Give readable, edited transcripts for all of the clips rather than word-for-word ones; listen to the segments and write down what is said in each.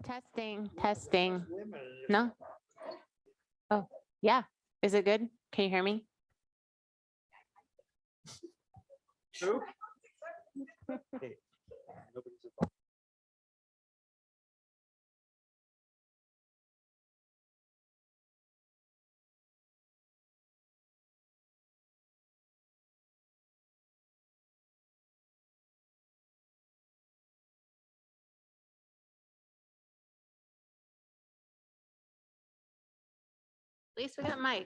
Testing, testing. No? Oh, yeah. Is it good? Can you hear me? Who? At least we got mics.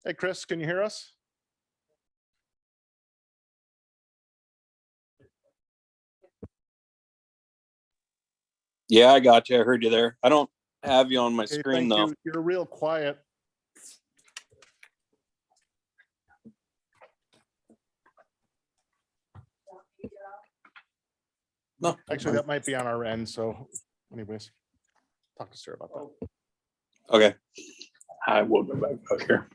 Hey, Chris, can you hear us? Yeah, I got you. I heard you there. I don't have you on my Okay, screen thank though. you. You're real quiet. No, Actually, that might be on our end. So anyways, talk to Sarah about that. okay. I will go back up here.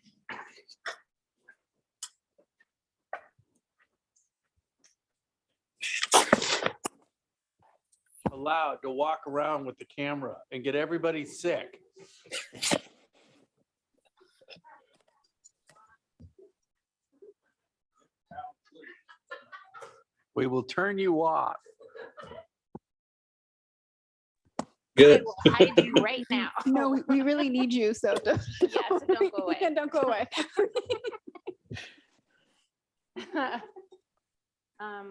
Allowed to walk around with the camera and get everybody sick. We will turn you off. I Good. will hide you right now. No, we really need you, so don't, Yes, don't go away. Don't go away.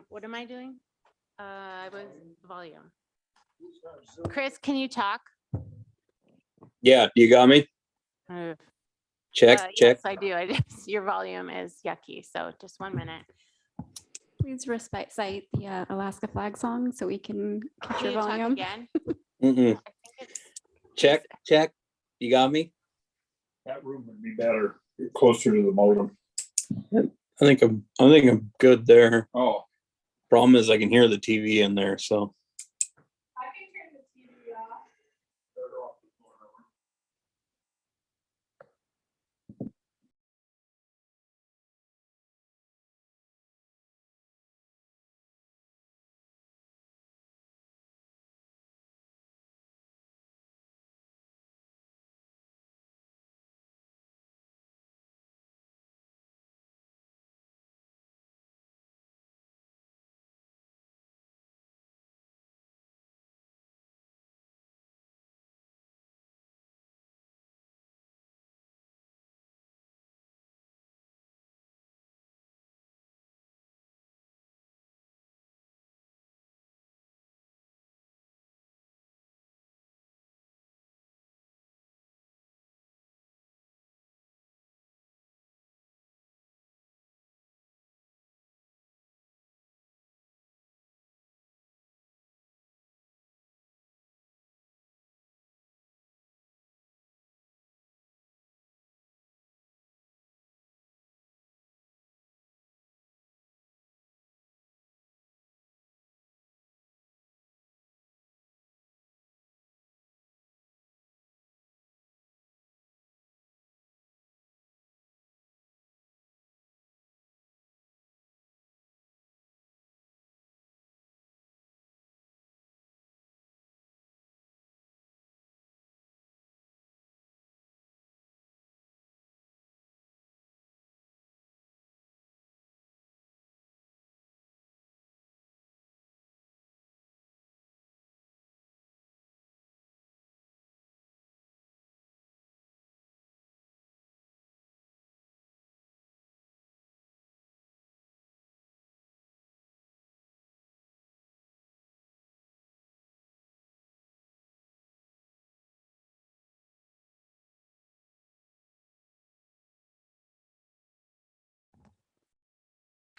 What am I doing? I was volume. Chris, can you talk? Yeah, you got me? Check, check. Yes, I do. I just, your volume is yucky. So just 1 minute. Please recite the Alaska flag song so we can catch Can your you talk volume. again? Mm-mm. I think it's, Check, check. You got me? That room would be better, closer to the modem. I think I'm good there. Oh. Problem is I can hear the TV in there, so.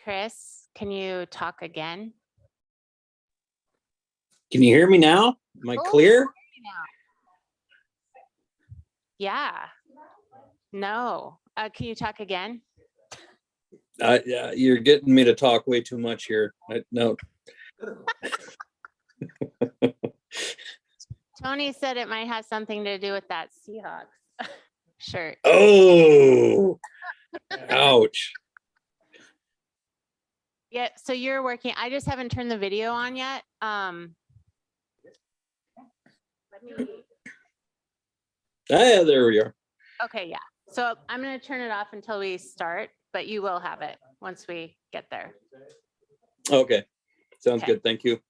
Chris, can you talk again? Can you hear me now? Am I Oh, clear? Yeah. No. Can you talk again? Yeah, you're getting me to talk way too much here. No. Tony said it might have something to do with that Seahawks shirt. Oh, ouch. Yeah, so you're working. I just haven't turned the video on yet. Let me, Ah, there we are. okay, yeah. So I'm gonna turn it off until we start, but you will have it once we get there. Okay, sounds Okay. good. Thank you.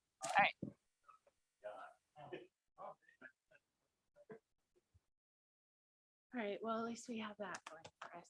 All right, well, at least we have that going for us.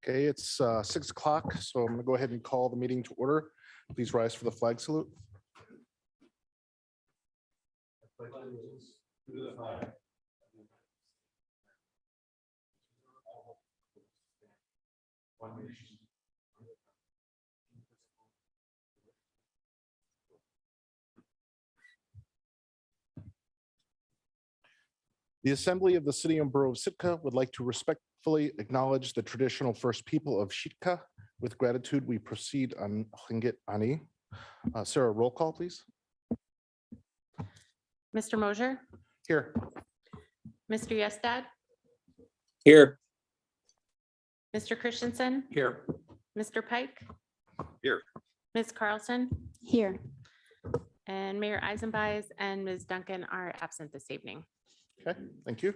Okay, it's 6 o'clock, so I'm going to go ahead and call the meeting to order. Please rise for the flag salute. The Assembly of the City and Borough of Sitka would like to respectfully acknowledge the traditional first people of Sitka. With gratitude, we proceed on Tlingit Ani. Sarah, roll call, please. Mr. Mosher, Here. Mr. Yestad, Here. Mr. Christensen, Here. Mr. Pike. Here. Ms. Carlson Here. and Mayor Eisenbais and Ms. Duncan are absent this evening. Okay, thank you.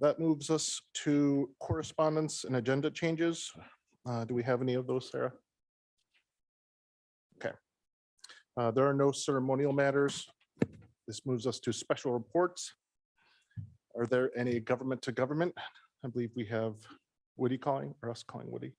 That moves us to correspondence and agenda changes. Do we have any of those, Sarah? Okay. There are no ceremonial matters. This moves us to special reports. Are there any government to government? I believe we have Woody calling or us calling Woody.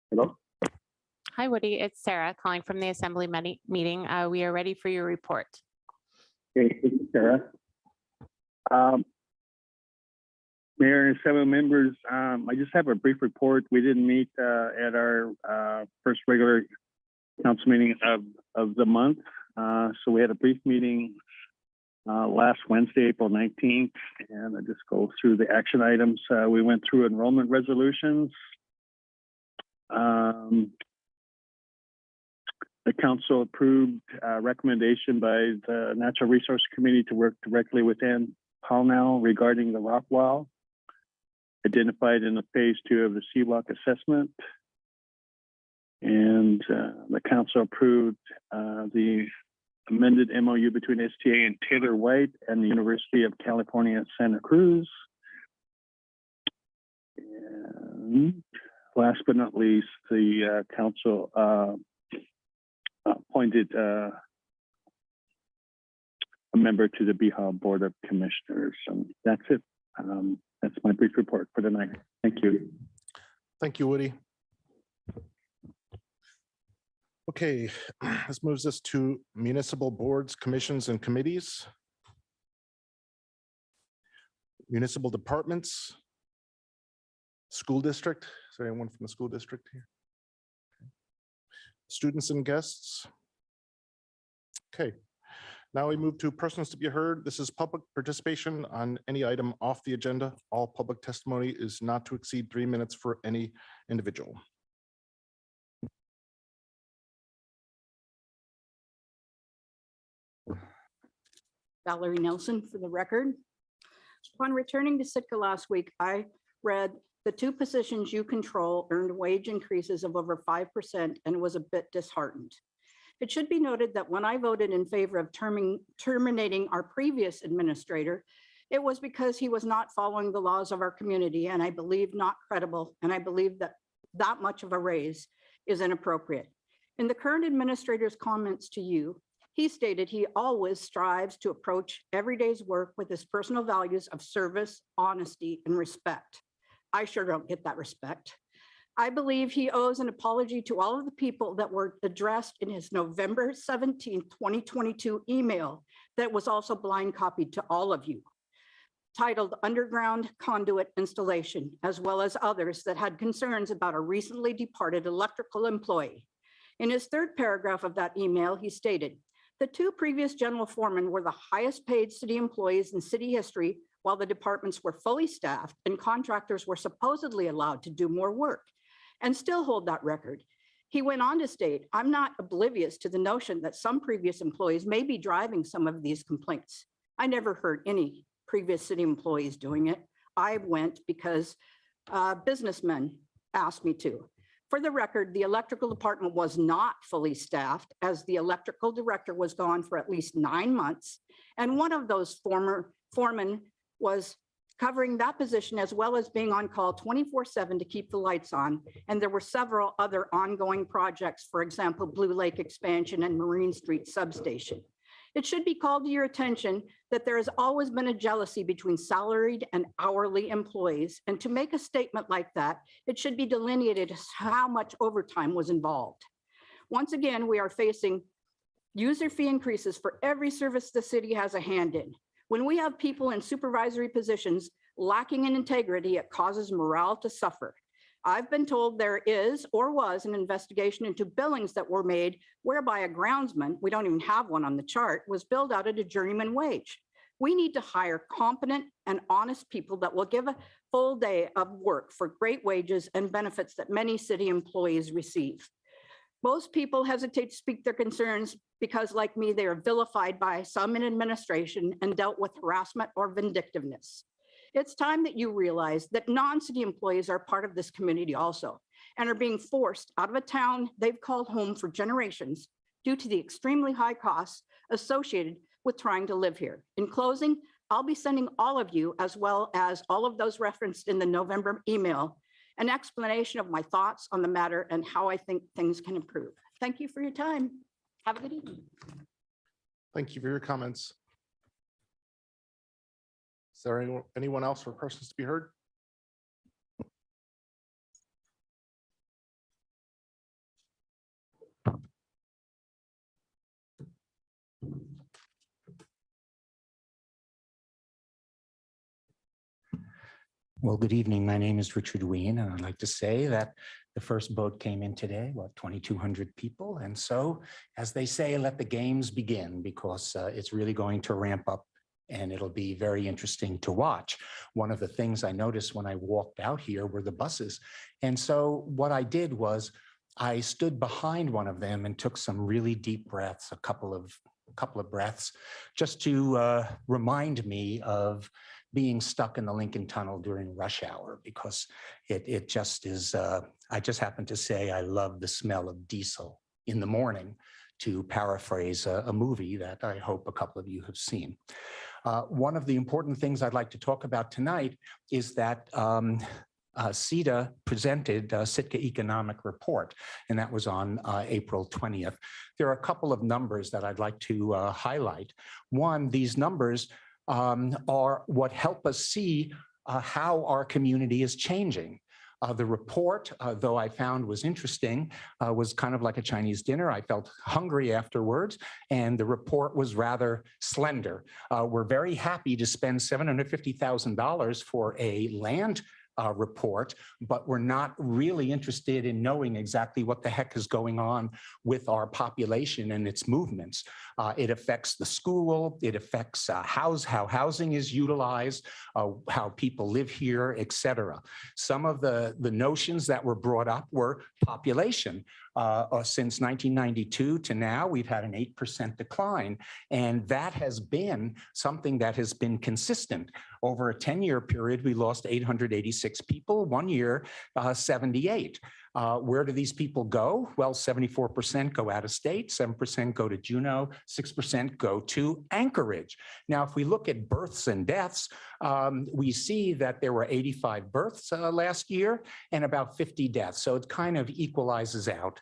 Hello? Hi, Woody. It's Sarah calling from the Assembly meeting. We are ready for your report. Okay, thank you, Sarah. Mayor and seven members, I just have a brief report. We didn't meet at our first regular council meeting of the month. So we had a brief meeting last Wednesday, April 19th, and I just go through the action items. We went through enrollment resolutions. The council approved a recommendation by the Natural Resource Committee to work directly with Ann Pownell regarding the rock wall identified in the phase 2 of the Seawalk assessment. And the council approved the amended MOU between STA and Taylor White and the University of California, Santa Cruz. And last but not least, the council appointed a member to the BHA Board of Commissioners. And that's it. That's my brief report for tonight. Thank you. Thank you, Woody. Okay, this moves us to municipal boards, commissions, and committees. Municipal departments. School district. Is there anyone from the school district here? Students and guests. Okay, now we move to persons to be heard. This is public participation on any item off the agenda. All public testimony is not to exceed 3 minutes for any individual. Valerie Nelson for the record. Upon returning to Sitka last week, I read the 2 positions you control earned wage increases of over 5% and was a bit disheartened. It should be noted that when I voted in favor of terminating our previous administrator, it was because he was not following the laws of our community, and I believe not credible, and I believe that that much of a raise is inappropriate. In the current administrator's comments to you, he stated he always strives to approach every day's work with his personal values of service, honesty, and respect. I sure don't get that respect. I believe he owes an apology to all of the people that were addressed in his November 17, 2022 email that was also blind copied to all of you, titled Underground Conduit Installation, as well as others that had concerns about a recently departed electrical employee. In his 3rd paragraph of that email, he stated, the 2 previous general foremen were the highest paid city employees in city history, while the departments were fully staffed and contractors were supposedly allowed to do more work and still hold that record. He went on to state, I'm not oblivious to the notion that some previous employees may be driving some of these complaints. I never heard any previous city employees doing it. I went because businessmen asked me to. For the record, the electrical department was not fully staffed as the electrical director was gone for at least 9 months. And one of those former foremen was covering that position as well as being on call 24/7 to keep the lights on. And there were several other ongoing projects, for example, Blue Lake expansion and Marine Street substation. It should be called to your attention that there has always been a jealousy between salaried and hourly employees. And to make a statement like that, it should be delineated as how much overtime was involved. Once again, we are facing user fee increases for every service the city has a hand in. When we have people in supervisory positions lacking in integrity, it causes morale to suffer. I've been told there is or was an investigation into billings that were made whereby a groundsman, we don't even have one on the chart, was billed out at a journeyman wage. We need to hire competent and honest people that will give a full day of work for great wages and benefits that many city employees receive. Most people hesitate to speak their concerns because, like me, they are vilified by some in administration and dealt with harassment or vindictiveness. It's time that you realize that non-city employees are part of this community also and are being forced out of a town they've called home for generations due to the extremely high costs associated with trying to live here. In closing, I'll be sending all of you, as well as all of those referenced in the November email, an explanation of my thoughts on the matter and how I think things can improve. Thank you for your time. Have a good evening. Thank you for your comments. Is there anyone else for persons to be heard? Well, good evening. My name is Richard Ween, and I'd like to say that the first boat came in today, 2,200 people. And so, as they say, let the games begin, because it's really going to ramp up and it'll be very interesting to watch. One of the things I noticed when I walked out here were the buses. And so what I did was I stood behind one of them and took some really deep breaths, a couple of breaths, just to remind me of being stuck in the Lincoln Tunnel during rush hour, because it just is, I just happen to say I love the smell of diesel in the morning, to paraphrase a movie that I hope a couple of you have seen. One of the important things I'd like to talk about tonight is that CETA presented a Sitka Economic Report, and that was on April 20th. There are a couple of numbers that I'd like to highlight. One, these numbers are what help us see how our community is changing. The report, though I found was interesting, was kind of like a Chinese dinner. I felt hungry afterwards, and the report was rather slender. We're very happy to spend $750,000 for a land report, but we're not really interested in knowing exactly what the heck is going on with our population and its movements. It affects the school, it affects how housing is utilized, how people live here, et cetera. Some of the notions that were brought up were population. Since 1992 to now, we've had an 8% decline, and that has been something that has been consistent. Over a 10-year period, we lost 886 people, 1 year, 78. Where do these people go? Well, 74% go out of state, 7% go to Juneau, 6% go to Anchorage. Now, if we look at births and deaths, we see that there were 85 births last year and about 50 deaths. So it kind of equalizes out.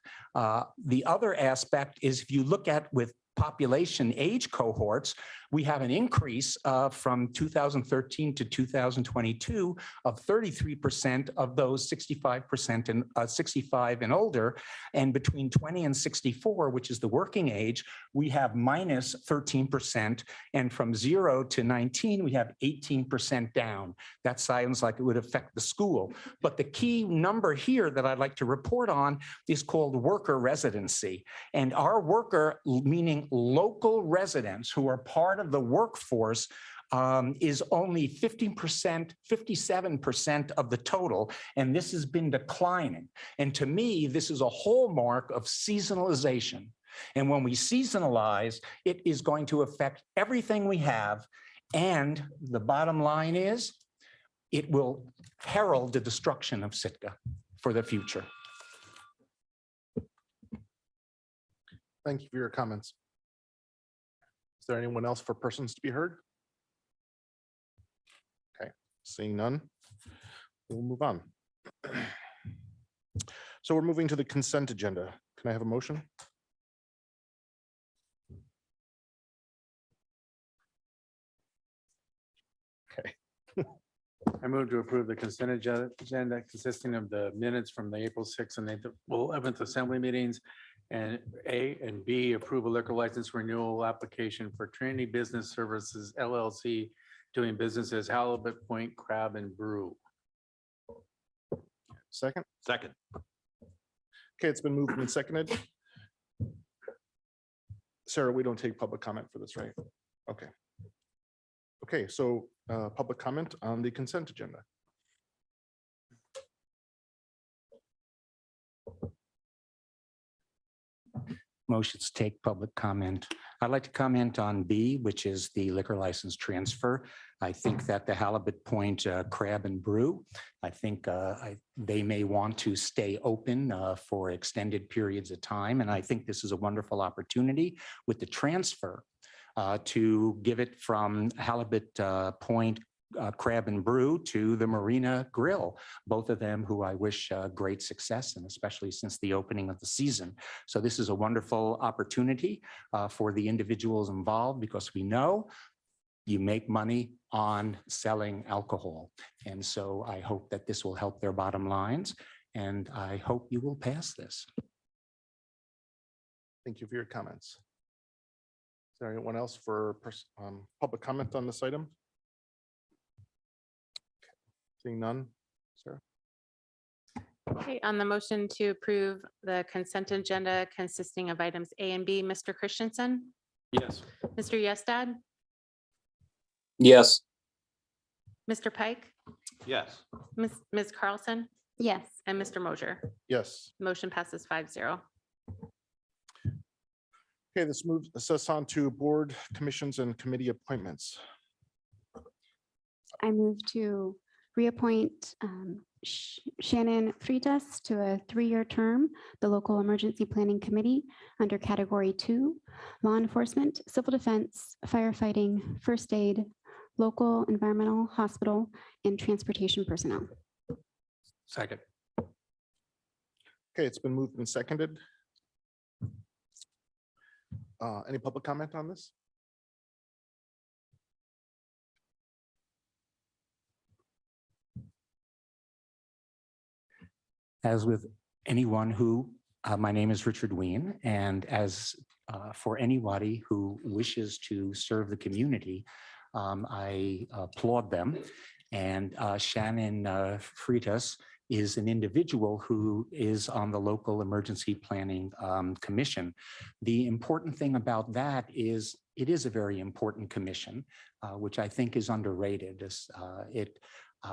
The other aspect is, if you look at with population age cohorts, we have an increase from 2013 to 2022 of 33% of those 65% and 65 and older. And between 20 and 64, which is the working age, we have minus 13%. And from 0 to 19, we have 18% down. That sounds like it would affect the school. But the key number here that I'd like to report on is called worker residency. And our worker, meaning local residents who are part of the workforce, is only 15%, 57% of the total, and this has been declining. And to me, this is a hallmark of seasonalization. And when we seasonalize, it is going to affect everything we have. And the bottom line is, it will herald the destruction of Sitka for the future. Thank you for your comments. Is there anyone else for persons to be heard? Okay, seeing none, we'll move on. So we're moving to the consent agenda. Can I have a motion? Okay, I move to approve the consent agenda consisting of the minutes from the April 6th and 11th assembly meetings. And A and B, approve a liquor license renewal application for Trinity Business Services LLC doing business as Halibut Point Crab and Brew. second. Second. Okay, it's been moved and seconded. Sarah, we don't take public comment for this, right? Okay. Okay, so public comment on the consent agenda. Motions take public comment. I'd like to comment on B, which is the liquor license transfer. I think that the Halibut Point Crab and Brew, I think they may want to stay open for extended periods of time. And I think this is a wonderful opportunity with the transfer to give it from Halibut Point Crab and Brew to the Marina Grill, both of them who I wish great success, and especially since the opening of the season. So this is a wonderful opportunity for the individuals involved, because we know you make money on selling alcohol. And so I hope that this will help their bottom lines, and I hope you will pass this. Thank you for your comments. Is there anyone else for public comment on this item? Seeing none, Sarah? Okay, on the motion to approve the consent agenda consisting of items A and B, Mr. Christensen, Yes. Mr. Yestad, Yes. Mr. Pike, Yes. Ms. Carlson, Yes. and Mr. Mosier. Yes. Motion passes 5-0. Okay, this moves us on to board, commissions, and committee appointments. I move to reappoint Shannon Freitas to a 3-year term, the Local Emergency Planning Committee under Category 2, Law Enforcement, Civil Defense, Firefighting, First Aid, Local, Environmental, Hospital, and Transportation Personnel. Second. Okay, it's been moved and seconded. Any public comment on this? As with anyone who, my name is Richard Ween, and as for anybody who wishes to serve the community, I applaud them. And Shannon Freitas is an individual who is on the Local Emergency Planning Commission. The important thing about that is it is a very important commission, which I think is underrated. It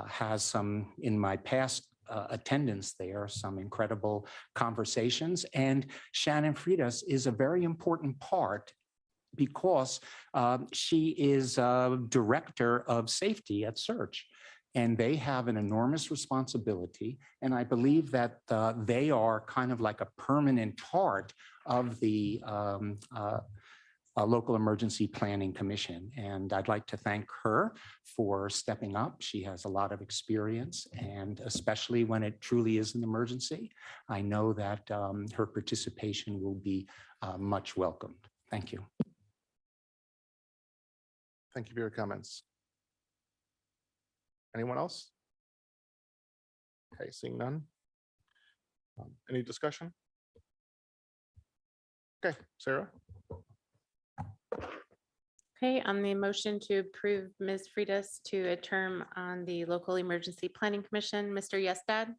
has some, in my past attendance there, some incredible conversations. And Shannon Freitas is a very important part because she is director of safety at Search. And they have an enormous responsibility. And I believe that they are kind of like a permanent part of the Local Emergency Planning Commission. And I'd like to thank her for stepping up. She has a lot of experience, and especially when it truly is an emergency, I know that her participation will be much welcomed. Thank you. Thank you for your comments. Anyone else? Okay, seeing none. Any discussion? Okay, Sarah? Okay, on the motion to approve Ms. Freitas to a term on the Local Emergency Planning Commission, Mr. Yestad,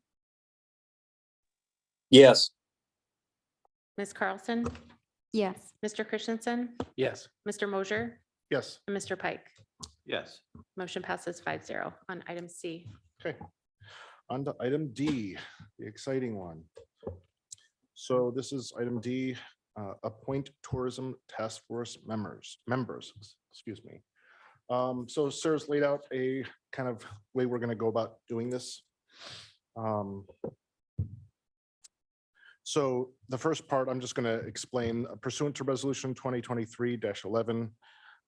Yes. Ms. Carlson, Yes. Mr. Christensen, Yes. Mr. Mosier, Yes. and Mr. Pike. Yes. Motion passes 5-0 on item C. Okay. On to item D, the exciting one. So this is item D, appoint tourism task force members, excuse me. So Sarah's laid out a kind of way we're going to go about doing this. So the first part, I'm just going to explain pursuant to resolution 2023-11,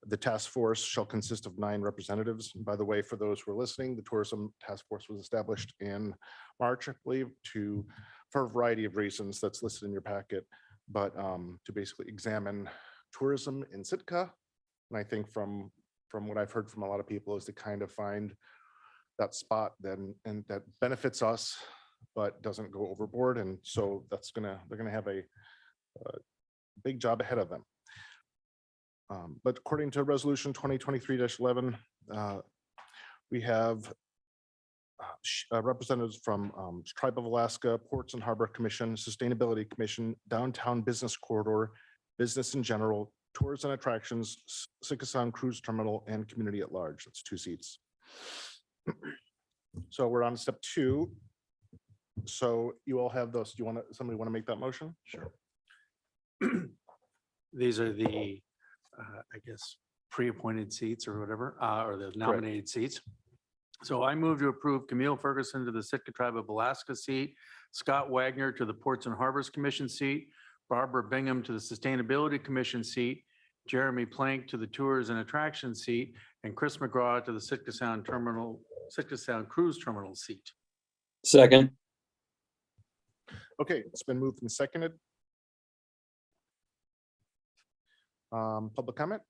the task force shall consist of 9 representatives. And by the way, for those who are listening, the tourism task force was established in March, I believe, for a variety of reasons that's listed in your packet, but to basically examine tourism in Sitka. And I think from what I've heard from a lot of people is to kind of find that spot then and that benefits us, but doesn't go overboard. And so they're gonna have a big job ahead of them. But according to resolution 2023-11, we have representatives from Tribe of Alaska, Ports and Harbor Commission, Sustainability Commission, Downtown Business Corridor, Business in General, Tours and Attractions, Sitka Sound Cruise Terminal, and Community at Large. That's 2 seats. So we're on to step 2. So you all have those. Do you want to, somebody want to make that motion? Sure. These are the, I guess, pre-appointed seats or whatever, or the nominated seats. So I move to approve Camille Ferguson to the Sitka Tribe of Alaska seat, Scott Wagner to the Ports and Harbors Commission seat, Barbara Bingham to the Sustainability Commission seat, Jeremy Plank to the Tours and Attractions seat, and Chris McGraw to the Sitka Sound Cruise Terminal seat. Second. Okay, it's been moved and seconded. Public comment?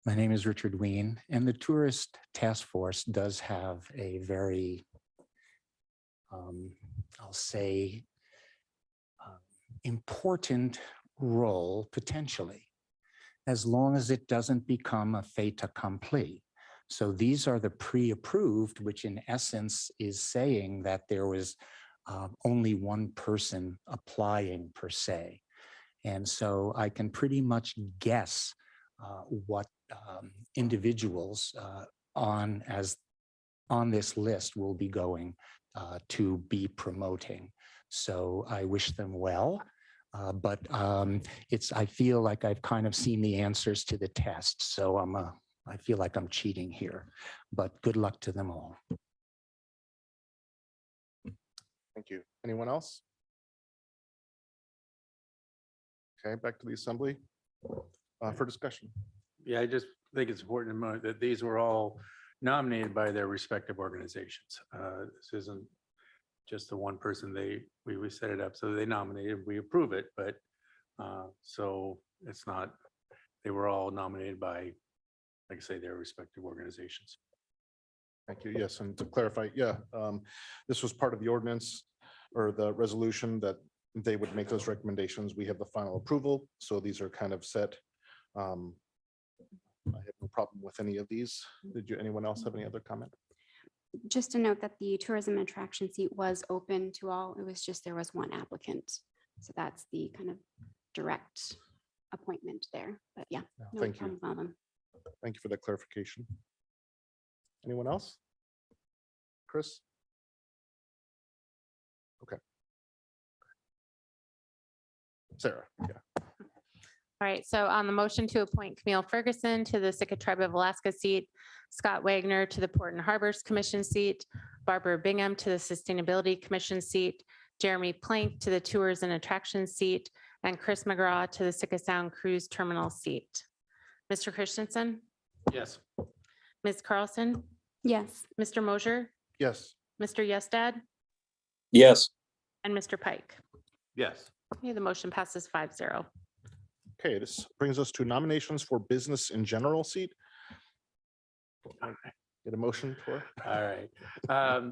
My name is Richard Ween, and the Tourist Task Force does have a very, I'll say, important role potentially, as long as it doesn't become a fait accompli. So these are the pre-approved, which in essence is saying that there was only one person applying per se. And so I can pretty much guess what individuals on this list will be going to be promoting. So I wish them well, but I feel like I've kind of seen the answers to the test. So I feel like I'm cheating here, but good luck to them all. Thank you. Anyone else? Okay, back to the assembly for discussion. Yeah, I just think it's important to note that these were all nominated by their respective organizations. This isn't just the one person we set it up, so they nominated, we approve it, but so it's not, they were all nominated by, like I say, their respective organizations. Thank you. Yes, and to clarify, yeah, this was part of the ordinance or the resolution that they would make those recommendations. We have the final approval, so these are kind of set. I have no problem with any of these. Anyone else have any other comment? Just to note that the tourism attraction seat was open to all. It was just there was one applicant. So that's the kind of direct appointment there. But yeah, no Thank you. problem with all of them. Thank you for that clarification. Anyone else? Chris? Okay. Sarah, yeah. All right, so on the motion to appoint Camille Ferguson to the Sitka Tribe of Alaska seat, Scott Wagner to the Port and Harbors Commission seat, Barbara Bingham to the Sustainability Commission seat, Jeremy Plank to the Tours and Attractions seat, and Chris McGraw to the Sitka Sound Cruise Terminal seat. Mr. Christensen, Yes. Ms. Carlson, Yes. Mr. Mosher, Yes, Mr. Yestad, Yes. and Mr. Pike. Yes. Okay, the motion passes 5-0. okay, this brings us to nominations for business in general seat. Get a motion for? All right.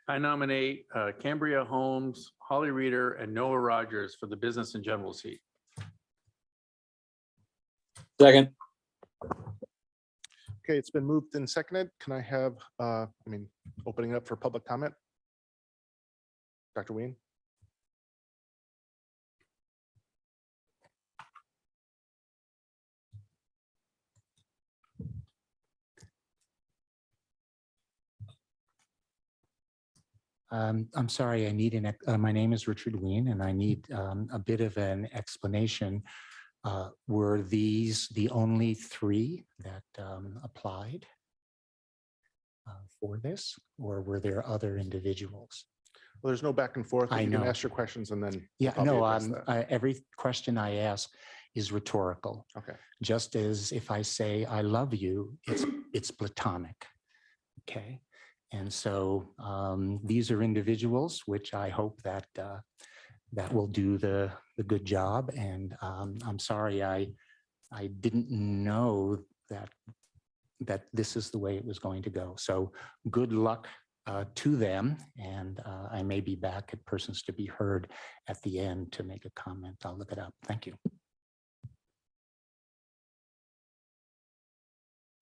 I nominate Cambria Holmes, Holly Reeder, and Noah Rogers for the business in general seat. Second. Okay, it's been moved and seconded. Can I have, opening up for public comment? Dr. Ween? I'm sorry, I need my name is Richard Ween, and I need a bit of an explanation Were these the only three that applied for this, or were there other individuals? Well, there's no back and forth. but I You can know. ask your questions and then. we'll Yeah, probably no, address that. every question I ask is rhetorical. Okay, Just as if I say, I love you, it's platonic. Okay. And so these are individuals which I hope that that will do the good job. And I'm sorry, I didn't know that this is the way it was going to go. So good luck to them. And I may be back at Persons to be Heard at the end to make a comment. I'll look it up. Thank you.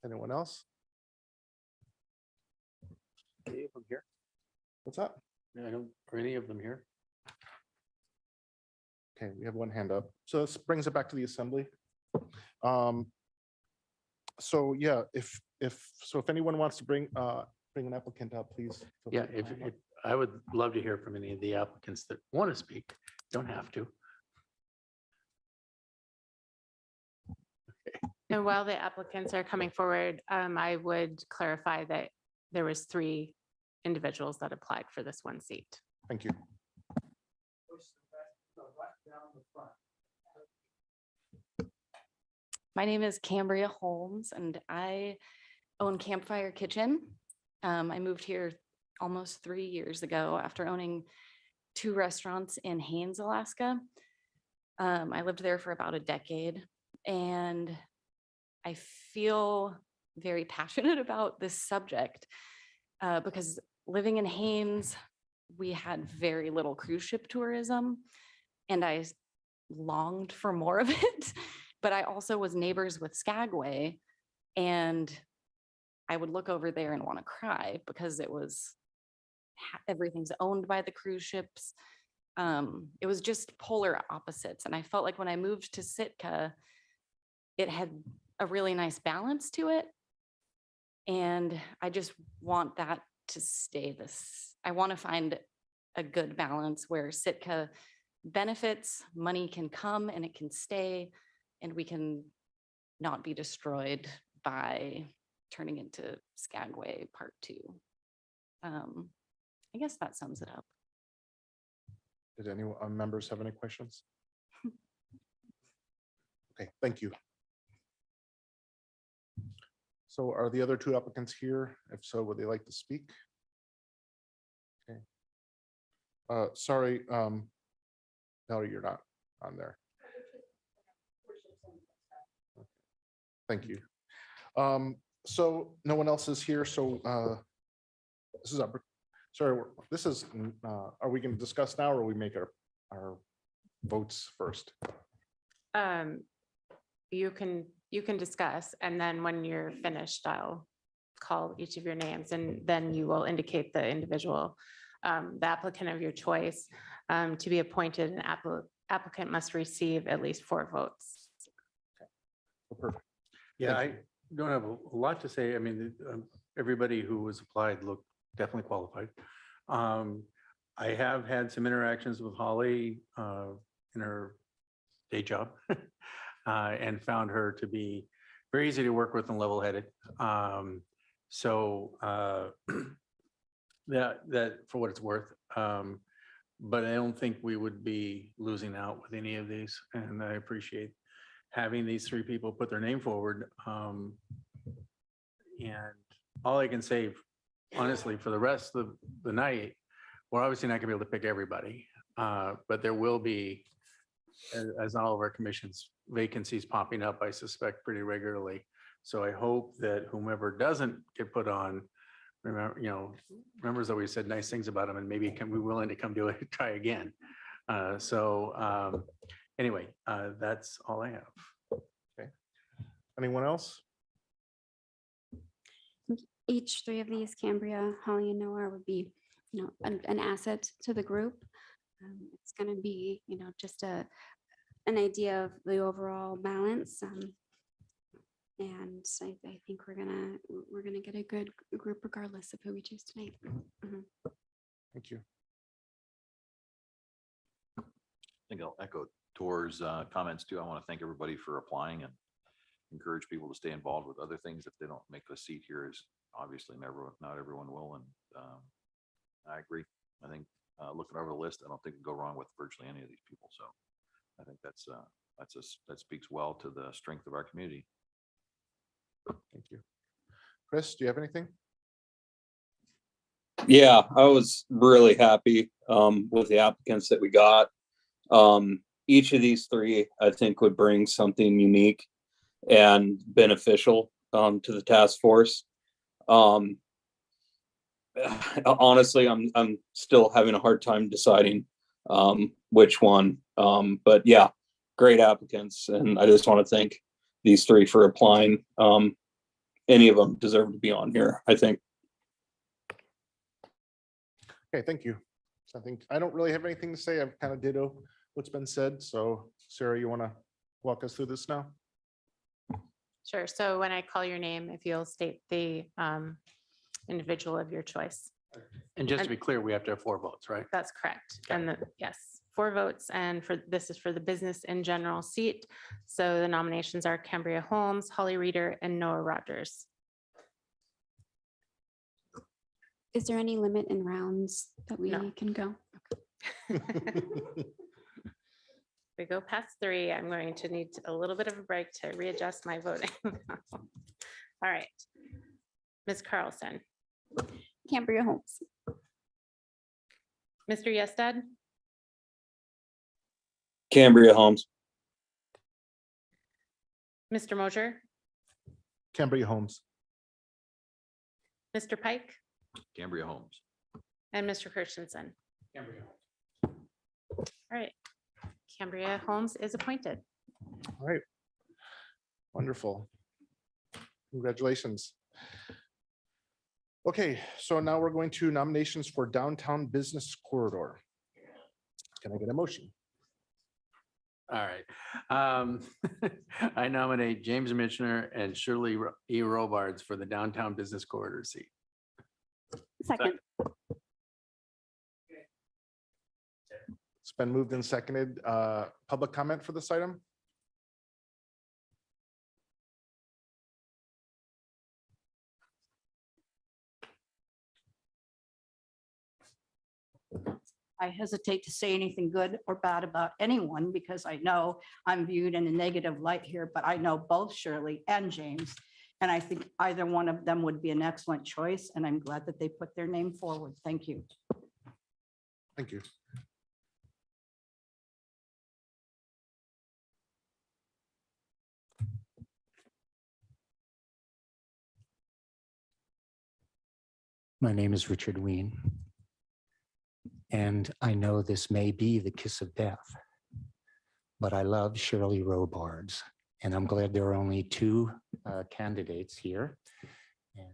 anyone else? Any of them here? What's up? Yeah, I don't, are any of them here? Okay, we have one hand up. So this brings it back to the assembly. So yeah, if anyone wants to bring an applicant up, please. feel Yeah, free to come up. if, I would love to hear from any of the applicants that want to speak. Don't have to. And while the applicants are coming forward, I would clarify that there was 3 individuals that applied for this one seat. Thank you. My name is Cambria Holmes and I own Campfire Kitchen. I moved here almost 3 years ago after owning 2 restaurants in Haines, Alaska. I lived there for about a decade and I feel very passionate about this subject because living in Haines, we had very little cruise ship tourism and I longed for more of it. But I also was neighbors with Skagway and I would look over there and want to cry because it was, everything's owned by the cruise ships. It was just polar opposites. And I felt like when I moved to Sitka, it had a really nice balance to it. And I just want that to stay this. I want to find a good balance where Sitka benefits, money can come and it can stay, and we can not be destroyed by turning into Skagway Part 2. I guess that sums it up. Did any members have any questions? Okay, thank you. So are the other 2 applicants here? If so, would they like to speak? Okay. Sorry, no, you're not on there. Thank you. So no one else is here, so this is sorry, this is, are we going to discuss now or we make our votes first? You can discuss, and then when you're finished, I'll call each of your names and then you will indicate the individual, the applicant of your choice. To be appointed, an applicant must receive at least 4 votes. Perfect. Yeah, Thank I don't have a lot to say. I mean, everybody who was applied looked definitely qualified. I have had some interactions with Holly in her day job and found her to be very easy to work with and level-headed. So that for what it's worth. But I don't think we would be losing out with any of these. And I appreciate having these 3 people put their name forward. And all I can say, honestly, for the rest of the night, we're obviously not gonna be able to pick everybody, but there will be, as all of our commissions, vacancies popping up, I suspect, pretty regularly. So I hope that whomever doesn't get put on, remember, members always said nice things about them and maybe can be willing to come do it, try again. Anyway, that's all I have. Okay. Anyone else? Each 3 of these, Cambria, Holly, and Noah, would be, an asset to the group. It's going to be, just an idea of the overall balance. And I think we're gonna get a good group regardless of who we choose tonight. Thank you. I think I'll echo Tor's comments too. I want to thank everybody for applying and encourage people to stay involved with other things. If they don't make a seat here, is obviously not everyone will. And I agree. I think looking over the list, I don't think we can go wrong with virtually any of these people. So I think that speaks well to the strength of our community. Thank you. Chris, do you have anything? Yeah, I was really happy with the applicants that we got. Each of these three, I think, would bring something unique and beneficial to the task force. Honestly, I'm still having a hard time deciding which one. But yeah, great applicants, and I just want to thank these three for applying. Any of them deserve to be on here, I think. Okay, thank you. So I think I don't really have anything to say. I've kind of ditto what's been said. So Sarah, you want to walk us through this now? Sure. So when I call your name, if you'll state the individual of your choice. And just to be clear, we have to have 4 votes, right? That's correct. And yes, 4 votes. And this is for the business in general seat. So the nominations are Cambria Holmes, Holly Reeder, and Noah Rogers. Is there any limit in rounds that we No. can go? We go past 3, I'm going to need a little bit of a break to readjust my voting. All right. Ms. Carlson, Cambria Holmes. Mr. Yestad, Cambria Holmes. Mr. Mosier, Cambria Holmes. Mr. Pike, Cambria Holmes. and Mr. Christensen. All right. Cambria Holmes is appointed. All right. Wonderful. Congratulations. Okay, so now we're going to nominations for Downtown Business Corridor. Can I get a motion? All right. I nominate James Mitchner and Shirley E. Robards for the Downtown Business Corridor seat. Second. It's been moved and seconded. Public comment for this item? I hesitate to say anything good or bad about anyone because I know I'm viewed in a negative light here, but I know both Shirley and James. And I think either one of them would be an excellent choice, and I'm glad that they put their name forward. Thank you. Thank you. My name is Richard Ween. And I know this may be the kiss of death, but I love Shirley Robards. And I'm glad there are only 2 candidates here. And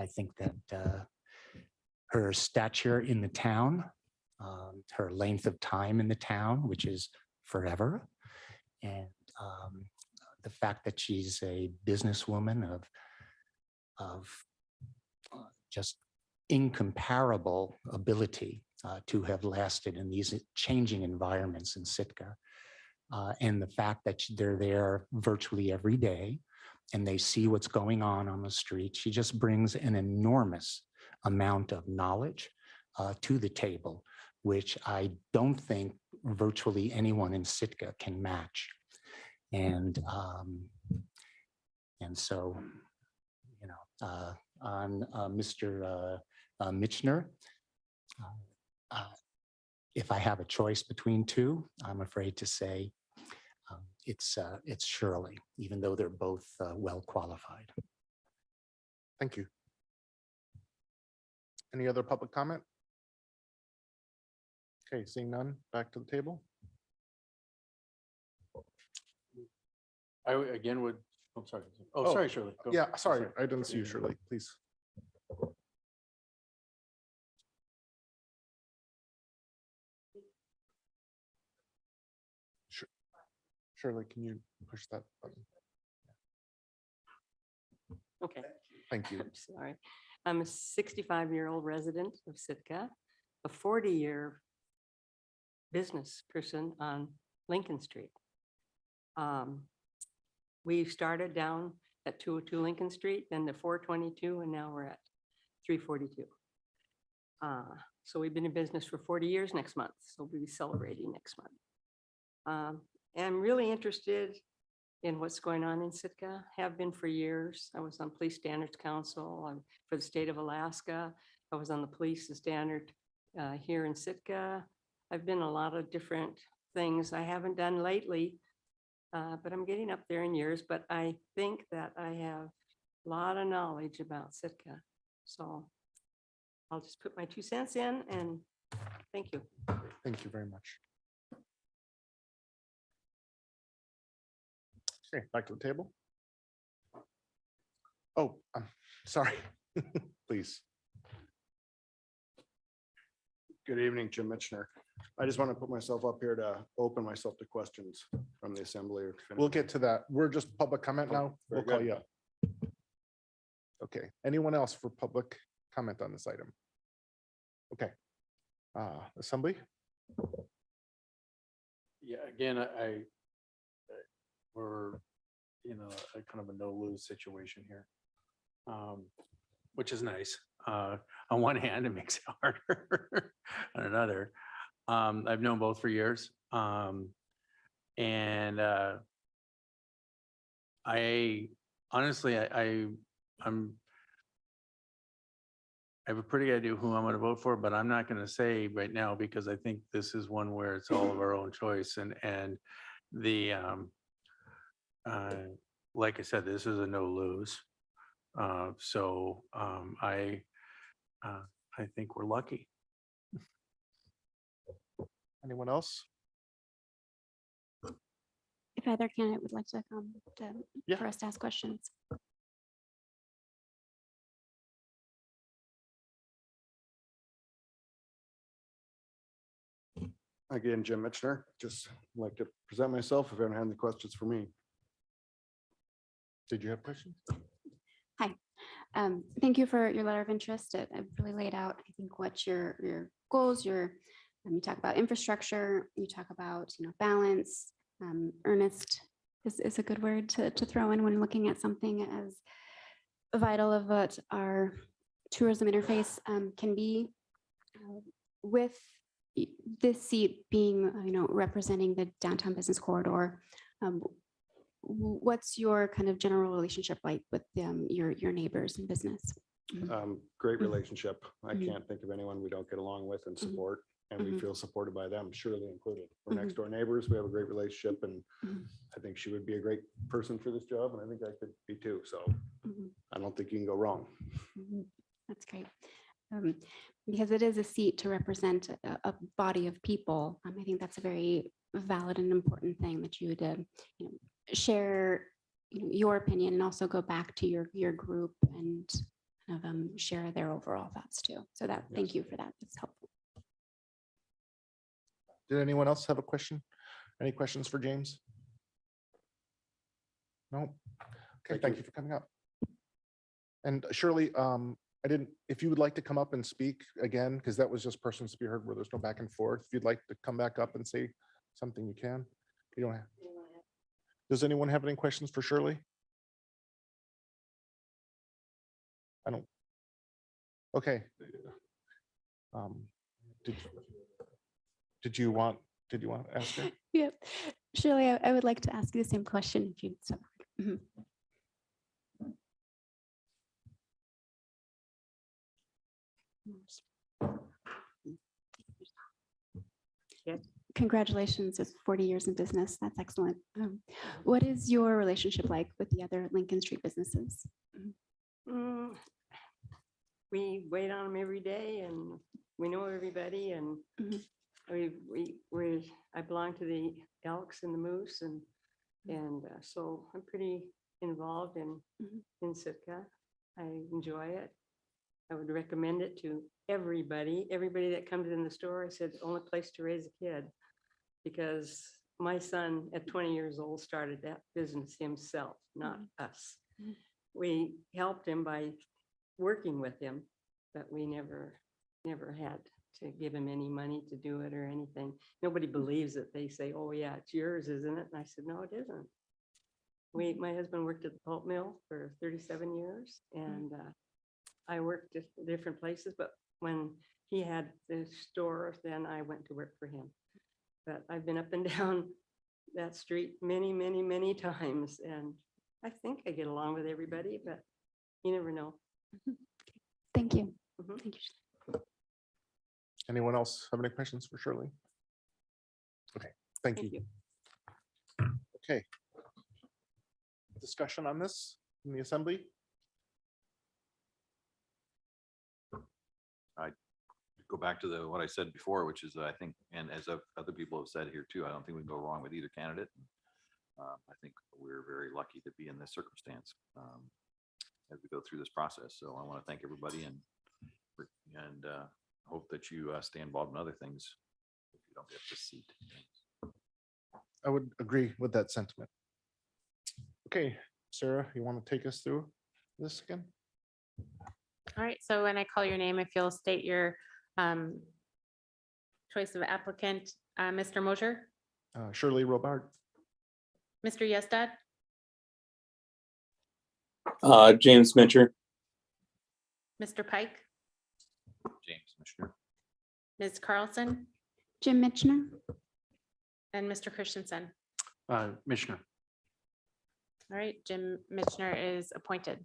I think that her stature in the town, her length of time in the town, which is forever, and the fact that she's a businesswoman of just incomparable ability to have lasted in these changing environments in Sitka. And the fact that they're there virtually every day and they see what's going on the street. She just brings an enormous amount of knowledge to the table, which I don't think virtually anyone in Sitka can match. And so, you know, on Mr. Mitchner, if I have a choice between 2, I'm afraid to say it's Shirley, even though they're both well qualified. Thank you. Any other public comment? Okay, seeing none, back to the table. I again would, I'm sorry. Oh, Oh, sorry, Shirley. Go. Yeah, sorry, I didn't see you, Shirley, please. Shirley, can you push that button? Okay. Thank you. I'm sorry. I'm a 65-year-old resident of Sitka, a 40-year business person on Lincoln Street. We started down at 202 Lincoln Street, then to 422, and now we're at 342. So we've been in business for 40 years next month, so we'll be celebrating next month. And I'm really interested in what's going on in Sitka, have been for years. I was on Police Standards Council for the state of Alaska. I was on the police standard here in Sitka. I've been a lot of different things I haven't done lately, but I'm getting up there in years, but I think that I have a lot of knowledge about Sitka. So I'll just put my 2 cents in and thank you. Thank you very much. Okay, back to the table. Oh, I'm sorry. Please. Good evening, Jim Mitchner. I just want to put myself up here to open myself to questions from the assembly. We'll get to that. We're just public comment now. We'll Very call good. you up. Okay, anyone else for public comment on this item? Okay. Assembly? Yeah, again, we're in a kind of a no-lose situation here, which is nice. On one hand, it makes it harder. On another, I've known both for years. And I honestly, I have a pretty idea who I'm going to vote for, but I'm not going to say right now because I think this is one where it's all of our own choice. And the like I said, this is a no lose. So I think we're lucky. Anyone else? If either candidate would like to come Yeah. for us to ask questions. Again, Jim Mitchner, just like to present myself if anyone has any questions for me. Did you have questions? Hi, thank you for your letter of interest. It really laid out, I think, what your goals, you talk about infrastructure, you talk about, balance, earnest is a good word to throw in when looking at something as vital of what our tourism interface can be. With this seat being, representing the downtown business corridor, what's your kind of general relationship like with your neighbors and business? Great relationship. I Mhm. can't think of anyone we don't get along with and Mhm. support, and we Mhm. feel supported by them, surely included. We're Mhm. next door neighbors. We have a great relationship, and Mhm. I think she would be a great person for this job, and I think I could be too. So Mhm. I don't think you can go wrong. Mhm. That's great. Because it is a seat to represent a body of people. I think that's a very valid and important thing that you would share your opinion and also go back to your group and kind of share their overall thoughts too. So thank you for that. That's helpful. Did anyone else have a question? Any questions for James? No? Okay, thank you for coming up. And Shirley, if you would like to come up and speak again, because that was just persons to be heard where there's no back and forth. If you'd like to come back up and say something, you can. You don't have. Does anyone have any questions for Shirley? I don't. Okay. Did you want to ask her? Yep. Shirley, I would like to ask you the same question if you'd step back. Mhm. Yes. Congratulations, it's 40 years in business. That's excellent. What is your relationship like with the other Lincoln Street businesses? We wait on them every day and we know everybody and Mhm. I belong to the Elks and the Moose and so I'm pretty involved in Sitka. I enjoy it. I would recommend it to everybody that comes in the store. I said, only place to raise a kid. Because my son at 20 years old started that business himself, not us. Mhm. We helped him by working with him, but we never had to give him any money to do it or anything. Nobody believes it. They say, oh yeah, it's yours, isn't it? And I said, no, it isn't. My husband worked at the pulp mill for 37 years and I worked at different places, but when he had the store, then I went to work for him. But I've been up and down that street many, many, many times and I think I get along with everybody, but you never know. Thank you. Mhm. Thank you. Anyone else have any questions for Shirley? Okay, thank you. Okay. Discussion on this in the assembly? Go back to what I said before, which is I think, and as other people have said here too, I don't think we can go wrong with either candidate. I think we're very lucky to be in this circumstance as we go through this process. So I want to thank everybody and hope that you stay involved in other things if you don't get this seat. I would agree with that sentiment. Okay, Sarah, you want to take us through this again? All right, so when I call your name, if you'll state your choice of applicant, Mr. Mosher, Shirley Robart, Mr. Yestad, James Mitchell. Mr. Pike, James Michener. Ms. Carlson, Jim Mitchner. and Mr. Christensen. Commissioner. All right, Jim Mitchner is appointed.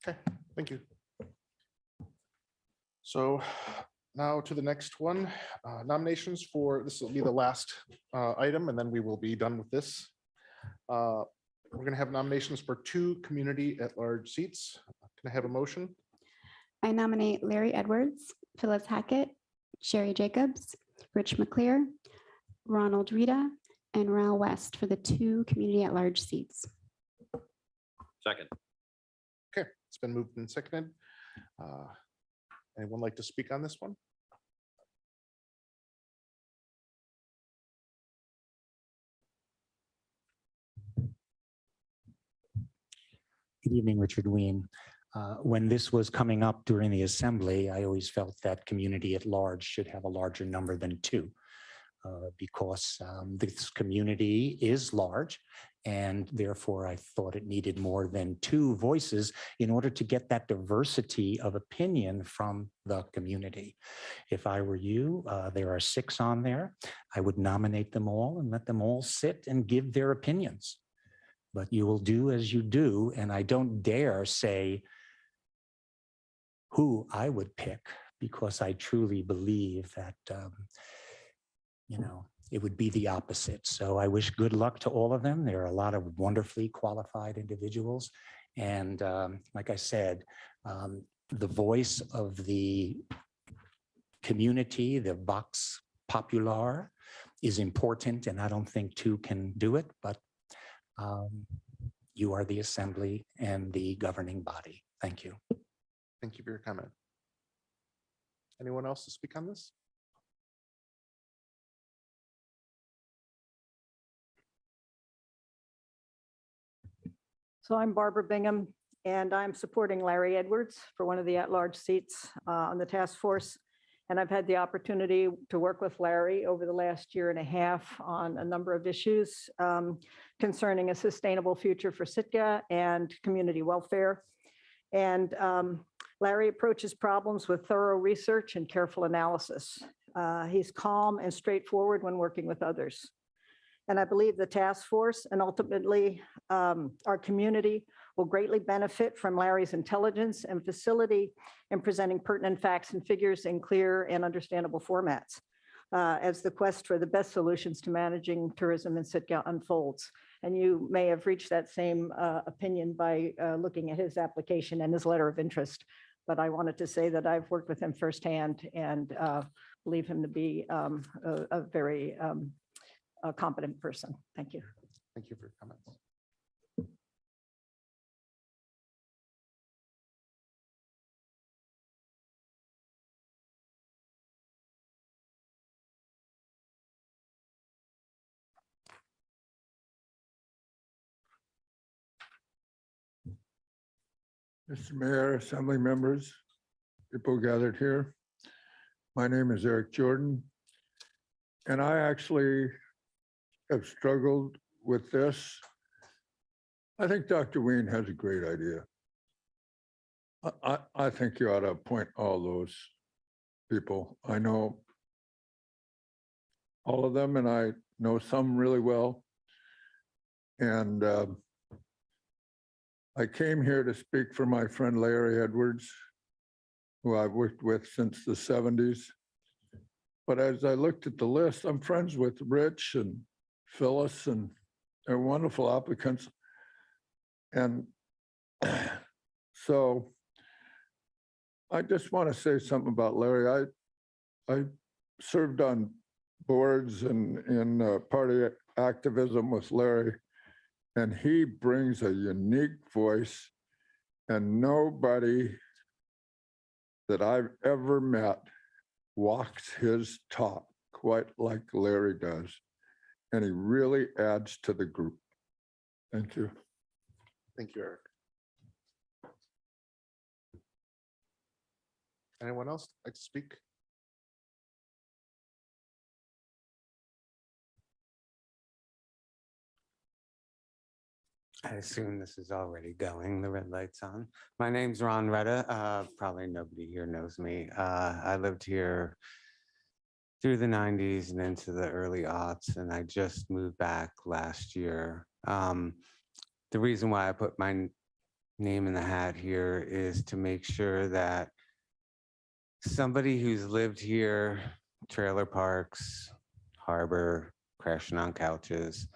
okay, thank you. So now to the next one, nominations for, this will be the last item, and then we will be done with this. We're going to have nominations for 2 community at-large seats. Can I have a motion? I nominate Larry Edwards, Phyllis Hackett, Sherry Jacobs, Rich McClear, Ronald Rita, and Raul West for the 2 community at-large seats. Second. Okay, it's been moved and seconded. Anyone like to speak on this one? Good evening, Richard Ween. When this was coming up during the assembly, I always felt that community at large should have a larger number than 2 because this community is large and therefore I thought it needed more than 2 voices in order to get that diversity of opinion from the community. If I were you, there are 6 on there. I would nominate them all and let them all sit and give their opinions. But you will do as you do, and I don't dare say who I would pick because I truly believe that, it would be the opposite. So I wish good luck to all of them. There are a lot of wonderfully qualified individuals. And like I said, the voice of the community, the vox popular, is important, and I don't think 2 can do it, but you are the assembly and the governing body. Thank you. Thank you for your comment. Anyone else to speak on this? So I'm Barbara Bingham, and I'm supporting Larry Edwards for one of the at-large seats on the task force. And I've had the opportunity to work with Larry over the last 1.5 years on a number of issues concerning a sustainable future for Sitka and community welfare. And Larry approaches problems with thorough research and careful analysis. He's calm and straightforward when working with others. And I believe the task force and ultimately our community will greatly benefit from Larry's intelligence and facility in presenting pertinent facts and figures in clear and understandable formats as the quest for the best solutions to managing tourism in Sitka unfolds. And you may have reached that same opinion by looking at his application and his letter of interest. But I wanted to say that I've worked with him firsthand and believe him to be a very competent person. Thank you. Thank you for your comments. Mr. Mayor, Assembly members, people gathered here. My name is Eric Jordan. And I actually have struggled with this. I think Dr. Ween has a great idea. I think you ought to appoint all those people. I know all of them and I know some really well. And I came here to speak for my friend Larry Edwards, who I've worked with since the 70s. But as I looked at the list, I'm friends with Rich and Phyllis, and they're wonderful applicants. And so I just want to say something about Larry. I served on boards and in party activism with Larry, and he brings a unique voice, and nobody that I've ever met walks his talk quite like Larry does. And he really adds to the group. Thank you. Thank you, Eric. Anyone else like to speak? I assume this is already going, the red light's on. My name's Ron Retta. Probably nobody here knows me. I lived here through the 90s and into the early aughts, and I just moved back last year. The reason why I put my name in the hat here is to make sure that somebody who's lived here, trailer parks, harbor, crashing on couches,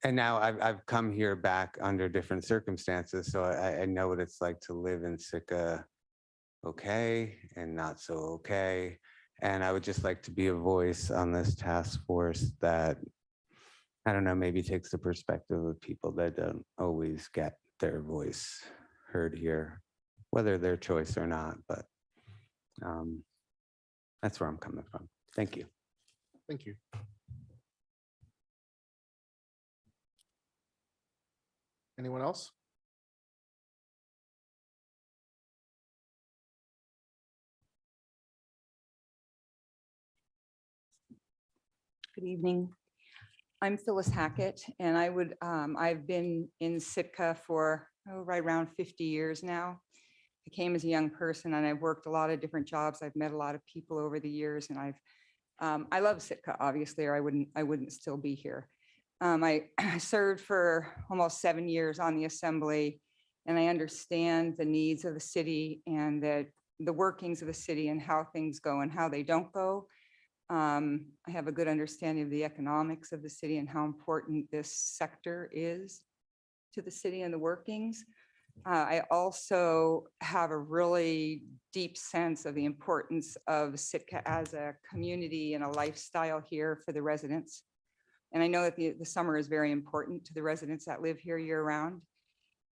and now I've come here back under different circumstances, so I know what it's like to live in Sitka okay and not so okay. And I would just like to be a voice on this task force that, I don't know, maybe takes the perspective of people that don't always get their voice heard here, whether their choice or not, but that's where I'm coming from. Thank you. Thank you. Anyone else? Good evening. I'm Phyllis Hackett, and I've been in Sitka for right around 50 years now. I came as a young person and I've worked a lot of different jobs. I've met a lot of people over the years, and I love Sitka, obviously, or I wouldn't still be here. I served for almost 7 years on the assembly, and I understand the needs of the city and the workings of the city and how things go and how they don't go. I have a good understanding of the economics of the city and how important this sector is to the city and the workings. I also have a really deep sense of the importance of Sitka as a community and a lifestyle here for the residents. And I know that the summer is very important to the residents that live here year round.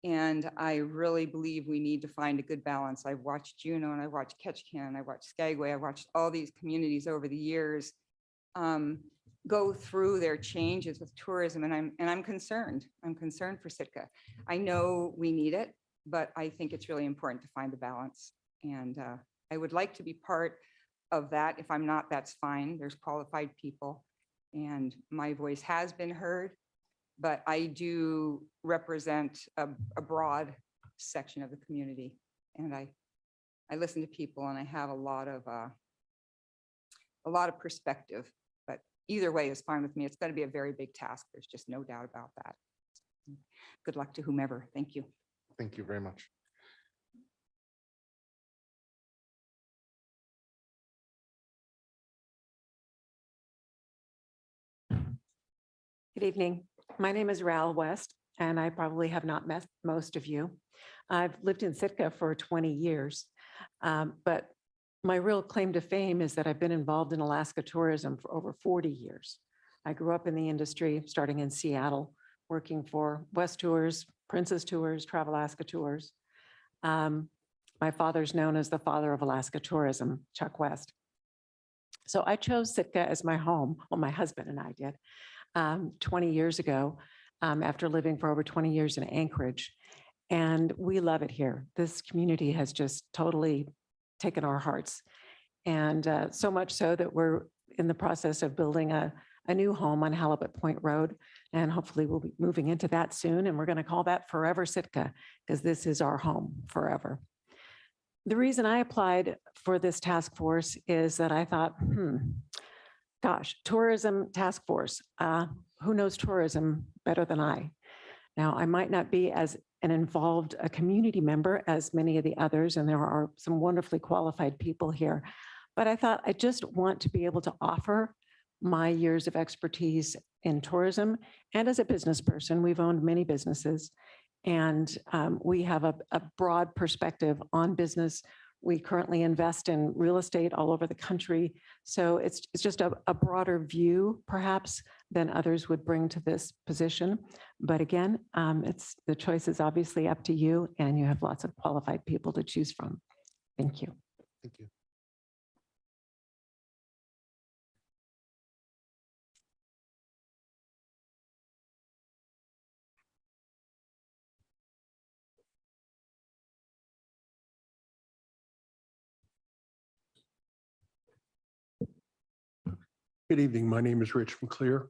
And I really believe we need to find a good balance. I've watched Juneau and I watched Ketchikan, I watched Skagway, I watched all these communities over the years go through their changes with tourism, and I'm concerned. I'm concerned for Sitka. I know we need it, but I think it's really important to find the balance. And I would like to be part of that. If I'm not, that's fine. There's qualified people, and my voice has been heard. But I do represent a broad section of the community, and I listen to people, and I have a lot of perspective. But either way is fine with me. It's going to be a very big task. There's just no doubt about that. Good luck to whomever. Thank you. Thank you very much. Good evening. My name is Ral West, and I probably have not met most of you. I've lived in Sitka for 20 years, but my real claim to fame is that I've been involved in Alaska tourism for over 40 years. I grew up in the industry, starting in Seattle, working for West Tours, Princess Tours, Travalaska Tours. My father's known as the father of Alaska tourism, Chuck West. So I chose Sitka as my home. Well, my husband and I did 20 years ago, after living for over 20 years in Anchorage. And we love it here. This community has just totally taken our hearts. And so much so that we're in the process of building a new home on Halibut Point Road. And hopefully we'll be moving into that soon. And we're going to call that Forever Sitka, because this is our home forever. The reason I applied for this task force is that I thought, gosh, tourism task force, who knows tourism better than I? Now, I might not be as an involved a community member as many of the others, and there are some wonderfully qualified people here, but I thought I just want to be able to offer my years of expertise in tourism. And as a business person, we've owned many businesses, and we have a broad perspective on business. We currently invest in real estate all over the country. So it's just a broader view, perhaps, than others would bring to this position. But again, the choice is obviously up to you, and you have lots of qualified people to choose from. Thank you. Thank you. Good evening. My name is Rich McClear.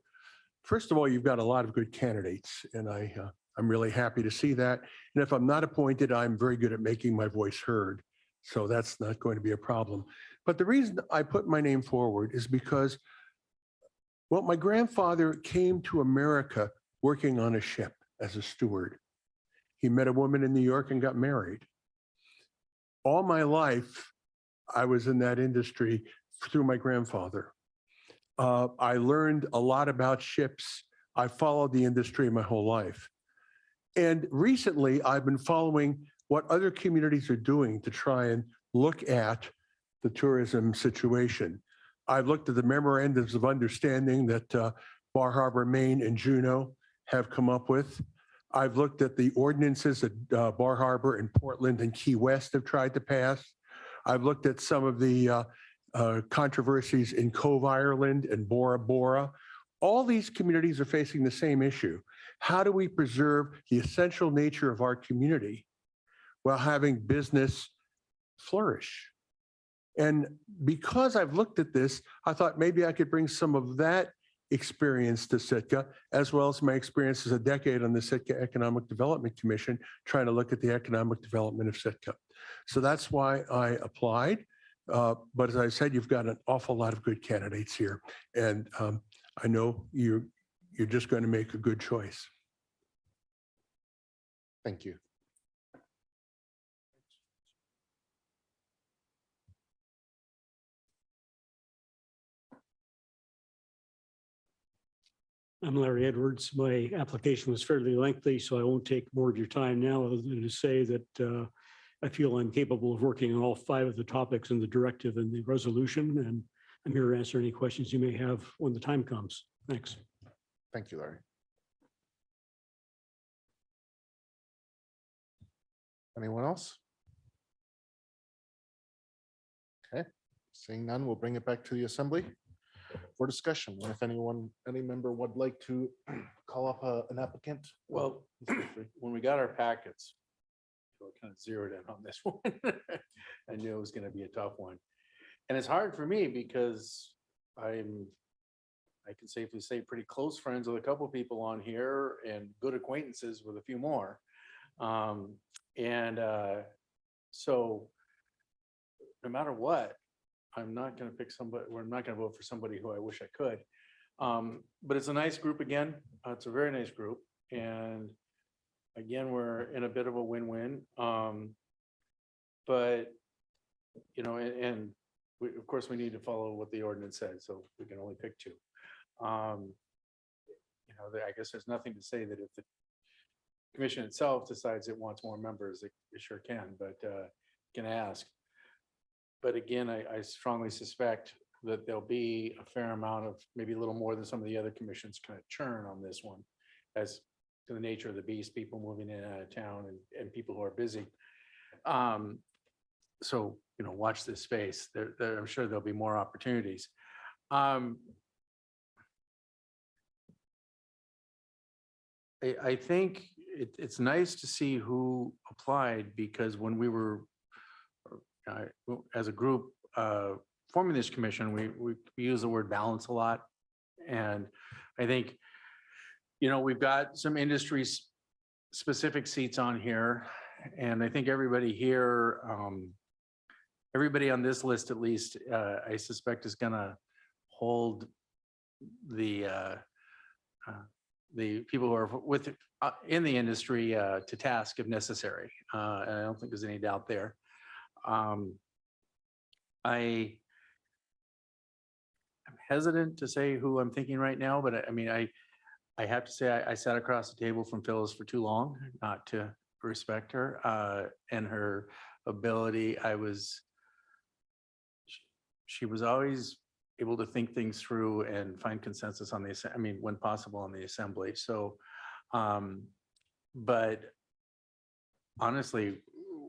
First of all, you've got a lot of good candidates, and I'm really happy to see that. And if I'm not appointed, I'm very good at making my voice heard. So that's not going to be a problem. But the reason I put my name forward is because, well, my grandfather came to America working on a ship as a steward. He met a woman in New York and got married. All my life, I was in that industry through my grandfather. I learned a lot about ships. I followed the industry my whole life. And recently, I've been following what other communities are doing to try and look at the tourism situation. I've looked at the memorandums of understanding that Bar Harbor, Maine and Juneau have come up with. I've looked at the ordinances that Bar Harbor and Portland and Key West have tried to pass. I've looked at some of the controversies in Cove, Ireland and Bora Bora. All these communities are facing the same issue. How do we preserve the essential nature of our community while having business flourish? And because I've looked at this, I thought maybe I could bring some of that experience to Sitka, as well as my experience as a decade on the Sitka Economic Development Commission, trying to look at the economic development of Sitka. So that's why I applied. But as I said, you've got an awful lot of good candidates here. And I know you're just going to make a good choice. Thank you. I'm Larry Edwards. My application was fairly lengthy, so I won't take more of your time now, other than to say that I feel I'm capable of working on all 5 of the topics in the directive and the resolution, and I'm here to answer any questions you may have when the time comes. Thanks. Thank you, Larry. Anyone else? Okay, seeing none, we'll bring it back to the assembly for discussion. And if any member would like to call up an applicant. Well, when we got our packets, so I kind of zeroed in on this one. I knew it was going to be a tough one. And it's hard for me because I can safely say pretty close friends with a couple of people on here and good acquaintances with a few more. So no matter what, I'm not going to pick somebody, or I'm not going to vote for somebody who I wish I could. But it's a nice group again. It's a very nice group. And again, we're in a bit of a win-win. But, you know, and we, of course, we need to follow what the ordinance says, so we can only pick 2. You know, I guess there's nothing to say that if the commission itself decides it wants more members, it sure can, but can ask. But again, I strongly suspect that there'll be a fair amount of, maybe a little more than some of the other commissions, kind of churn on this one, as to the nature of the beast, people moving in and out of town and people who are busy. So, you know, watch this space. I'm sure there'll be more opportunities. I think it's nice to see who applied, because when we were, as a group, forming this commission, we use the word balance a lot. And I think, we've got some industries specific seats on here. And I think everybody here, everybody on this list, at least, I suspect is gonna hold the people who are in the industry to task if necessary. And I don't think there's any doubt there. I am hesitant to say who I'm thinking right now, but I have to say I sat across the table from Phyllis for too long not to respect her and her ability. She was always able to think things through and find consensus on when possible on the assembly. So, but honestly,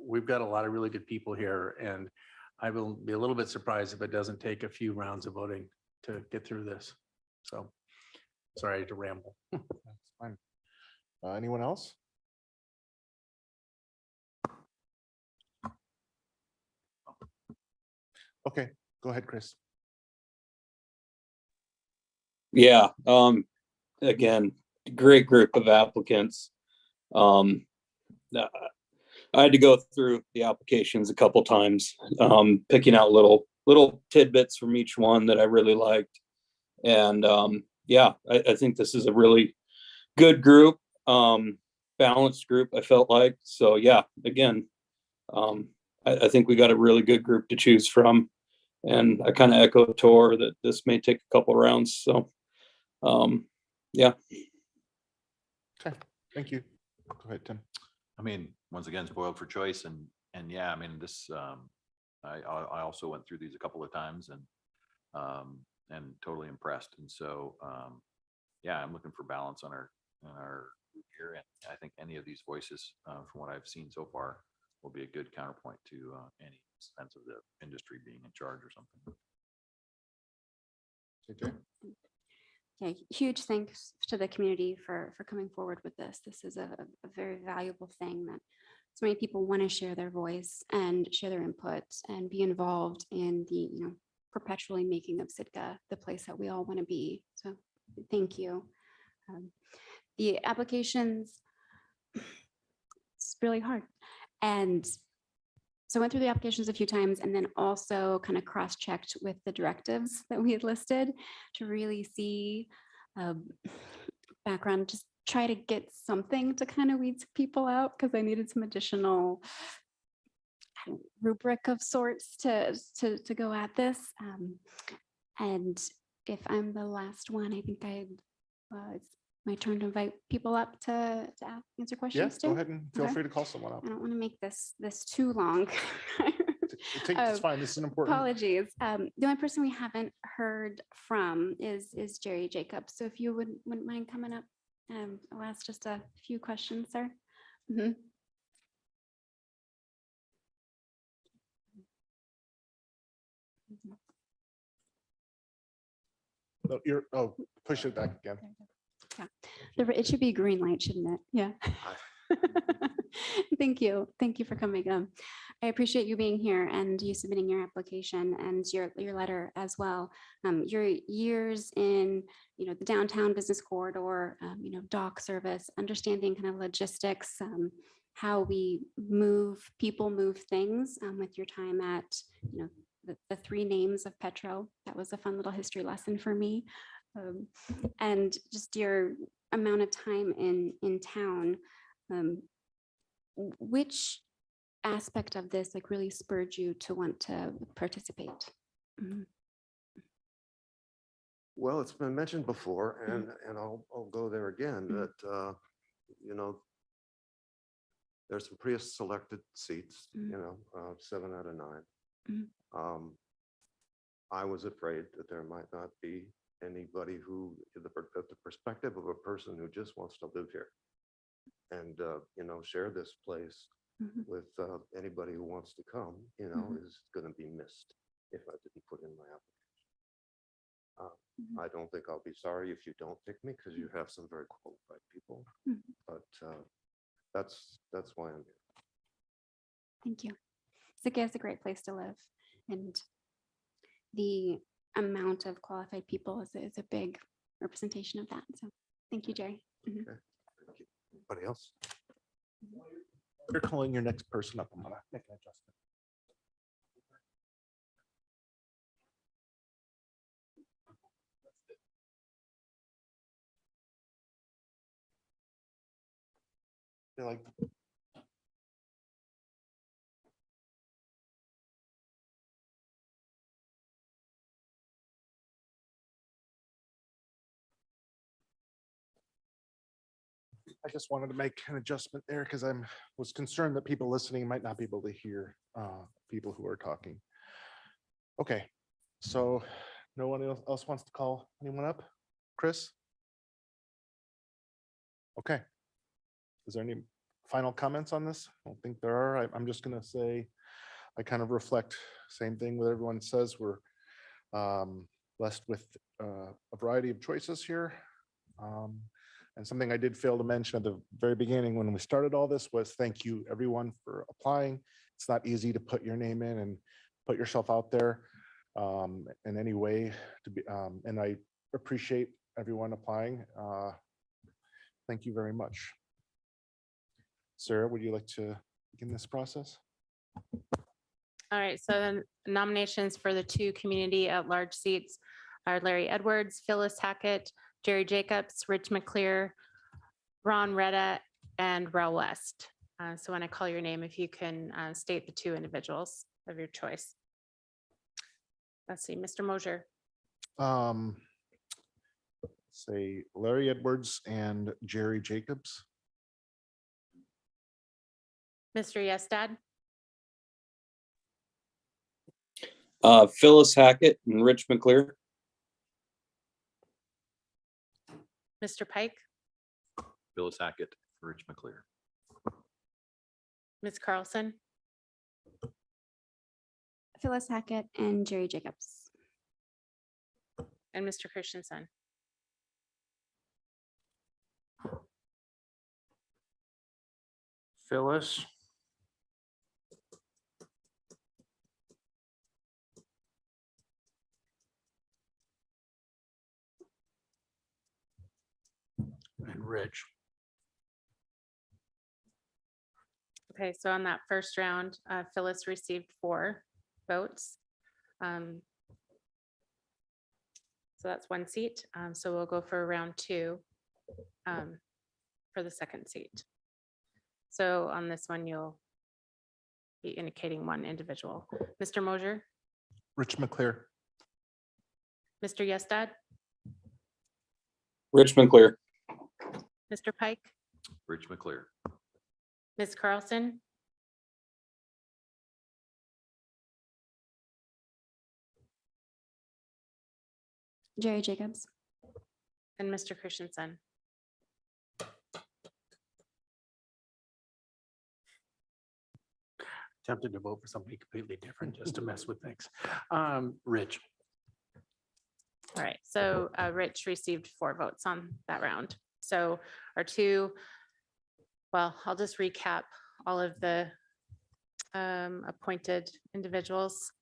we've got a lot of really good people here, and I will be a little bit surprised if it doesn't take a few rounds of voting to get through this. So, sorry to ramble. That's fine. Anyone else? Okay, go ahead, Chris. Yeah, again, great group of applicants. I had to go through the applications a couple times, picking out little tidbits from each one that I really liked. And yeah, I think this is a really good group, balanced group, I felt like. So yeah, again, I think we got a really good group to choose from. And I kind of echo Tor that this may take a couple rounds. So yeah. Okay, thank you. Go ahead, Tim. Once again, spoiled for choice, and yeah, this I also went through these a couple of times and totally impressed. And so yeah, I'm looking for balance on our group here, and I think any of these voices from what I've seen so far will be a good counterpoint to any sense of the industry being in charge or something. JJ? Yeah, huge thanks to the community for coming forward with this. This is a very valuable thing that so many people want to share their voice and share their input and be involved in the perpetually making of Sitka the place that we all want to be. So thank you. The applications, it's really hard. And so I went through the applications a few times and then also kind of cross-checked with the directives that we had listed to really see background, just try to get something to kind of weed people out because I needed some additional rubric of sorts to go at this. And if I'm the last one, I think it's my turn to invite people up to answer questions. Yes, go ahead and feel free to call someone up. I don't want to make this too long. It's fine. This is an important. Apologies. The only person we haven't heard from is Jerry Jacobs. So if you wouldn't mind coming up, I'll ask just a few questions, sir. Mm-hmm. No, push it back again. Yeah, it should be green light, shouldn't it? Yeah. Thank you. Thank you for coming. I appreciate you being here and you submitting your application and your letter as well. Your years in, the downtown business corridor, dock service, understanding kind of logistics, how we people move things with your time at, the three names of Petro. That was a fun little history lesson for me. And just your amount of time in town. Which aspect of this really spurred you to want to participate? Mm-hmm. Well, it's been mentioned before, and I'll go there again, that there's some pre-selected seats, 7 out of 9. I was afraid that there might not be anybody who, the perspective of a person who just wants to live here and share this place with anybody who wants to come, is going to be missed if I didn't put in my application. I don't think I'll be sorry if you don't pick me, because you have some very qualified people, but that's why I'm here. Thank you. Sitka is a great place to live, and the amount of qualified people is a big representation of that. So thank you, Jerry. Mhm. Anybody else? You're calling your next person up. I'm gonna make an adjustment. They're like, I just wanted to make an adjustment there because was concerned that people listening might not be able to hear people who are talking. Okay, so no one else wants to call anyone up? Chris? Okay. Is there any final comments on this? I don't think there are. I'm just gonna say, I kind of reflect, same thing with everyone says, we're blessed with a variety of choices here. And something I did fail to mention at the very beginning when we started all this was thank you everyone for applying. It's not easy to put your name in and put yourself out there in any way to be, and I appreciate everyone applying. Thank you very much. Sarah, would you like to begin this process? All right, so the nominations for the 2 community at-large seats are Larry Edwards, Phyllis Hackett, Jerry Jacobs, Rich McClear, Ron Retta, and Rel West. So when I call your name, if you can state the 2 individuals of your choice. Let's see, Mr. Mosier, Say Larry Edwards and Jerry Jacobs. Mr. Yestad, Phyllis Hackett and Rich McClear. Mr. Pike, Phyllis Hackett, Rich McClear. Ms. Carlson, Phyllis Hackett and Jerry Jacobs. and Mr. Christensen. Phyllis. And Rich. Okay, so on that first round, Phyllis received 4 votes. So that's 1 seat. So we'll go for round 2 for the second seat. So on this one, you'll be indicating 1 individual. Mr. Mosier, Rich McClear. Mr. Yestad, Rich McClear. Mr. Pike, Rich McClear. Ms. Carlson, Jerry Jacobs. and Mr. Christensen. Tempted to vote for somebody completely different just to mess with things. Rich. All right, so Rich received 4 votes on that round. So our 2, well, I'll just recap all of the appointed individuals.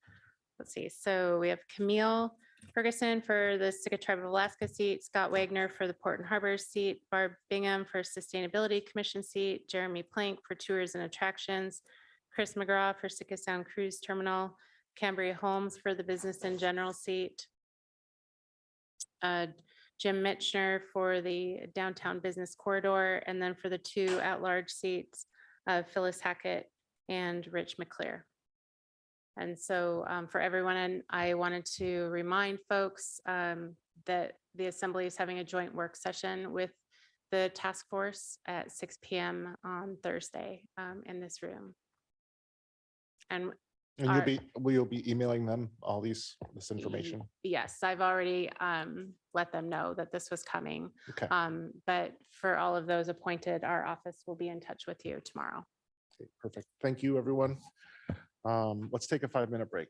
Let's see, so we have Camille Ferguson for the Sitka Tribe of Alaska seat, Scott Wagner for the Port and Harbors seat, Barb Bingham for Sustainability Commission seat, Jeremy Plank for Tours and Attractions, Chris McGraw for Sitka Sound Cruise Terminal, Cambria Holmes for the Business and General seat, Jim Mitchner for the Downtown Business Corridor, and then for the 2 at-large seats, Phyllis Hackett and Rich McClear. And so for everyone, and I wanted to remind folks that the Assembly is having a joint work session with the task force at 6 p.m. on Thursday in this room. And Will you be emailing them all this information? yes, I've already let them know that this was coming. Okay. But for all of those appointed, our office will be in touch with you tomorrow. Okay, perfect. Thank you, everyone. Let's take a 5-minute break.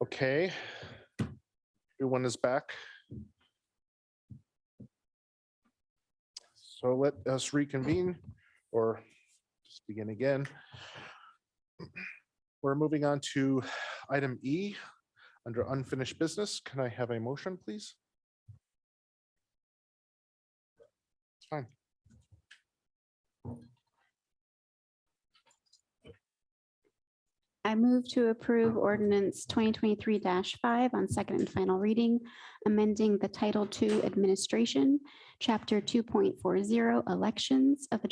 Okay. Everyone is back. So let us reconvene or just begin again. We're moving on to item E under unfinished business. Can I have a motion, please? It's fine. I move to approve ordinance 2023-5 on second and final reading, amending the Title II Administration, Chapter 2.40 Elections of the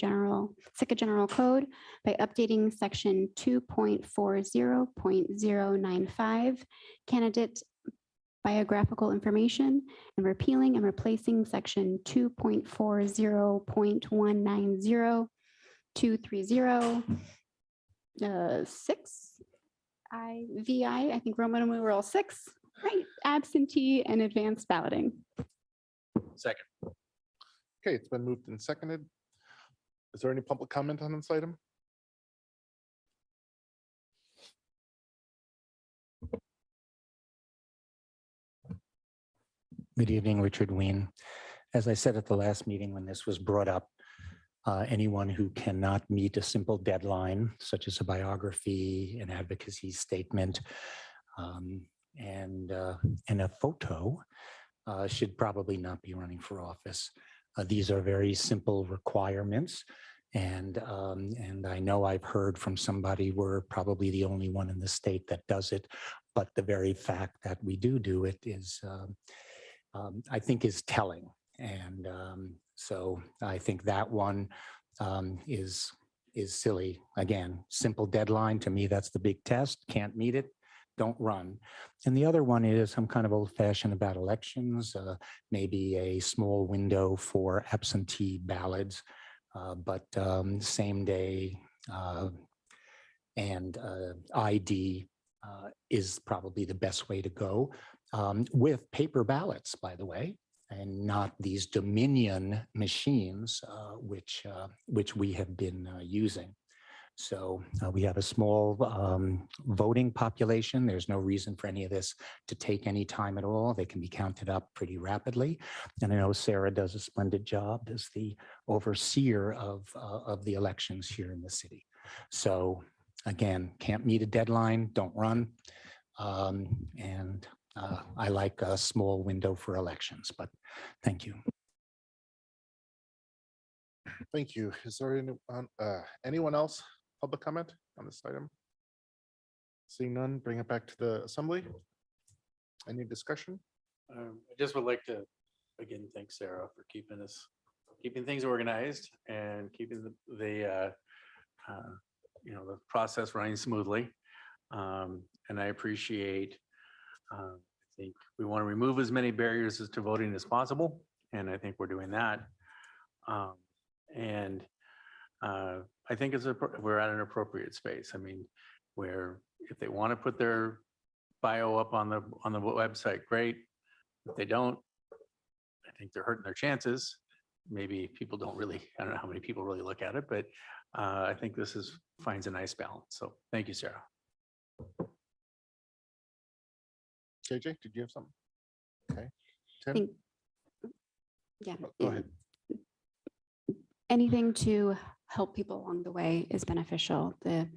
Sitka General Code by updating Section 2.40.095 Candidate Biographical Information and repealing and replacing Section 2.40.190 230 6 I think Roman numeral 6, right? Absentee and advanced balloting. Second. Okay, it's been moved and seconded. Is there any public comment on this item? Good evening, Richard Ween. As I said at the last meeting when this was brought up, anyone who cannot meet a simple deadline, such as a biography, an advocacy statement, and a photo, should probably not be running for office. These are very simple requirements. And I know I've heard from somebody, we're probably the only one in the state that does it, but the very fact that we do it is, I think, is telling. And so I think that one is silly. Again, simple deadline. To me, that's the big test. Can't meet it, don't run. And the other one is, I'm kind of old fashioned about elections, maybe a small window for absentee ballots, but same day and ID is probably the best way to go, with paper ballots, by the way, and not these Dominion machines, which we have been using. So we have a small voting population. There's no reason for any of this to take any time at all. They can be counted up pretty rapidly. And I know Sarah does a splendid job as the overseer of the elections here in the city. So again, can't meet a deadline, don't run. I like a small window for elections, but thank you. Thank you. Is there anyone else, public comment on this item? Seeing none, bring it back to the assembly. Any discussion? I just would like to, again, thank Sarah for keeping things organized and keeping the process running smoothly. And I appreciate, I think we want to remove as many barriers to voting as possible. And I think we're doing that. I think we're at an appropriate space. I mean, where if they want to put their bio up on the website, great. If they don't, I think they're hurting their chances. Maybe people don't really, I don't know how many people really look at it, but I think this finds a nice balance. So thank you, Sarah. KJ, did you have something? Okay. Tim? Think- Yeah. Go ahead. Anything to help people along the way is beneficial. The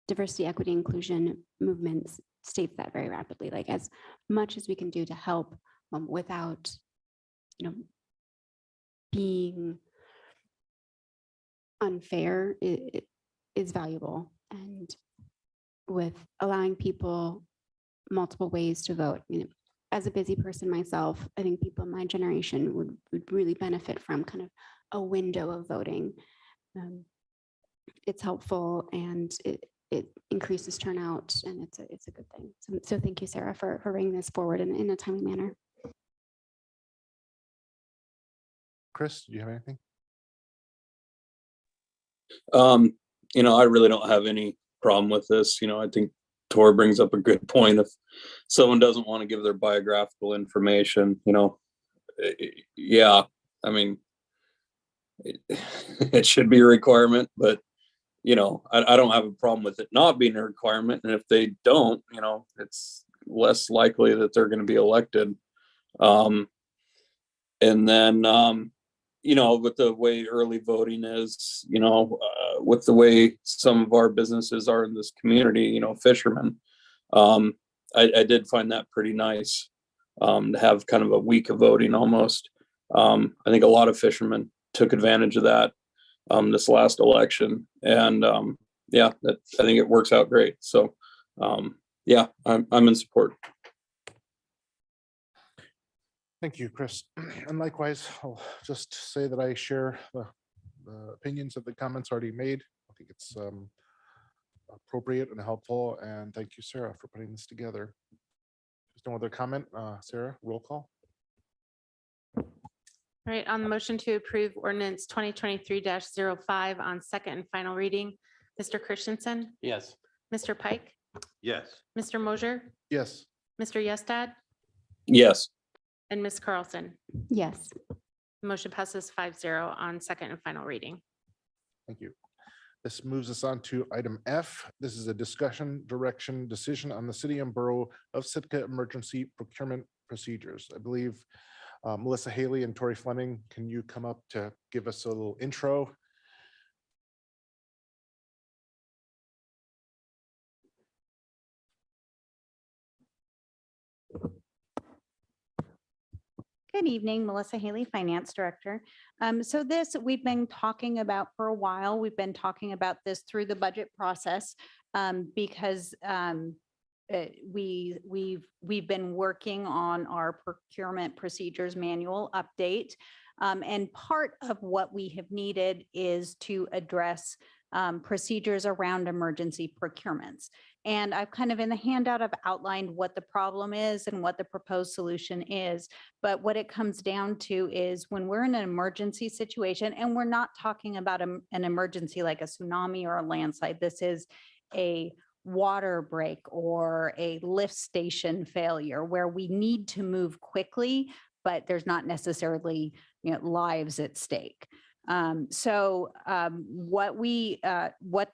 diversity, equity, inclusion movements states that very rapidly. Like, as much as we can do to help without being unfair, it is valuable. And with allowing people multiple ways to vote, as a busy person myself, I think people in my generation would really benefit from kind of a window of voting. It's helpful and it increases turnout, and it's a good thing. So thank you, Sarah, for bringing this forward in a timely manner. Chris, do you have anything? I really don't have any problem with this. I think Tor brings up a good point. If someone doesn't want to give their biographical information, yeah, I mean, it should be a requirement, but I don't have a problem with it not being a requirement. And if they don't, it's less likely that they're going to be elected. And then, with the way early voting is, with the way some of our businesses are in this community, fishermen, I did find that pretty nice, to have kind of a week of voting almost. I think a lot of fishermen took advantage of that, this last election. And, I think it works out great. So, I'm in support. Thank you, Chris. And likewise, I'll just say that I share the opinions of the comments already made. I think it's appropriate and helpful. And thank you, Sarah, for putting this together. There's no other comment. Sarah, roll call. All right, on the motion to approve ordinance 2023-05 on second and final reading, Mr. Christensen, Yes. Mr. Pike, Yes. Mr. Mosier, Yes. Mr. Yestad, Yes. and Ms. Carlson. Yes. Motion passes 5-0 on second and final reading. Thank you. This moves us on to item F. This is a discussion, direction, decision on the city and borough of Sitka emergency procurement procedures. I believe Melissa Haley and Tori Fleming, can you come up to give us a little intro? Good evening, Melissa Haley, Finance Director. So this, we've been talking about for a while. We've been talking about this through the budget process because we've been working on our procurement procedures manual update. And part of what we have needed is to address procedures around emergency procurements. And I've kind of in the handout, I've outlined what the problem is and what the proposed solution is. But what it comes down to is when we're in an emergency situation, and we're not talking about an emergency like a tsunami or a landslide, this is a water break or a lift station failure where we need to move quickly, but there's not necessarily lives at stake. What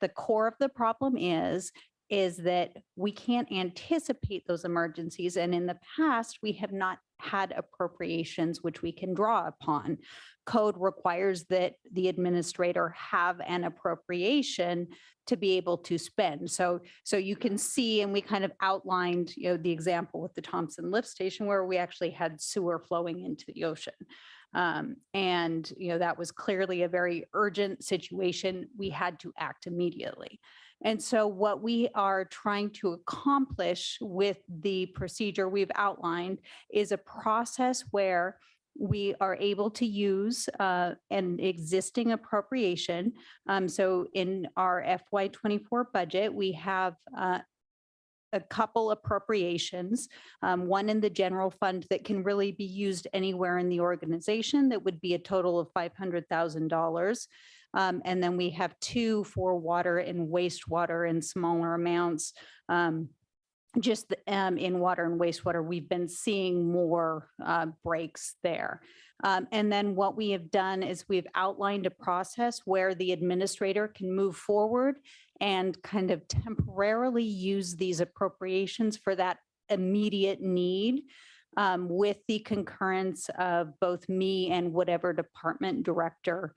the core of the problem is that we can't anticipate those emergencies. And in the past, we have not had appropriations which we can draw upon. Code requires that the administrator have an appropriation to be able to spend. So you can see, and we kind of outlined, the example with the Thompson Lift Station where we actually had sewer flowing into the ocean. That was clearly a very urgent situation. We had to act immediately. And so what we are trying to accomplish with the procedure we've outlined is a process where we are able to use an existing appropriation. So in our FY24 budget, we have a couple appropriations, one in the general fund that can really be used anywhere in the organization. That would be a total of $500,000. And then we have two for water and wastewater in smaller amounts. In water and wastewater, we've been seeing more breaks there. And then what we have done is we've outlined a process where the administrator can move forward and kind of temporarily use these appropriations for that immediate need, with the concurrence of both me and whatever department director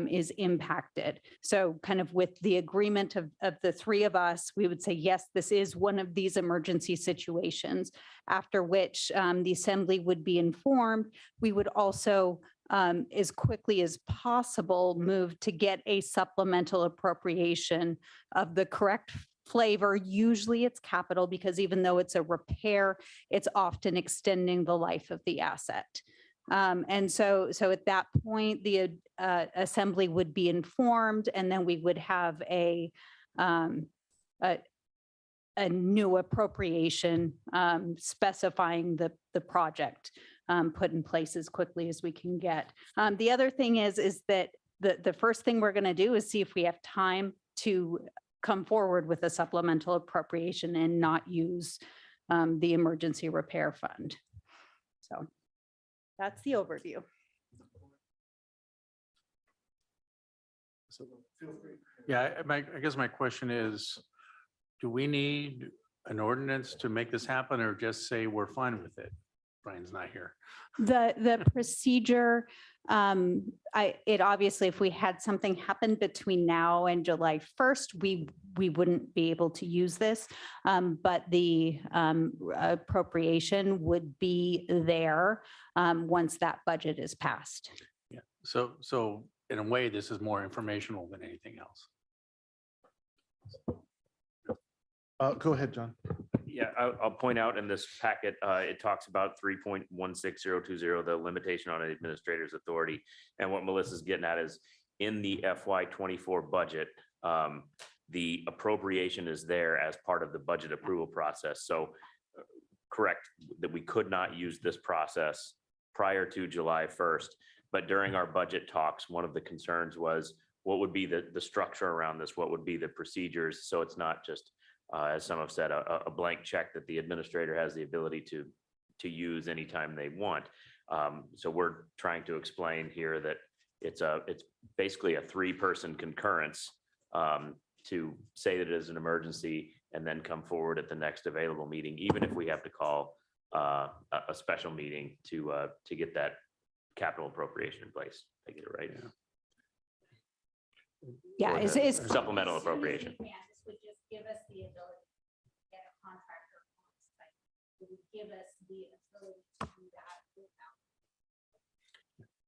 is impacted. So kind of with the agreement of the three of us, we would say, yes, this is one of these emergency situations, after which the assembly would be informed. We would also, as quickly as possible, move to get a supplemental appropriation of the correct flavor. Usually it's capital, because even though it's a repair, it's often extending the life of the asset. And so at that point, the assembly would be informed, and then we would have a new appropriation specifying the project put in place as quickly as we can get. The other thing is that the first thing we're going to do is see if we have time to come forward with a supplemental appropriation and not use the emergency repair fund. So that's the overview. So feel free. Yeah, I guess my question is, do we need an ordinance to make this happen or just say we're fine with it? Brian's not here. The procedure, it obviously, if we had something happen between now and July 1st, we wouldn't be able to use this. But the appropriation would be there once that budget is passed. Yeah, so in a way, this is more informational than anything else. Go ahead, John. Yeah, I'll point out in this packet, it talks about 3.16020, the limitation on an administrator's authority. And what Melissa's getting at is in the FY24 budget, the appropriation is there as part of the budget approval process. So correct that we could not use this process prior to July 1st. But during our budget talks, one of the concerns was what would be the structure around this? What would be the procedures? So it's not just as some have said, a blank check that the administrator has the ability to use anytime they want. So we're trying to explain here that it's basically a 3-person concurrence to say that it is an emergency and then come forward at the next available meeting, even if we have to call a special meeting to get that capital appropriation in place. I get it right? Yeah, Or it's the supplemental appropriation. This would just give us the ability to get a contractor on site. It would give us the ability to do that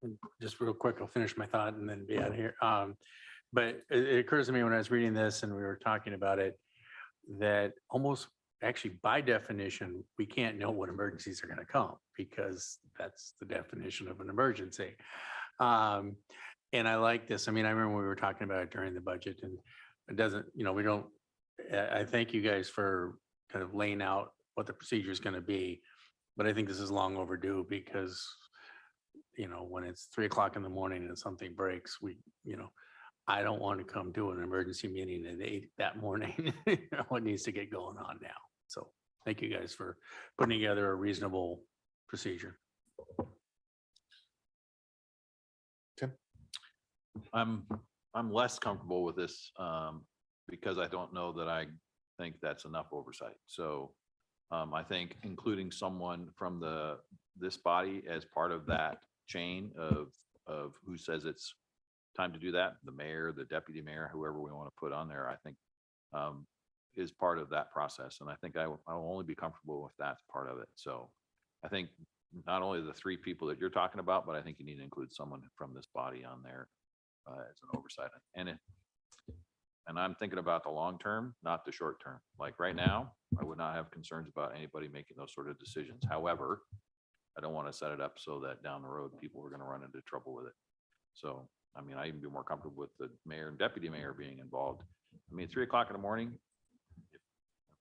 without. Just real quick, I'll finish my thought and then be out of here. But it occurs to me when I was reading this and we were talking about it, that almost actually by definition, we can't know what emergencies are going to come because that's the definition of an emergency. And I like this. I mean, I remember we were talking about it during the budget and it doesn't, we don't, I thank you guys for kind of laying out what the procedure is going to be. But I think this is long overdue because, when it's 3 o'clock in the morning and something breaks, I don't want to come to an emergency meeting at 8 that morning. What needs to get going on now. So thank you guys for putting together a reasonable procedure. Tim? I'm less comfortable with this because I don't know that I think that's enough oversight. So I think including someone from this body as part of that chain of who says it's time to do that, the mayor, the deputy mayor, whoever we want to put on there, I think is part of that process. And I think I will only be comfortable if that's part of it. So I think not only the 3 people that you're talking about, but I think you need to include someone from this body on there as an oversight. And I'm thinking about the long term, not the short term. Like right now, I would not have concerns about anybody making those sort of decisions. However, I don't want to set it up so that down the road, people are going to run into trouble with it. So, I mean, I even be more comfortable with the mayor and deputy mayor being involved. I mean, 3 o'clock in the morning, if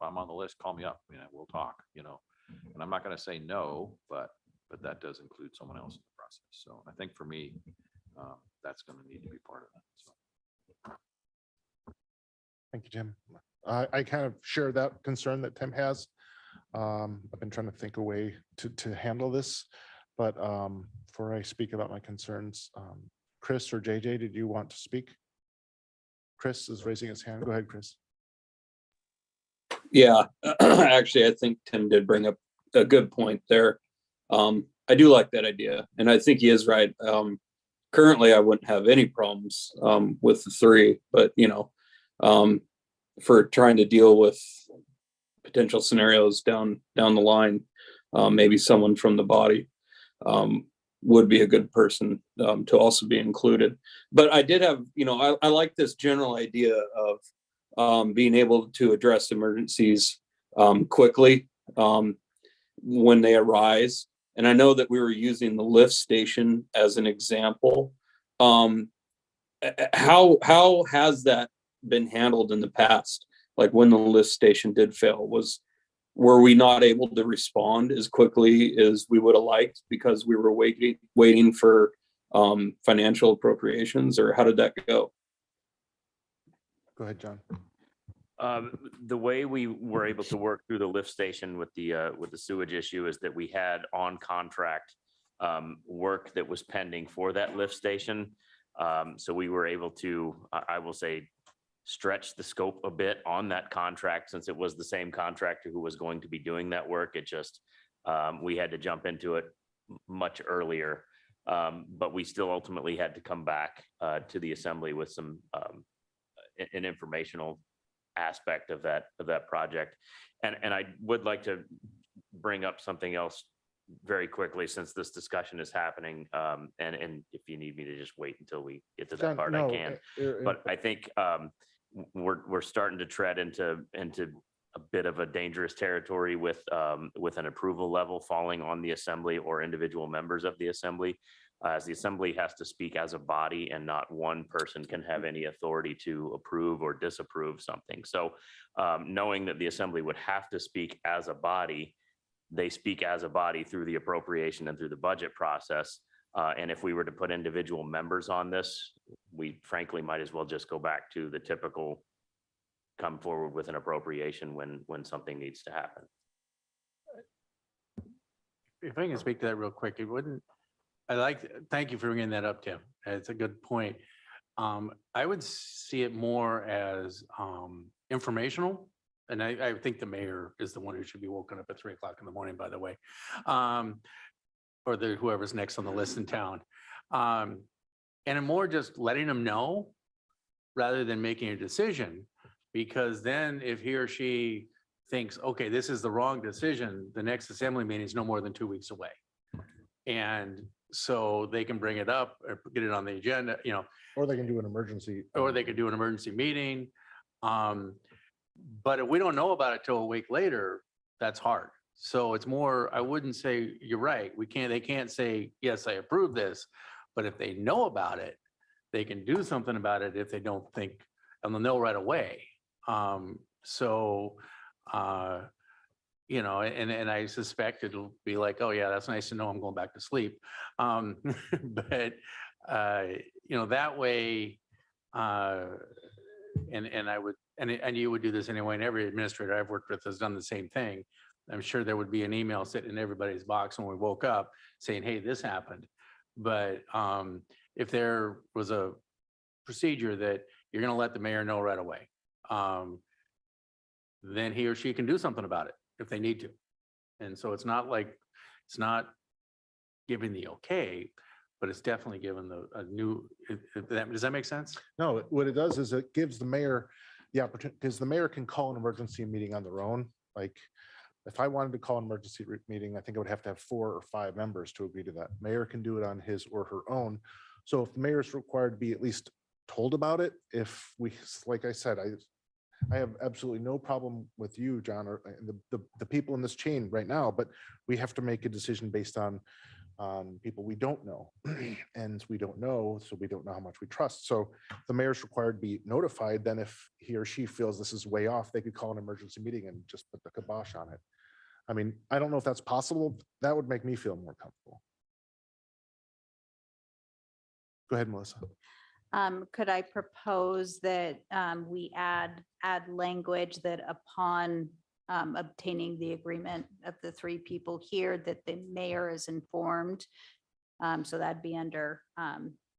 I'm on the list, call me up, we'll talk, and I'm not going to say no, but that does include someone else in the process. So I think for me, that's going to need to be part of that. So. Thank you, Tim. I kind of share that concern that Tim has. I've been trying to think a way to handle this, but before I speak about my concerns, Chris or JJ, did you want to speak? Chris is raising his hand. Go ahead, Chris. Yeah, actually, I think Tim did bring up a good point there. I do like that idea, and I think he is right. Currently, I wouldn't have any problems with the 3, but for trying to deal with potential scenarios down the line, maybe someone from the body would be a good person to also be included. But I did have, I like this general idea of being able to address emergencies quickly when they arise. And I know that we were using the lift station as an example. How has that been handled in the past? Like when the lift station did fail, were we not able to respond as quickly as we would have liked because we were waiting for financial appropriations, or how did that go? Go ahead, John. The way we were able to work through the lift station with the sewage issue is that we had on contract work that was pending for that lift station. So we were able to, I will say, stretch the scope a bit on that contract, since it was the same contractor who was going to be doing that work. It just, we had to jump into it much earlier. But we still ultimately had to come back to the assembly with some an informational aspect of that project. And I would like to bring up something else very quickly, since this discussion is happening. And if you need me to just wait until we get to that John, part, no, I can. But I think we're starting to tread into a bit of a dangerous territory with an approval level falling on the assembly or individual members of the assembly, as the assembly has to speak as a body and not one person can have any authority to approve or disapprove something. So knowing that the assembly would have to speak as a body, they speak as a body through the appropriation and through the budget process. And if we were to put individual members on this, we frankly might as well just go back to the typical come forward with an appropriation when something needs to happen. If I can speak to that real quick, it wouldn't, thank you for bringing that up, Tim. It's a good point. I would see it more as informational. And I think the mayor is the one who should be woken up at 3 o'clock in the morning, by the way. Or whoever's next on the list in town. And more just letting them know rather than making a decision. Because then if he or she thinks, okay, this is the wrong decision, the next assembly meeting is no more than 2 weeks away. And so they can bring it up or get it on the agenda, Or they can do an emergency. or they could do an emergency meeting. But if we don't know about it till a week later, that's hard. So it's more, I wouldn't say, you're right, they can't say, yes, I approve this. But if they know about it, they can do something about it if they don't think, and they'll know right away. And I suspect it'll be like, oh yeah, that's nice to know, I'm going back to sleep. But that way, and you would do this anyway, and every administrator I've worked with has done the same thing. I'm sure there would be an email sitting in everybody's box when we woke up saying, hey, this happened. But if there was a procedure that you're going to let the mayor know right away, then he or she can do something about it if they need to. And so it's not giving the okay, but it's definitely given does that make sense? No, what it does is it gives the mayor the opportunity, because the mayor can call an emergency meeting on their own. Like, if I wanted to call an emergency meeting, I think I would have to have 4 or 5 members to agree to that. Mayor can do it on his or her own. So if the mayor is required to be at least told about it, like I said, I have absolutely no problem with you, John, or the people in this chain right now, but we have to make a decision based on people we don't know. And we don't know, so we don't know how much we trust. So the mayor's required to be notified. Then if he or she feels this is way off, they could call an emergency meeting and just put the kibosh on it. I mean, I don't know if that's possible. That would make me feel more comfortable. Go ahead, Melissa. Could I propose that we add language that upon obtaining the agreement of the 3 people here, that the mayor is informed? So that'd be under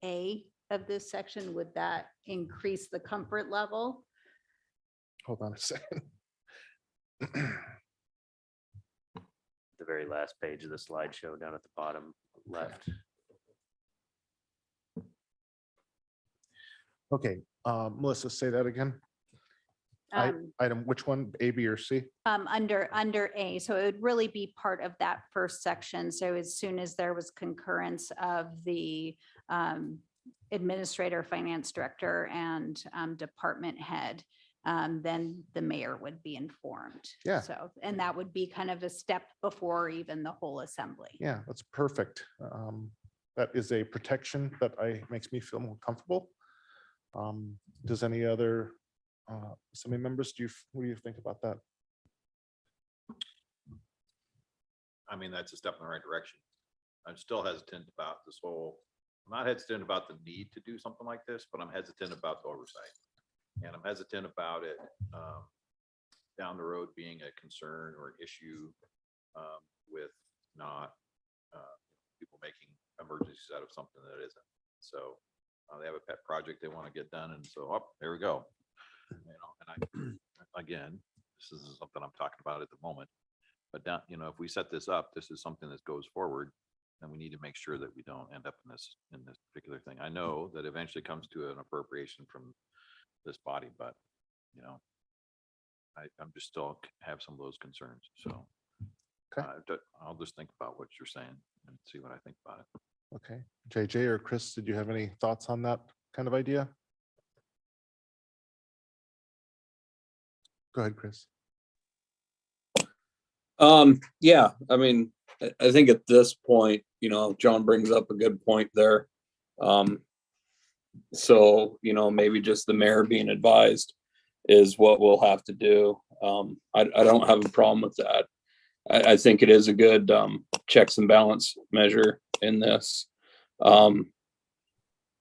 A of this section. Would that increase the comfort level? Hold on a second. The very last page of the slideshow down at the bottom left. Okay, Melissa, say that again. Item, which one, A, B, or C? Under A, so it would really be part of that first section. So as soon as there was concurrence of the administrator, finance director, and department head, then the mayor would be informed. Yeah. So, and that would be kind of a step before even the whole assembly. Yeah, that's perfect. That is a protection that makes me feel more comfortable. Does any other assembly members, what do you think about that? I mean, that's a step in the right direction. I'm still hesitant about this whole, I'm not hesitant about the need to do something like this, but I'm hesitant about the oversight. And I'm hesitant about it down the road being a concern or issue with not people making emergencies out of something that isn't. So they have a pet project they want to get done. And so, oh, there we go. And again, this is something I'm talking about at the moment. But down, if we set this up, this is something that goes forward, then we need to make sure that we don't end up in this particular thing. I know that eventually comes to an appropriation from this body, but, I'm just still have some of those concerns, so. I'll just think about what you're saying and see what I think about it. Okay. JJ or Chris, did you have any thoughts on that kind of idea? Go ahead, Chris. Yeah, I mean, I think at this point, John brings up a good point there. So, maybe just the mayor being advised is what we'll have to do. I don't have a problem with that. I think it is a good checks and balance measure in this.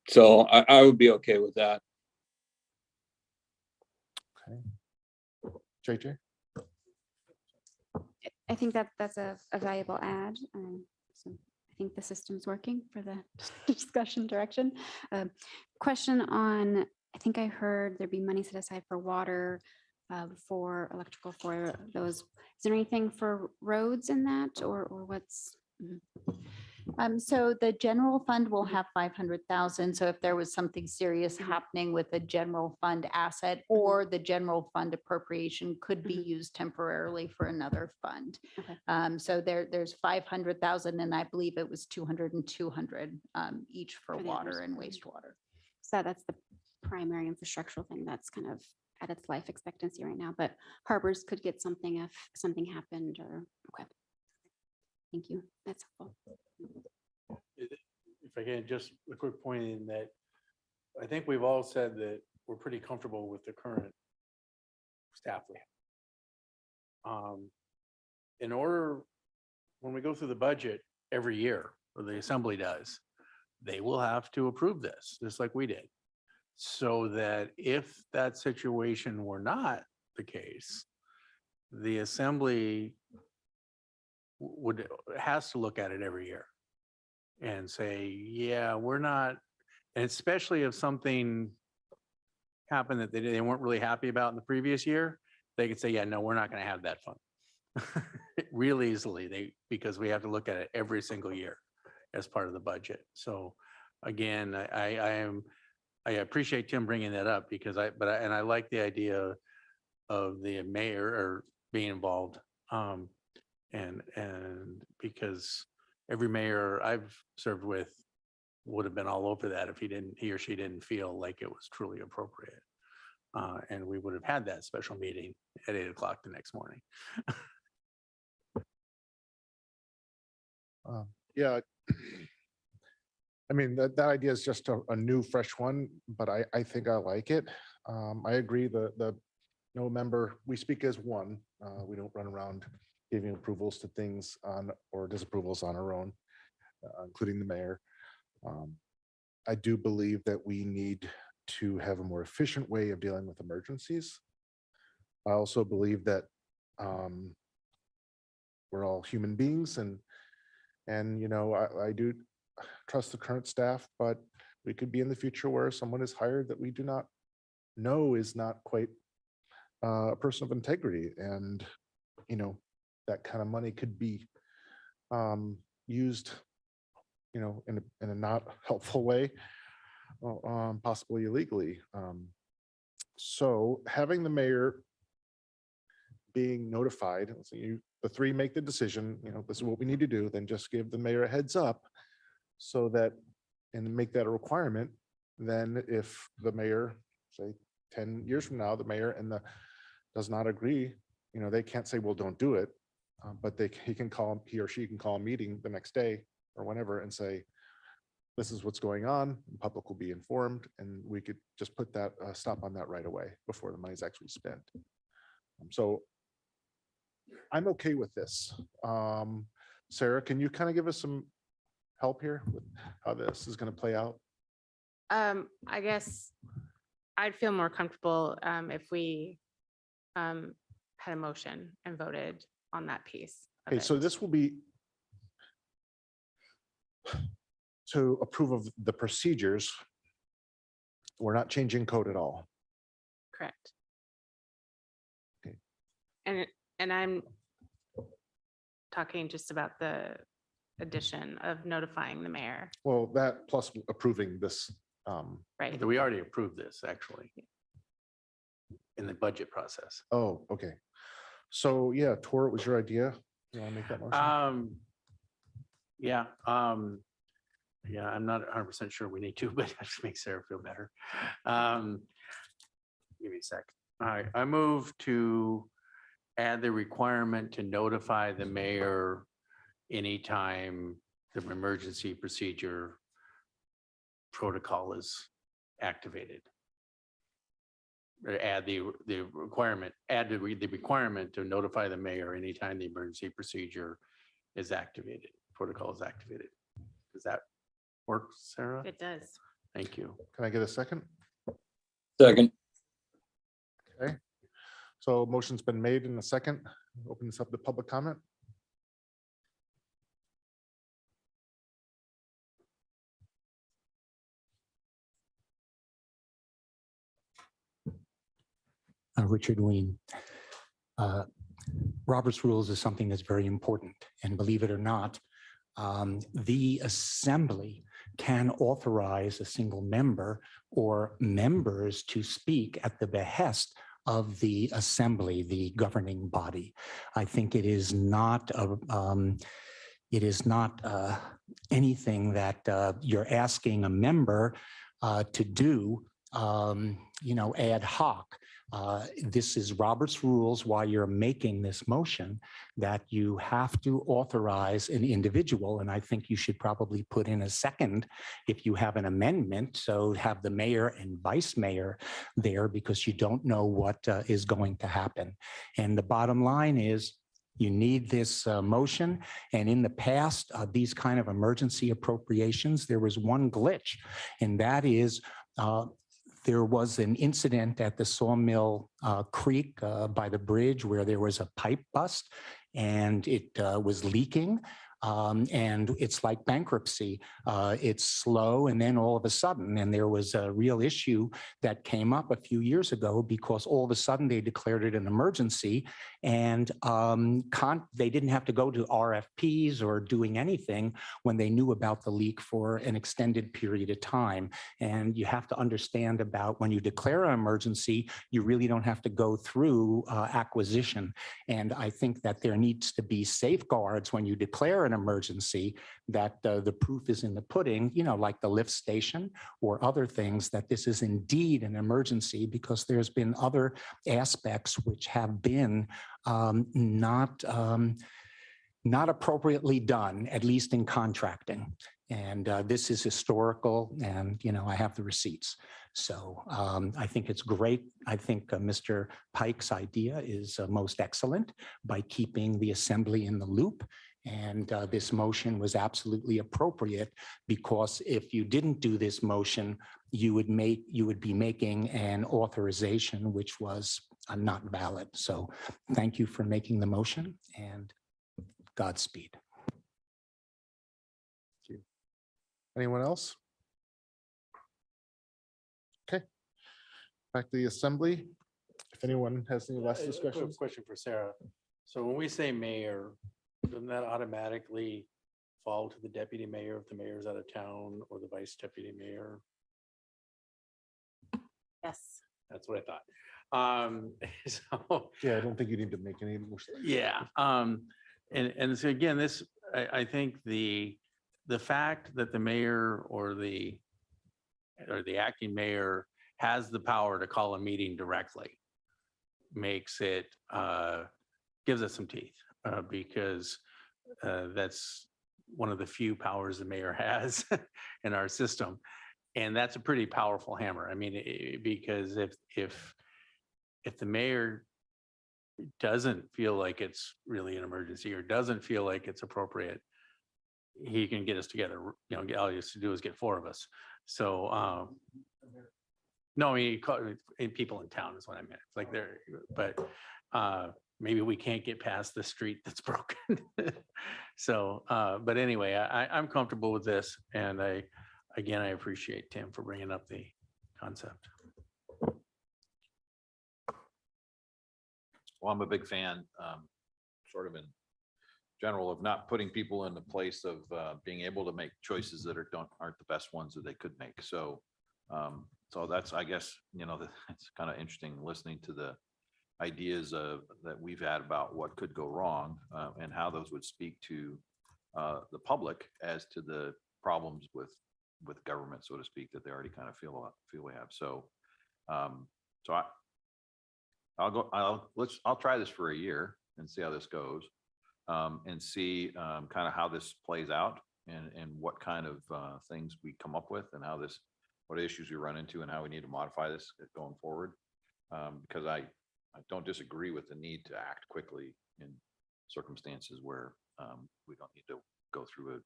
So I would be okay with that. Okay. JJ? I think that that's a valuable add. So I think the system's working for the discussion direction. Question on, I think I heard there'd be money set aside for water, for electrical, for those. Is there anything for roads in that or what's? So the general fund will have 500,000. So if there was something serious happening with a general fund asset, or the general fund appropriation could be used temporarily for another fund. Okay. So there's 500,000, and I believe it was 200 and 200 each for For the water others. and wastewater. So that's the primary infrastructural thing that's kind of at its life expectancy right now, but harbors could get something if something happened or, okay. Thank you. That's helpful. If I can, just a quick point in that, I think we've all said that we're pretty comfortable with the current staff we have. In order, when we go through the budget every year, or the assembly does, they will have to approve this, just like we did. So that if that situation were not the case, the assembly has to look at it every year and say, yeah, we're not, and especially if something happened that they weren't really happy about in the previous year, they could say, yeah, no, we're not going to have that fund. Real easily, because we have to look at it every single year as part of the budget. So again, I appreciate Tim bringing that up because I like the idea of the mayor or being involved. And because every mayor I've served with would have been all over that if he or she didn't feel like it was truly appropriate. And we would have had that special meeting at 8 o'clock the next morning. Yeah. I mean, that idea is just a new, fresh one, but I think I like it. I agree the no member, we speak as one. We don't run around giving approvals to things or disapprovals on our own, including the mayor. I do believe that we need to have a more efficient way of dealing with emergencies. I also believe that we're all human beings and I do trust the current staff, but we could be in the future where someone is hired that we do not know is not quite a person of integrity. And, that kind of money could be used, in a not helpful way, possibly illegally. So having the mayor being notified, so the three make the decision, this is what we need to do, then just give the mayor a heads up so that, and make that a requirement. Then if the mayor, say 10 years from now, the mayor does not agree, they can't say, well, don't do it. But he or she can call a meeting the next day or whenever and say, this is what's going on. The public will be informed, and we could just put that stop on that right away before the money's actually spent. So I'm okay with this. Sarah, can you kind of give us some help here with how this is going to play out? I guess I'd feel more comfortable if we had a motion and voted on that piece. Okay, so this will be to approve of the procedures. We're not changing code at all. Correct. and I'm talking just about the addition of notifying the mayor, Well, that plus approving this. right? We already approved this, actually. In the budget process. Oh, okay. So yeah, Tor, it was your idea. You want to make that motion? Yeah, yeah, I'm not 100% sure we need to, but it just makes Sarah feel better. Give me a sec. All right, I move to add the requirement to notify the mayor anytime the emergency procedure protocol is activated. Or add the requirement, add the requirement to notify the mayor anytime the emergency procedure is activated, protocol is activated. Does that work, Sarah? It does. Thank you. Can I get a second? Second. Okay. So motion's been made in a second. Open this up to public comment. Richard Ween. Robert's Rules is something that's very important, and believe it or not, the assembly can authorize a single member or members to speak at the behest of the assembly, the governing body. I think it is not anything that you're asking a member to do, ad hoc. This is Robert's Rules while you're making this motion that you have to authorize an individual. And I think you should probably put in a second if you have an amendment. So have the mayor and vice mayor there because you don't know what is going to happen. And the bottom line is you need this motion. And in the past, these kind of emergency appropriations, there was one glitch, and that is there was an incident at the Sawmill Creek by the bridge where there was a pipe bust and it was leaking. And it's like bankruptcy. It's slow, and then all of a sudden, and there was a real issue that came up a few years ago because all of a sudden they declared it an emergency, and they didn't have to go to RFPs or doing anything when they knew about the leak for an extended period of time. And you have to understand about when you declare an emergency, you really don't have to go through acquisition. And I think that there needs to be safeguards when you declare an emergency, that the proof is in the pudding, like the lift station or other things, that this is indeed an emergency, because there's been other aspects which have been not appropriately done, at least in contracting. And this is historical, and I have the receipts. So I think it's great. I think Mr. Pike's idea is most excellent by keeping the assembly in the loop. And this motion was absolutely appropriate, because if you didn't do this motion, you would be making an authorization which was not valid. So thank you for making the motion, and Godspeed. Anyone else? Okay. Back to the assembly. If anyone has any last discussions. Question for Sarah. So when we say mayor, doesn't that automatically fall to the deputy mayor if the mayor's out of town, or the vice deputy mayor? Yes. That's what I thought. So Yeah, I don't think you need to make any more. yeah. And so again, this, I think the fact that the mayor or the acting mayor has the power to call a meeting directly makes it, gives it some teeth, because that's one of the few powers the mayor has in our system. And that's a pretty powerful hammer. I mean, because if the mayor doesn't feel like it's really an emergency, or doesn't feel like it's appropriate, he can get us together. All he has to do is get 4 of us. So, no, I mean, people in town is what I meant. Like but maybe we can't get past the street that's broken. So, but anyway, I'm comfortable with this. And I appreciate Tim for bringing up the concept. well, I'm a big fan, sort of in general, of not putting people in the place of being able to make choices that aren't the best ones that they could make. So, so that's, I guess, it's kind of interesting listening to the ideas that we've had about what could go wrong and how those would speak to the public as to the problems with government, so to speak, that they already kind of feel we have. So, so I'll try this for a year and see how this goes, and see kind of how this plays out and what kind of things we come up with and what issues we run into and how we need to modify this going forward. Because I don't disagree with the need to act quickly in circumstances where we don't need to go through a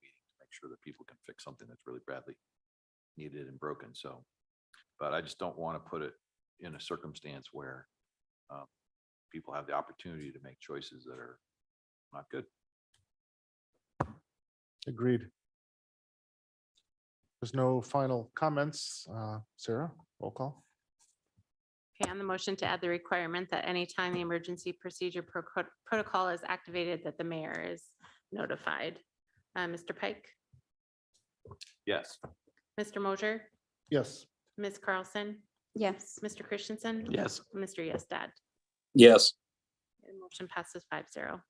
meeting to make sure that people can fix something that's really badly needed and broken. So, but I just don't want to put it in a circumstance where people have the opportunity to make choices that are not good. Agreed. There's no final comments. Sarah, roll call. Okay, on the motion to add the requirement that anytime the emergency procedure protocol is activated, that the mayor is notified. Mr. Pike, Yes. Mr. Mosier, Yes. Ms. Carlson, Yes. Mr. Christensen. Yes. Mr. Yestad. Yes. The motion passes 5-0.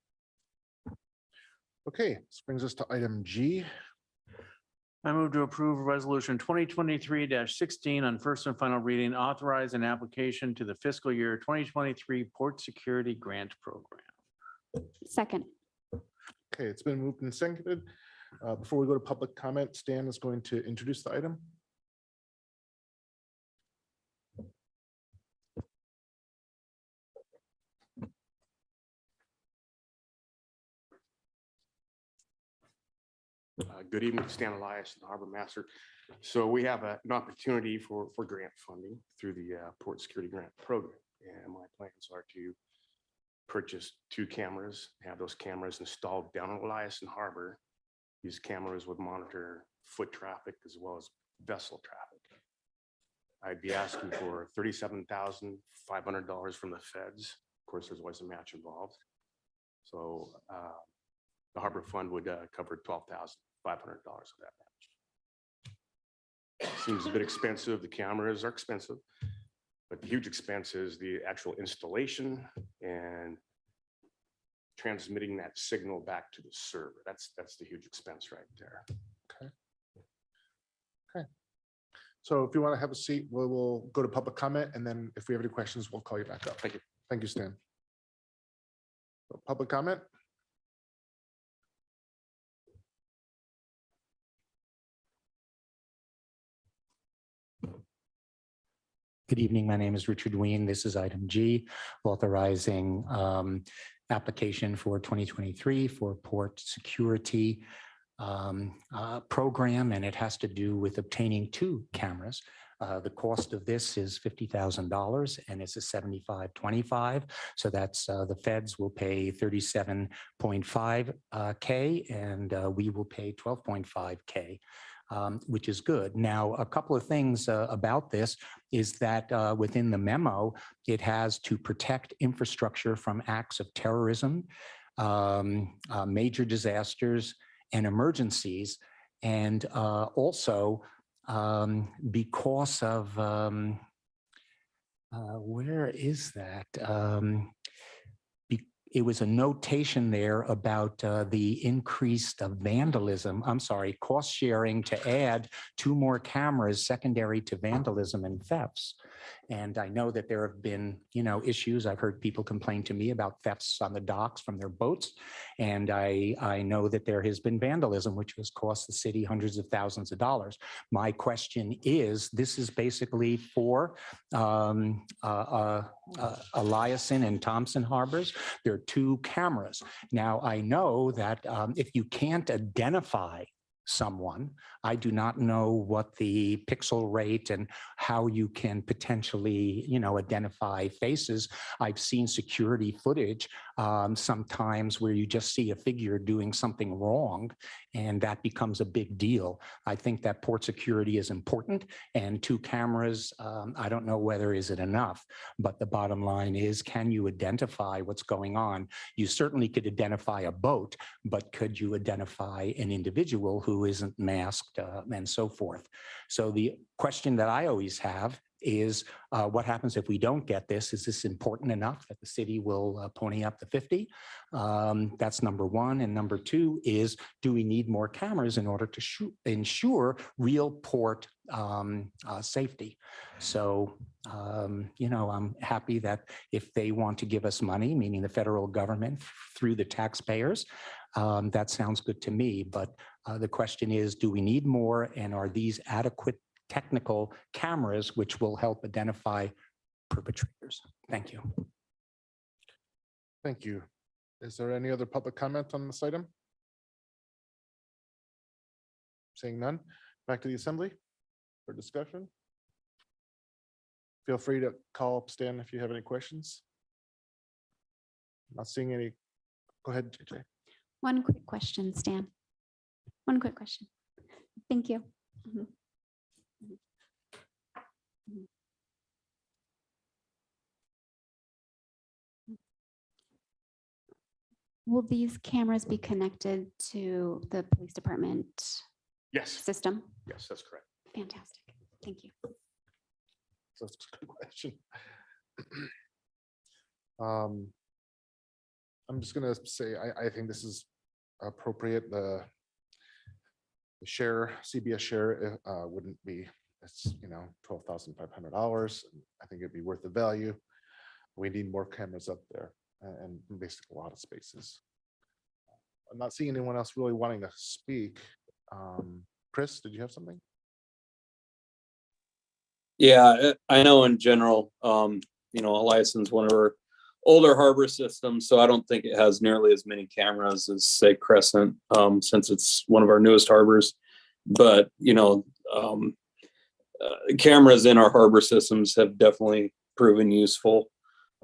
Okay, this brings us to item G. I move to approve resolution 2023-16 on first and final reading, authorize an application to the fiscal year 2023 Port Security Grant Program. Second. Okay, it's been moved and seconded. Before we go to public comment, Stan is going to introduce the item. Good evening, Stan Elias, the Harbor Master. So we have an opportunity for grant funding through the Port Security Grant Program. And my plans are to purchase 2 cameras, have those cameras installed down in Elias and Harbor. These cameras would monitor foot traffic as well as vessel traffic. I'd be asking for $37,500 from the feds. Of course, there's always a match involved. So the Harbor Fund would cover $12,500 of that match. Seems a bit expensive. The cameras are expensive, but the huge expense is the actual installation and transmitting that signal back to the server. That's the huge expense right there. Okay. Okay. So if you want to have a seat, we'll go to public comment, and then if we have any questions, we'll call you back up. Thank you. Thank you, Stan. So, public comment? Good evening. My name is Richard Ween. This is item G, authorizing application for 2023 for port security program, and it has to do with obtaining 2 cameras. The cost of this is $50,000 and it's a 75-25. So that's the feds will pay 37.5 K and we will pay 12.5 K. Which is good. Now, a couple of things about this is that within the memo, it has to protect infrastructure from acts of terrorism, major disasters, and emergencies. And also because of, where is that? It was a notation there about the increased vandalism, cost sharing to add 2 more cameras secondary to vandalism and thefts. And I know that there have been, issues. I've heard people complain to me about thefts on the docks from their boats. And I know that there has been vandalism, which has cost the city hundreds of thousands of dollars. My question is, this is basically for Eliason and Thompson harbors. There are 2 cameras. Now, I know that if you can't identify someone. I do not know what the pixel rate and how you can potentially, identify faces. I've seen security footage sometimes where you just see a figure doing something wrong, and that becomes a big deal. I think that port security is important, and 2 cameras, I don't know whether is it enough, but the bottom line is, can you identify what's going on? You certainly could identify a boat, but could you identify an individual who isn't masked and so forth? So the question that I always have is what happens if we don't get this? Is this important enough that the city will pony up the 50? That's number one. And number two is, do we need more cameras in order to ensure real port safety? So, I'm happy that if they want to give us money, meaning the federal government through the taxpayers, that sounds good to me. But the question is, do we need more? And are these adequate technical cameras which will help identify perpetrators? Thank you. Thank you. Is there any other public comment on this item? Seeing none, back to the assembly for discussion. Feel free to call up Stan if you have any questions. Not seeing any. Go ahead, JJ. One quick question, Stan. One quick question. Thank you. Mhm. Will these cameras be connected to the police department Yes. system? Yes, that's correct. Fantastic. Thank you. So that's a good question. I'm just gonna say, I think this is appropriate. The share, CBS share wouldn't be, it's, $12,500. I think it'd be worth the value. We need more cameras up there and basically a lot of spaces. I'm not seeing anyone else really wanting to speak. Chris, did you have something? Yeah, I know in general, Eliason's one of our older harbor systems, so I don't think it has nearly as many cameras as, say, Crescent, since it's one of our newest harbors. But, cameras in our harbor systems have definitely proven useful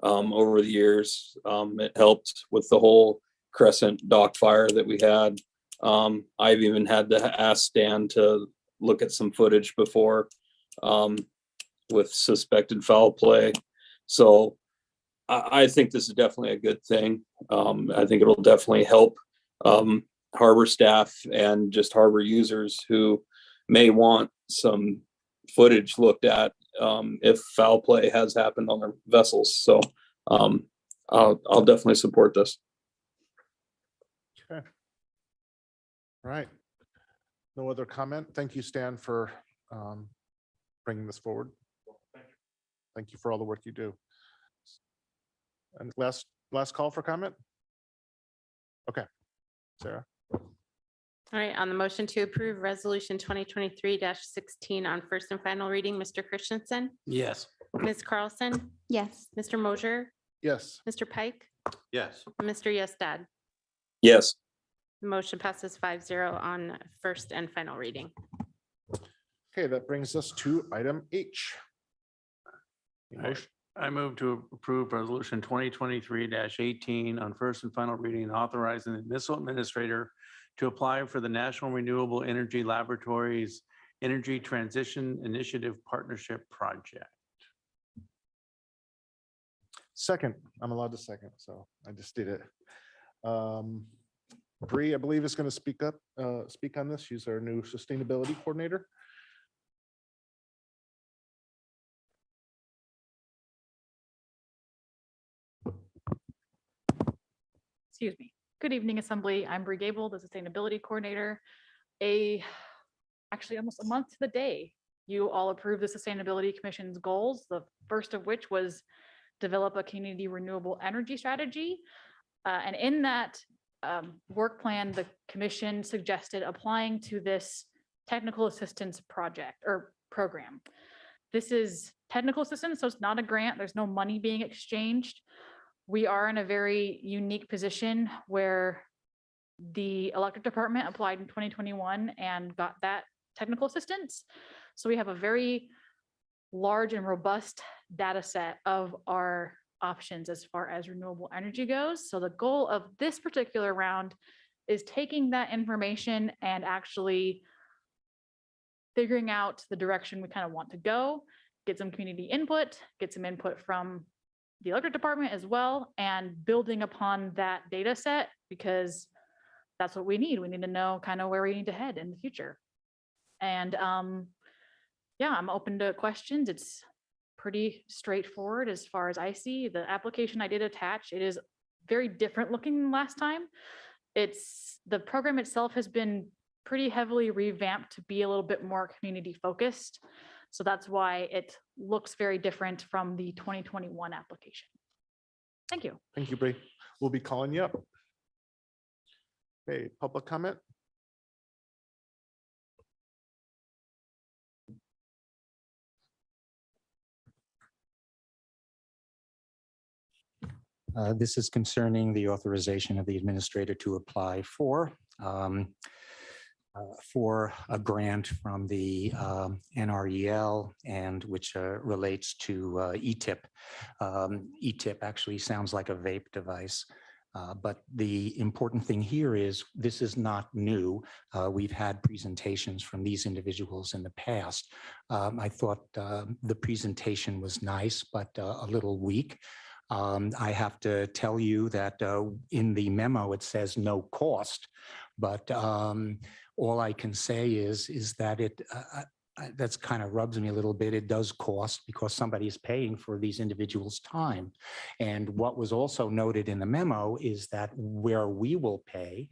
over the years. It helped with the whole Crescent dock fire that we had. I've even had to ask Stan to look at some footage before with suspected foul play. So I think this is definitely a good thing. I think it'll definitely help harbor staff and just harbor users who may want some footage looked at if foul play has happened on their vessels. So I'll definitely support this. Okay. All right. No other comment. Thank you, Stan, for bringing this forward. Thank you for all the work you do. And last call for comment. Okay, Sarah. All right, on the motion to approve resolution 2023-16 on first and final reading, Mr. Christensen, Yes. Ms. Carlson, Yes. Mr. Mosher, Yes. Mr. Pike, Yes. and Mr. Yestad. Yes. The motion passes 5-0 on first and final reading. Okay, that brings us to item H. I move to approve resolution 2023-18 on first and final reading, authorizing the municipal administrator to apply for the National Renewable Energy Laboratories Energy Transition Initiative Partnership Project. Second, I'm allowed to second, so I just did it. Bree, I believe, is going to speak on this. She's our new sustainability coordinator. Excuse me. Good evening, Assembly. I'm Bree Gable, the Sustainability Coordinator. Actually almost a month to the day, you all approved the Sustainability Commission's goals, the first of which was develop a community renewable energy strategy. And in that work plan, the commission suggested applying to this technical assistance project or program. This is technical assistance, so it's not a grant. There's no money being exchanged. We are in a very unique position where The electric department applied in 2021 and got that technical assistance. So we have a very large and robust data set of our options as far as renewable energy goes. So the goal of this particular round is taking that information and actually figuring out the direction we kind of want to go, get some community input, get some input from the electric department as well, and building upon that data set, because that's what we need. We need to know kind of where we need to head in the future. And yeah, I'm open to questions. It's pretty straightforward as far as I see. The application I did attach, it is very different looking than last time. The program itself has been pretty heavily revamped to be a little bit more community focused. So that's why it looks very different from the 2021 application. Thank you. Thank you, Bree. We'll be calling you up. Okay, public comment? This is concerning the authorization of the administrator to apply for a grant from the NREL, and which relates to ETIP. ETIP actually sounds like a vape device. But the important thing here is this is not new. We've had presentations from these individuals in the past. I thought the presentation was nice, but a little weak. I have to tell you that in the memo, it says no cost, but all I can say is that that's kind of rubs me a little bit. It does cost because somebody is paying for these individuals' time. And what was also noted in the memo is that where we will pay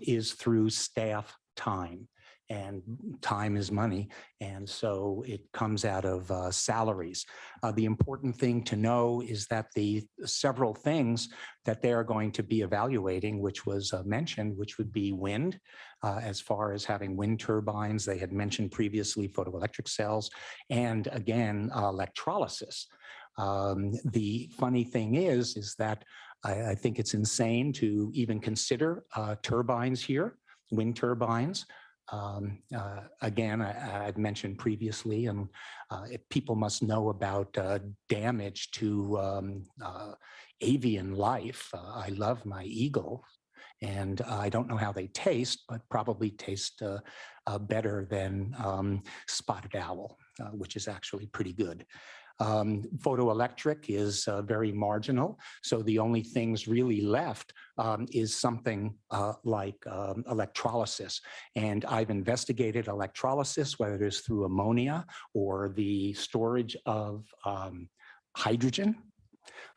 is through staff time. And time is money. And so it comes out of salaries. The important thing to know is that the several things that they are going to be evaluating, which was mentioned, which would be wind, as far as having wind turbines. They had mentioned previously photoelectric cells, and again, electrolysis. The funny thing is that I think it's insane to even consider turbines here, wind turbines. Again, I've mentioned previously, and people must know about damage to avian life. I love my eagle, and I don't know how they taste, but probably taste better than spotted owl, which is actually pretty good. Photoelectric is very marginal. So the only things really left is something like electrolysis. And I've investigated electrolysis, whether it is through ammonia or the storage of hydrogen.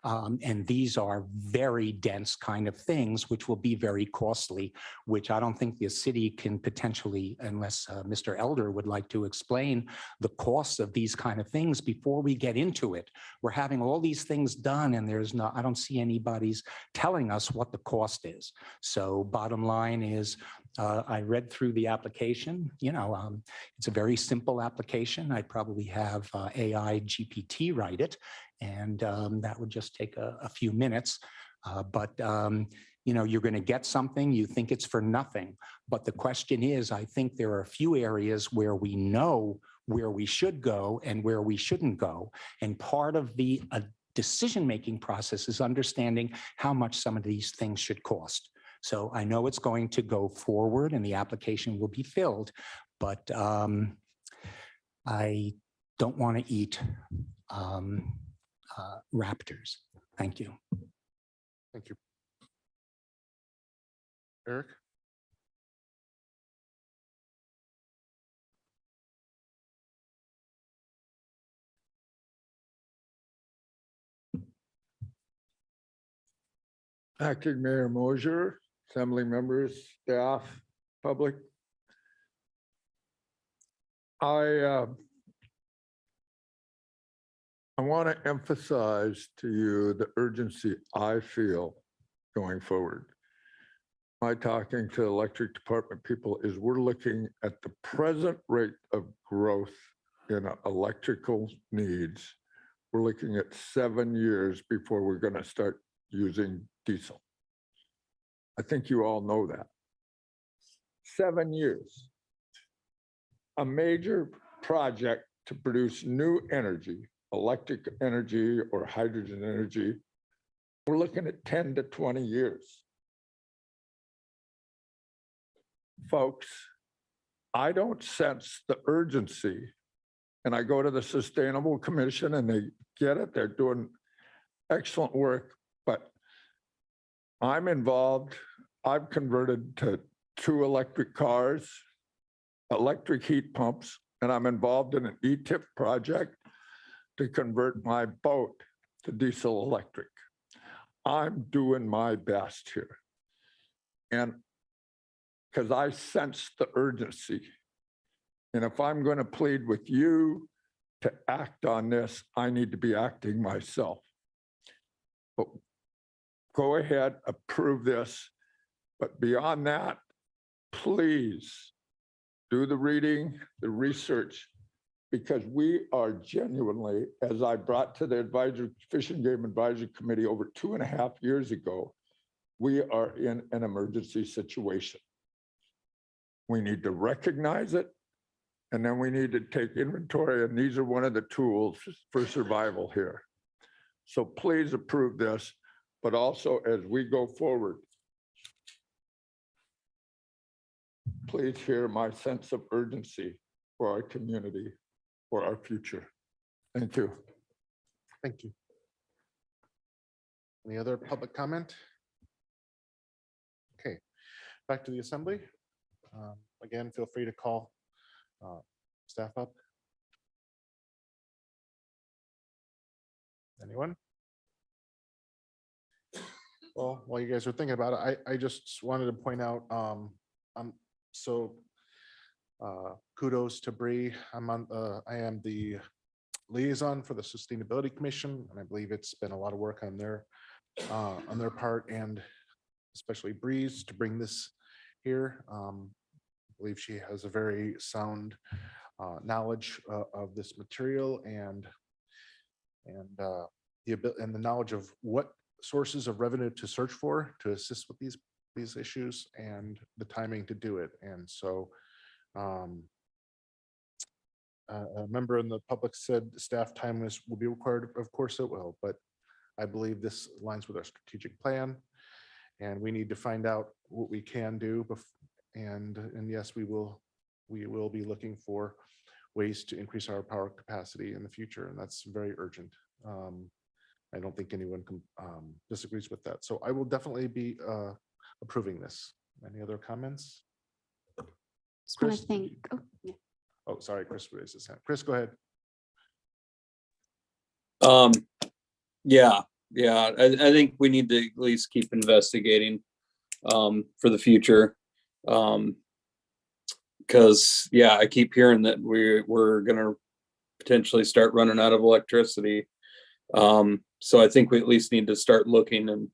And these are very dense kind of things, which will be very costly, which I don't think the city can potentially, unless Mr. Elder would like to explain the costs of these kind of things before we get into it. We're having all these things done, and I don't see anybody's telling us what the cost is. So bottom line is, I read through the application. It's a very simple application. I'd probably have AI GPT write it, and that would just take a few minutes. But you're going to get something, you think it's for nothing. But the question is, I think there are a few areas where we know where we should go and where we shouldn't go. And part of the decision-making process is understanding how much some of these things should cost. So I know it's going to go forward and the application will be filled, but I don't want to eat raptors. Thank you. Thank you. Eric? Acting Mayor Mosier, Assembly members, staff, public. I want to emphasize to you the urgency I feel going forward. My talking to electric department people is we're looking at the present rate of growth in electrical needs. We're looking at 7 years before we're going to start using diesel. I think you all know that. 7 years. A major project to produce new energy, electric energy or hydrogen energy, we're looking at 10 to 20 years. Folks, I don't sense the urgency. And I go to the Sustainable Commission and they get it. They're doing excellent work, but I'm involved. I've converted to 2 electric cars, electric heat pumps, and I'm involved in an ETIP project to convert my boat to diesel electric. I'm doing my best here. And because I sense the urgency. And if I'm going to plead with you to act on this, I need to be acting myself. But go ahead, approve this. But beyond that, please do the reading, the research, because we are genuinely, as I brought to the Fish and Game Advisory Committee over 2.5 years ago, we are in an emergency situation. We need to recognize it, and then we need to take inventory, and these are one of the tools for survival here. So please approve this, but also as we go forward, please hear my sense of urgency for our community, for our future. Thank you. Thank you. Any other public comment? Okay, back to the assembly. Again, feel free to call staff up. Anyone? Well, while you guys are thinking about it, I just wanted to point out, kudos to Bree. I am the liaison for the Sustainability Commission, and I believe it's been a lot of work on their part, and especially Bree's to bring this here. I believe she has a very sound knowledge of this material and the knowledge of what sources of revenue to search for to assist with these issues and the timing to do it. And so a member in the public said staff time will be required. Of course it will, but I believe this aligns with our strategic plan, and we need to find out what we can do. And yes, we will be looking for ways to increase our power capacity in the future, and that's very urgent. I don't think anyone disagrees with that. So I will definitely be approving this. Any other comments? Just want to thank, Oh, sorry, Chris raised his hand. Chris, go ahead. Yeah, I think we need to at least keep investigating for the future. Because I keep hearing that we're gonna potentially start running out of electricity. So I think we at least need to start looking and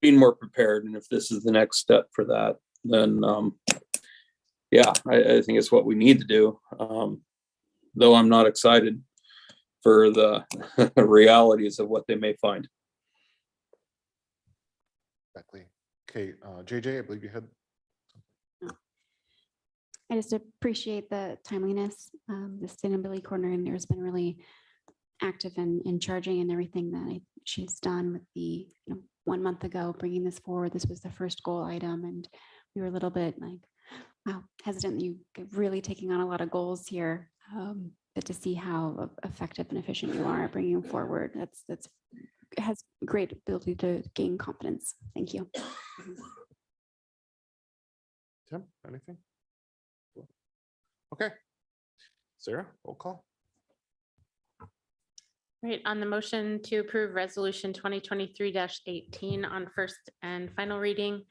being more prepared. And if this is the next step for that, then I think it's what we need to do. Though I'm not excited for the realities of what they may find. Exactly. Okay, JJ, I believe you had. I just appreciate the timeliness. The sustainability coordinator has been really active in charging and everything that she's done with the 1 month ago, bringing this forward. This was the first goal item, and we were a little bit like, wow, hesitant. You really taking on a lot of goals here, but to see how effective and efficient you are at bringing them forward, that's has great ability to gain confidence. Thank you. Tim, anything? Okay. Sarah, roll call. Right, on the motion to approve resolution 2023-18 on first and final reading,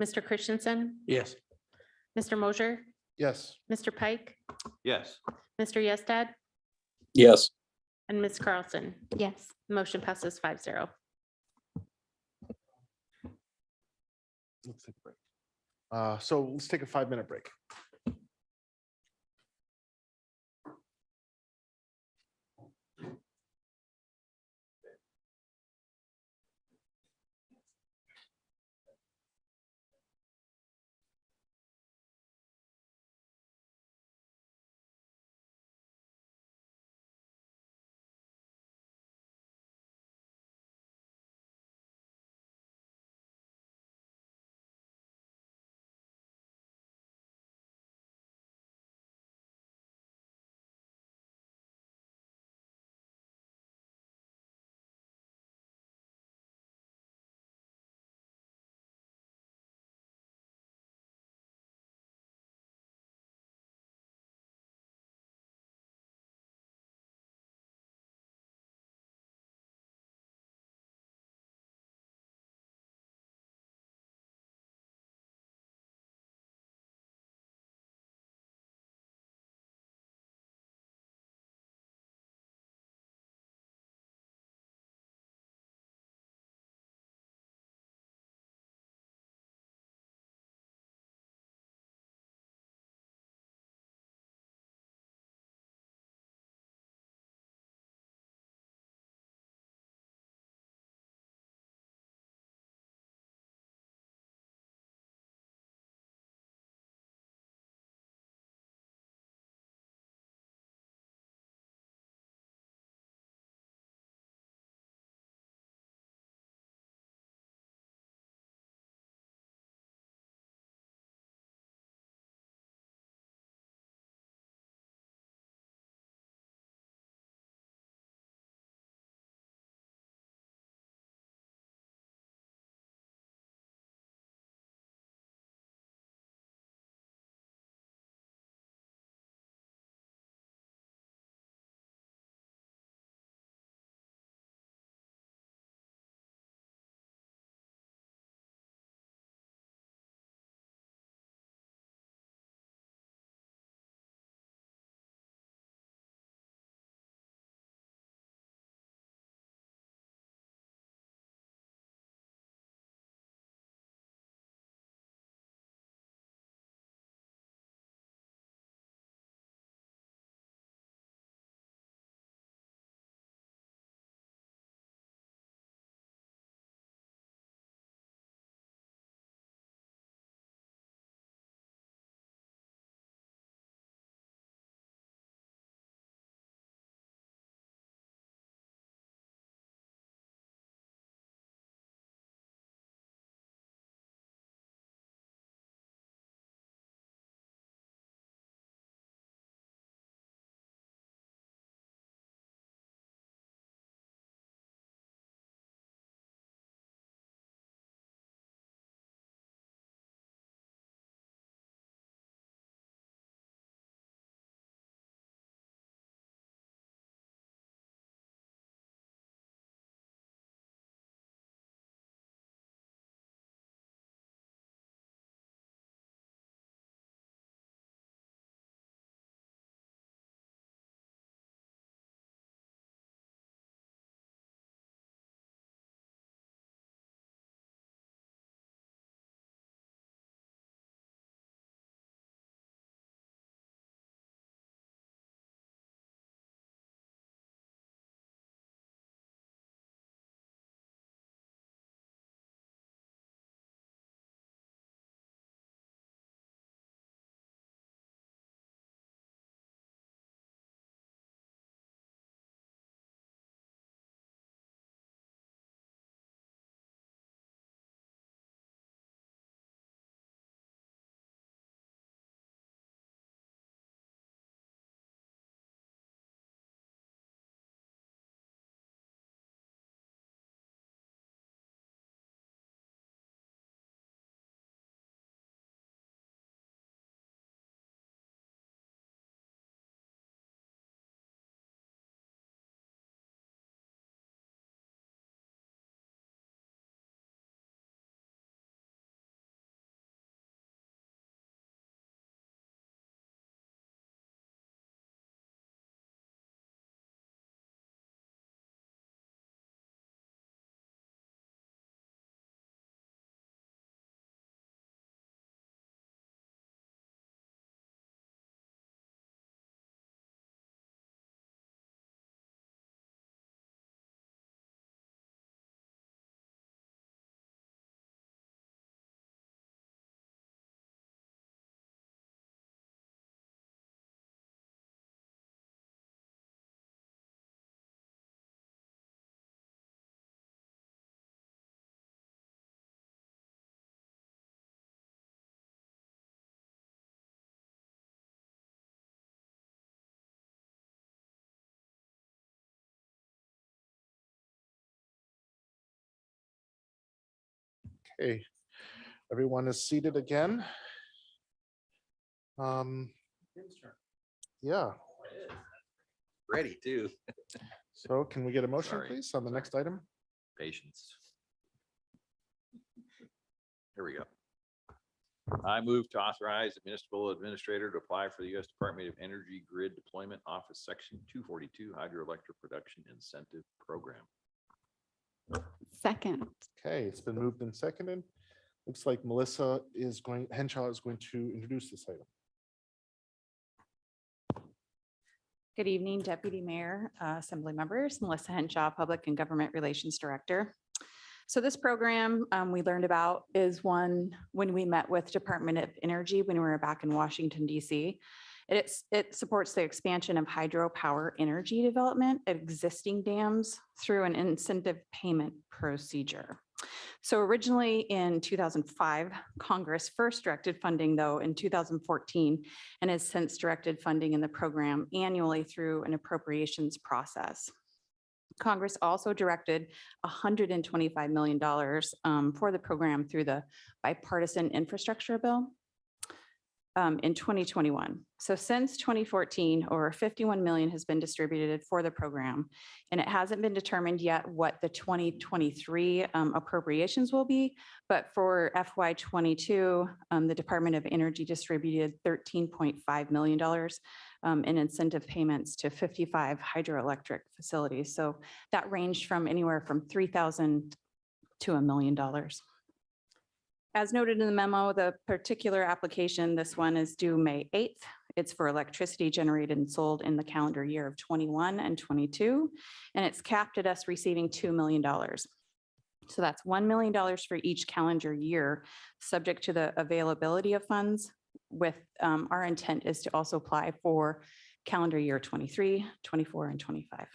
Mr. Christensen, Yes. Mr. Mosher, Yes. Mr. Pike, Yes. Mr. Yestad, Yes. and Ms. Carlson. Yes. Motion passes 5-0. Let's take a break. So let's take a 5-minute break. Okay, everyone is seated again. Yeah, Ready too. so can we get a motion, Sorry. please, on the next item? Patience. Here we go. I move to authorize the municipal administrator to apply for the U.S. Department of Energy Grid Deployment Office Section 242 Hydroelectric Production Incentive Program. Second. Okay, it's been moved and seconded. Looks like Henshaw is going to introduce this item. Good evening, Deputy Mayor, Assembly members, Melissa Henshaw, Public and Government Relations Director. So this program we learned about is one when we met with Department of Energy when we were back in Washington, DC. It supports the expansion of hydropower energy development at existing dams through an incentive payment procedure. So originally in 2005, Congress first directed funding though in 2014 and has since directed funding in the program annually through an appropriations process. Congress also directed $125 million for the program through the bipartisan infrastructure bill in 2021. So since 2014, over 51 million has been distributed for the program, and it hasn't been determined yet what the 2023 appropriations will be. But for FY22, the Department of Energy distributed $13.5 million in incentive payments to 55 hydroelectric facilities. So that ranged from anywhere from $3,000 to $1 million. As noted in the memo, the particular application, this one is due May 8th. It's for electricity generated and sold in the calendar year of 21 and 22, and it's capped at us receiving $2 million. So that's $1 million for each calendar year, subject to the availability of funds. With our intent is to also apply for calendar year 23, 24, and 25.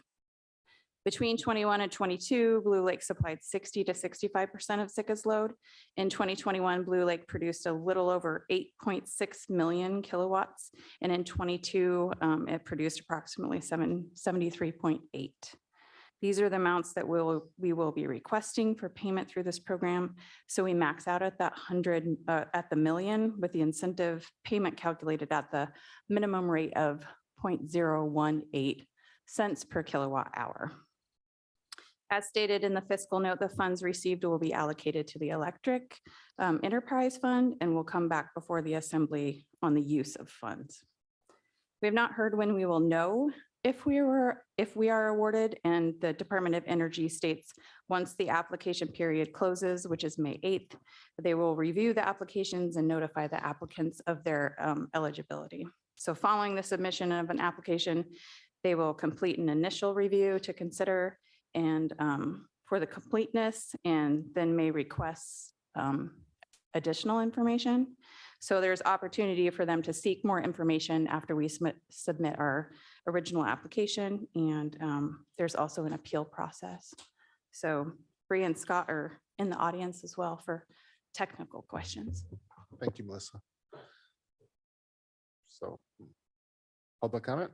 Between 21 and 22, Blue Lake supplied 60 to 65% of Sika's load. In 2021, Blue Lake produced a little over 8.6 million kilowatts. And in 22, it produced approximately 73.8. These are the amounts that we will be requesting for payment through this program. So we max out at that at the million with the incentive payment calculated at the minimum rate of 0.018 cents per kilowatt hour. As stated in the fiscal note, the funds received will be allocated to the electric enterprise fund and will come back before the assembly on the use of funds. We have not heard when we will know if we are awarded, and the Department of Energy states once the application period closes, which is May 8th, they will review the applications and notify the applicants of their eligibility. So following the submission of an application, they will complete an initial review to consider and for the completeness, and then may request additional information. So there's opportunity for them to seek more information after we submit our original application, and there's also an appeal process. So Bree and Scott are in the audience as well for technical questions. Thank you, Melissa. So, public comment?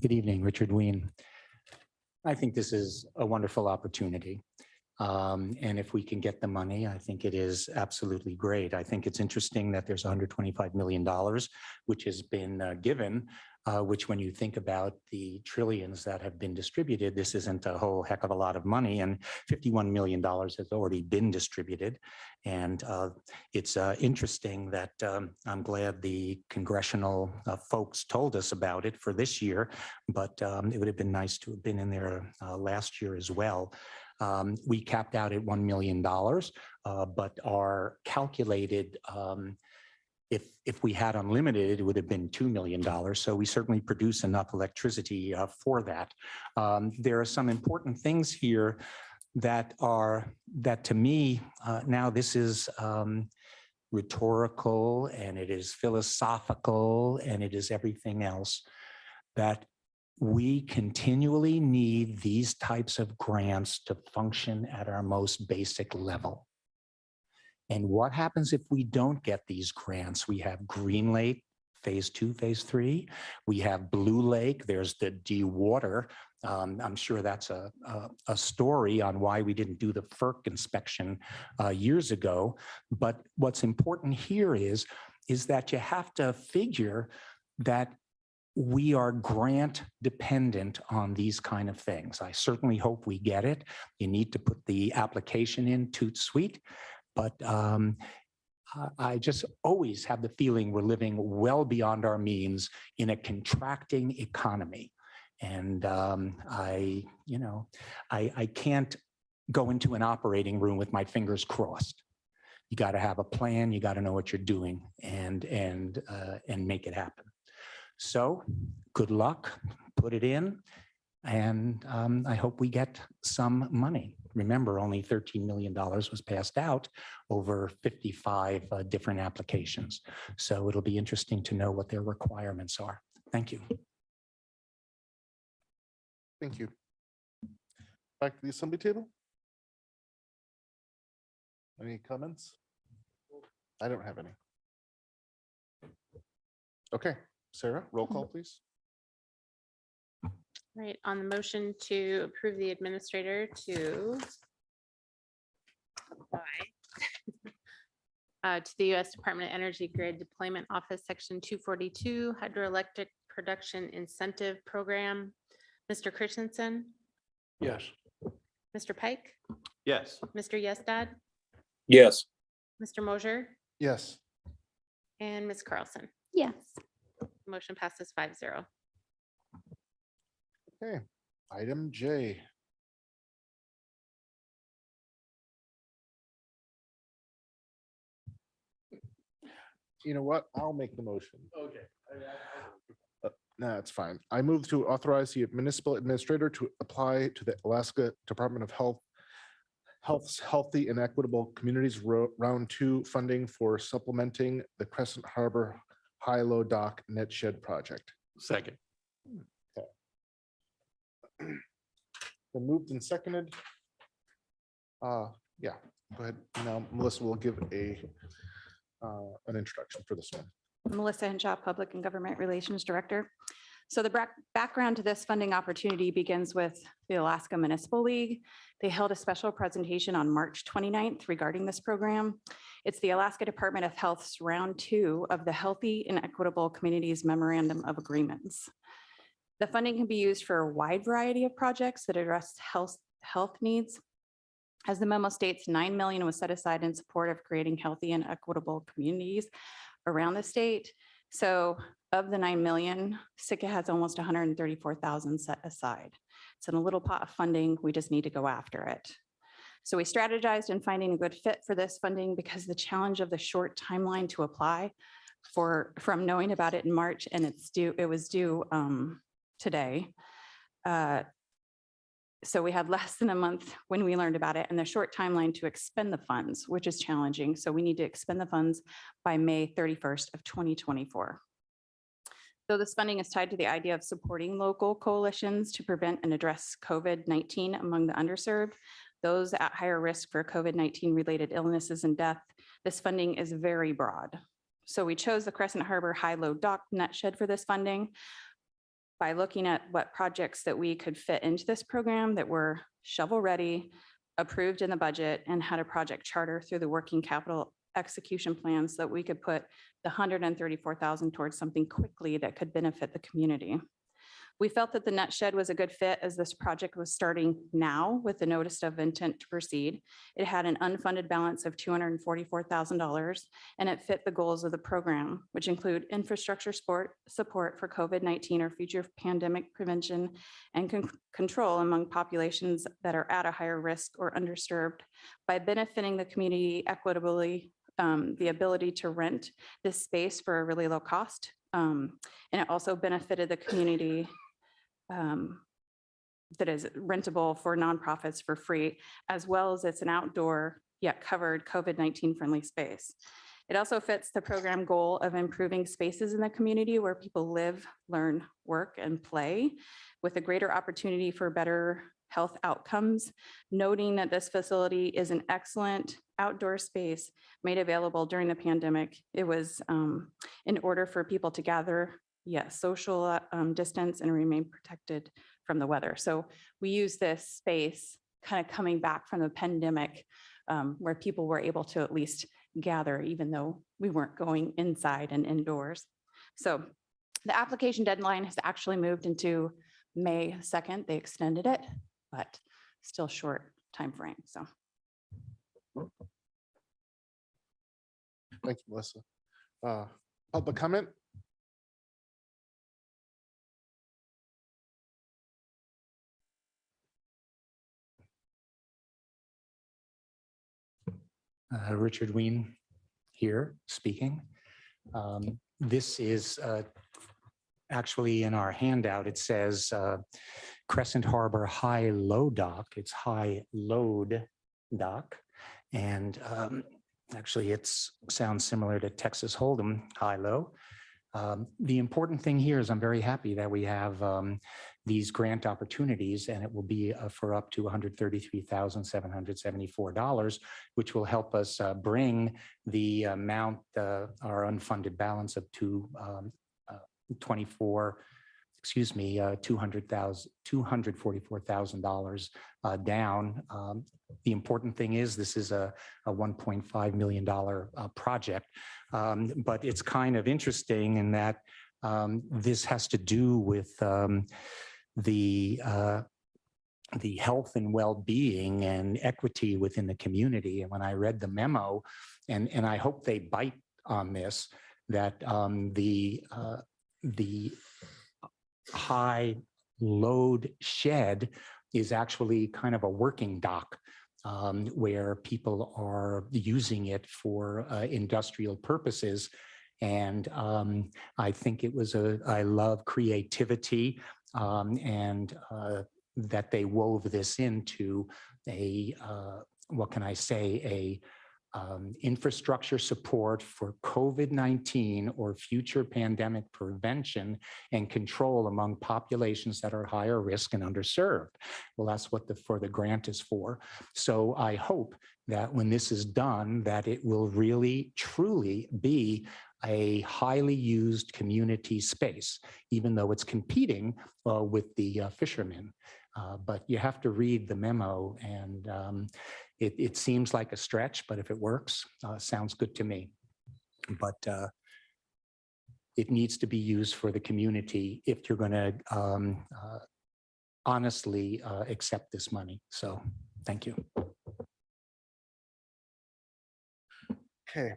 Good evening, Richard Ween. I think this is a wonderful opportunity. And if we can get the money, I think it is absolutely great. I think it's interesting that there's $125 million, which has been given, which when you think about the trillions that have been distributed, this isn't a whole heck of a lot of money, and $51 million has already been distributed. And it's interesting that I'm glad the congressional folks told us about it for this year, but it would have been nice to have been in there last year as well. We capped out at $1 million, but our calculated, if we had unlimited, it would have been $2 million. So we certainly produce enough electricity for that. There are some important things here that to me, now this is rhetorical and it is philosophical and it is everything else, that we continually need these types of grants to function at our most basic level. And what happens if we don't get these grants? We have Green Lake phase 2, phase 3. We have Blue Lake, there's the de-water. I'm sure that's a story on why we didn't do the FERC inspection years ago. But what's important here is that you have to figure that we are grant dependent on these kind of things. I certainly hope we get it. You need to put the application in toot sweet, but I just always have the feeling we're living well beyond our means in a contracting economy. And I can't go into an operating room with my fingers crossed. You got to have a plan. You got to know what you're doing and make it happen. So good luck, put it in, and I hope we get some money. Remember, only $13 million was passed out over 55 different applications. So it'll be interesting to know what their requirements are. Thank you. Thank you. Back to the assembly table. Any comments? I don't have any. Okay, Sarah, roll call, please. Right, on the motion to approve the administrator to apply to the U.S. Department of Energy Grid Deployment Office, Section 242 Hydroelectric Production Incentive Program. Mr. Christensen, Yes. Mr. Pike, Yes. Mr. Yestad, Yes. Mr. Mosher, Yes. and Ms. Carlson. Yes. Motion passes 5-0. Okay, item J. You know what? I'll make the motion. Okay. No, it's fine. I move to authorize the municipal administrator to apply to the Alaska Department of Health's Healthy and Equitable Communities Round 2 funding for supplementing the Crescent Harbor High-Low Dock Net Shed project. Second. Been moved and seconded. Yeah, go ahead. Now Melissa will give an introduction for this one. Melissa Henshaw, Public and Government Relations Director. So the background to this funding opportunity begins with the Alaska Municipal League. They held a special presentation on March 29th regarding this program. It's the Alaska Department of Health's Round 2 of the Healthy and Equitable Communities Memorandum of Agreements. The funding can be used for a wide variety of projects that address health needs. As the memo states, $9 million was set aside in support of creating healthy and equitable communities around the state. So of the 9 million, Sitka has almost 134,000 set aside. It's in a little pot of funding. We just need to go after it. So we strategized in finding a good fit for this funding because the challenge of the short timeline to apply from knowing about it in March and it was due today. So we had less than a month when we learned about it and the short timeline to expend the funds, which is challenging. So we need to expend the funds by May 31st of 2024. So this funding is tied to the idea of supporting local coalitions to prevent and address COVID-19 among the underserved, those at higher risk for COVID-19 related illnesses and death. This funding is very broad. So we chose the Crescent Harbor High-Low Dock Net Shed for this funding by looking at what projects that we could fit into this program that were shovel ready, approved in the budget, and had a project charter through the working capital execution plan so that we could put the 134,000 towards something quickly that could benefit the community. We felt that the net shed was a good fit as this project was starting now with the notice of intent to proceed. It had an unfunded balance of $244,000 and it fit the goals of the program, which include infrastructure support for COVID-19 or future pandemic prevention and control among populations that are at a higher risk or undisturbed by benefiting the community equitably, the ability to rent this space for a really low cost. And it also benefited the community that is rentable for nonprofits for free, as well as it's an outdoor yet covered COVID-19 friendly space. It also fits the program goal of improving spaces in the community where people live, learn, work, and play with a greater opportunity for better health outcomes, noting that this facility is an excellent outdoor space made available during the pandemic. It was in order for people to gather, yes, social distance and remain protected from the weather. So we use this space kind of coming back from the pandemic where people were able to at least gather, even though we weren't going inside and indoors. So the application deadline has actually moved into May 2nd. They extended it, but still short time frame. So. Thank you, Melissa. Public comment? Richard Ween here speaking. This is actually in our handout. It says Crescent Harbor High Low Dock. It's High Load Dock. And actually it sounds similar to Texas Hold'em, high low. The important thing here is I'm very happy that we have these grant opportunities, and it will be for up to $133,774, which will help us bring the amount, our unfunded balance of $244,000 down. The important thing is this is a $1.5 million project, but it's kind of interesting in that this has to do with the health and well-being and equity within the community. And when I read the memo, and I hope they bite on this, that the high load shed is actually kind of a working dock where people are using it for industrial purposes. And I think it was I love creativity and that they wove this into what can I say, infrastructure support for COVID-19 or future pandemic prevention and control among populations that are higher risk and underserved. Well, that's what the grant is for. So I hope that when this is done, that it will really, truly be a highly used community space, even though it's competing with the fishermen. But you have to read the memo, and it seems like a stretch, but if it works, sounds good to me. But it needs to be used for the community if you're going to honestly accept this money. So thank you. Okay.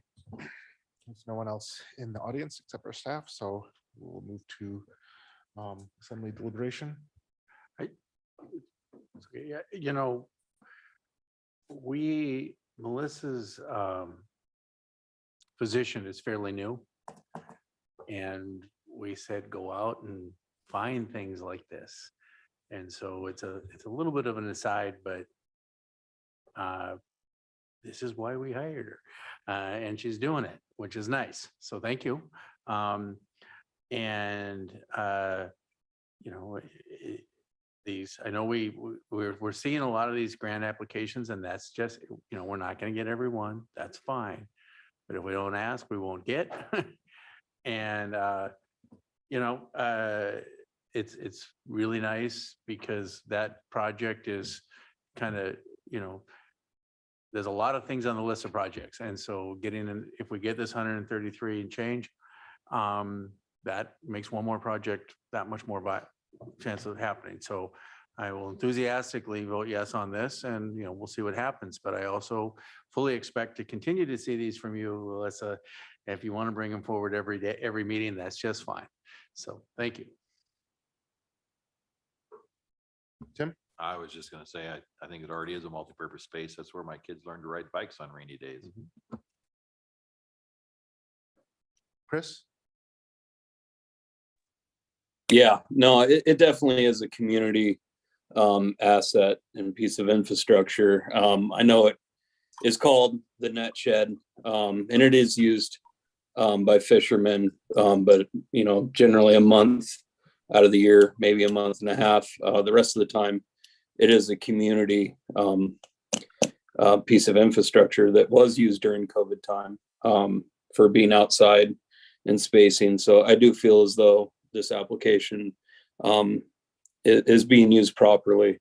There's no one else in the audience except our staff, so we'll move to assembly deliberation. Yeah, you know, Melissa's position is fairly new. And we said, go out and find things like this. And so it's a little bit of an aside, but this is why we hired her. And she's doing it, which is nice. So thank you. You know, I know we're seeing a lot of these grant applications, and that's just, you know, we're not going to get everyone. That's fine. But if we don't ask, we won't get. And, you know, it's really nice because that project is kind of, you know, there's a lot of things on the list of projects. And so getting in, if we get this 133 and change, that makes one more project that much more chance of happening. So I will enthusiastically vote yes on this, and, you know, we'll see what happens. But I also fully expect to continue to see these from you, Melissa. If you want to bring them forward every day, every meeting, that's just fine. So thank you. Tim? I was just going to say, I think it already is a multi-purpose space. That's where my kids learn to ride bikes on rainy days. Chris? Yeah, no, it definitely is a community asset and piece of infrastructure. I know it is called the net shed, and it is used by fishermen, but, you know, generally a month out of the year, maybe a month and a half. The rest of the time, it is a community piece of infrastructure that was used during COVID time for being outside and spacing. So I do feel as though this application is being used properly.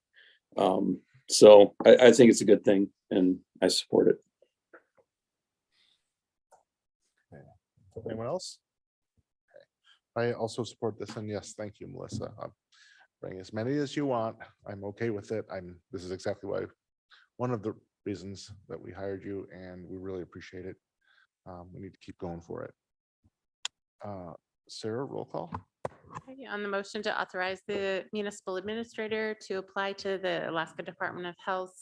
So I think it's a good thing and I support it. Anyone else? Okay. I also support this, and yes, thank you, Melissa. Bring as many as you want. I'm okay with it. This is exactly why, one of the reasons that we hired you, and we really appreciate it. We need to keep going for it. Sarah, roll call. Okay, on the motion to authorize the municipal administrator to apply to the Alaska Department of Health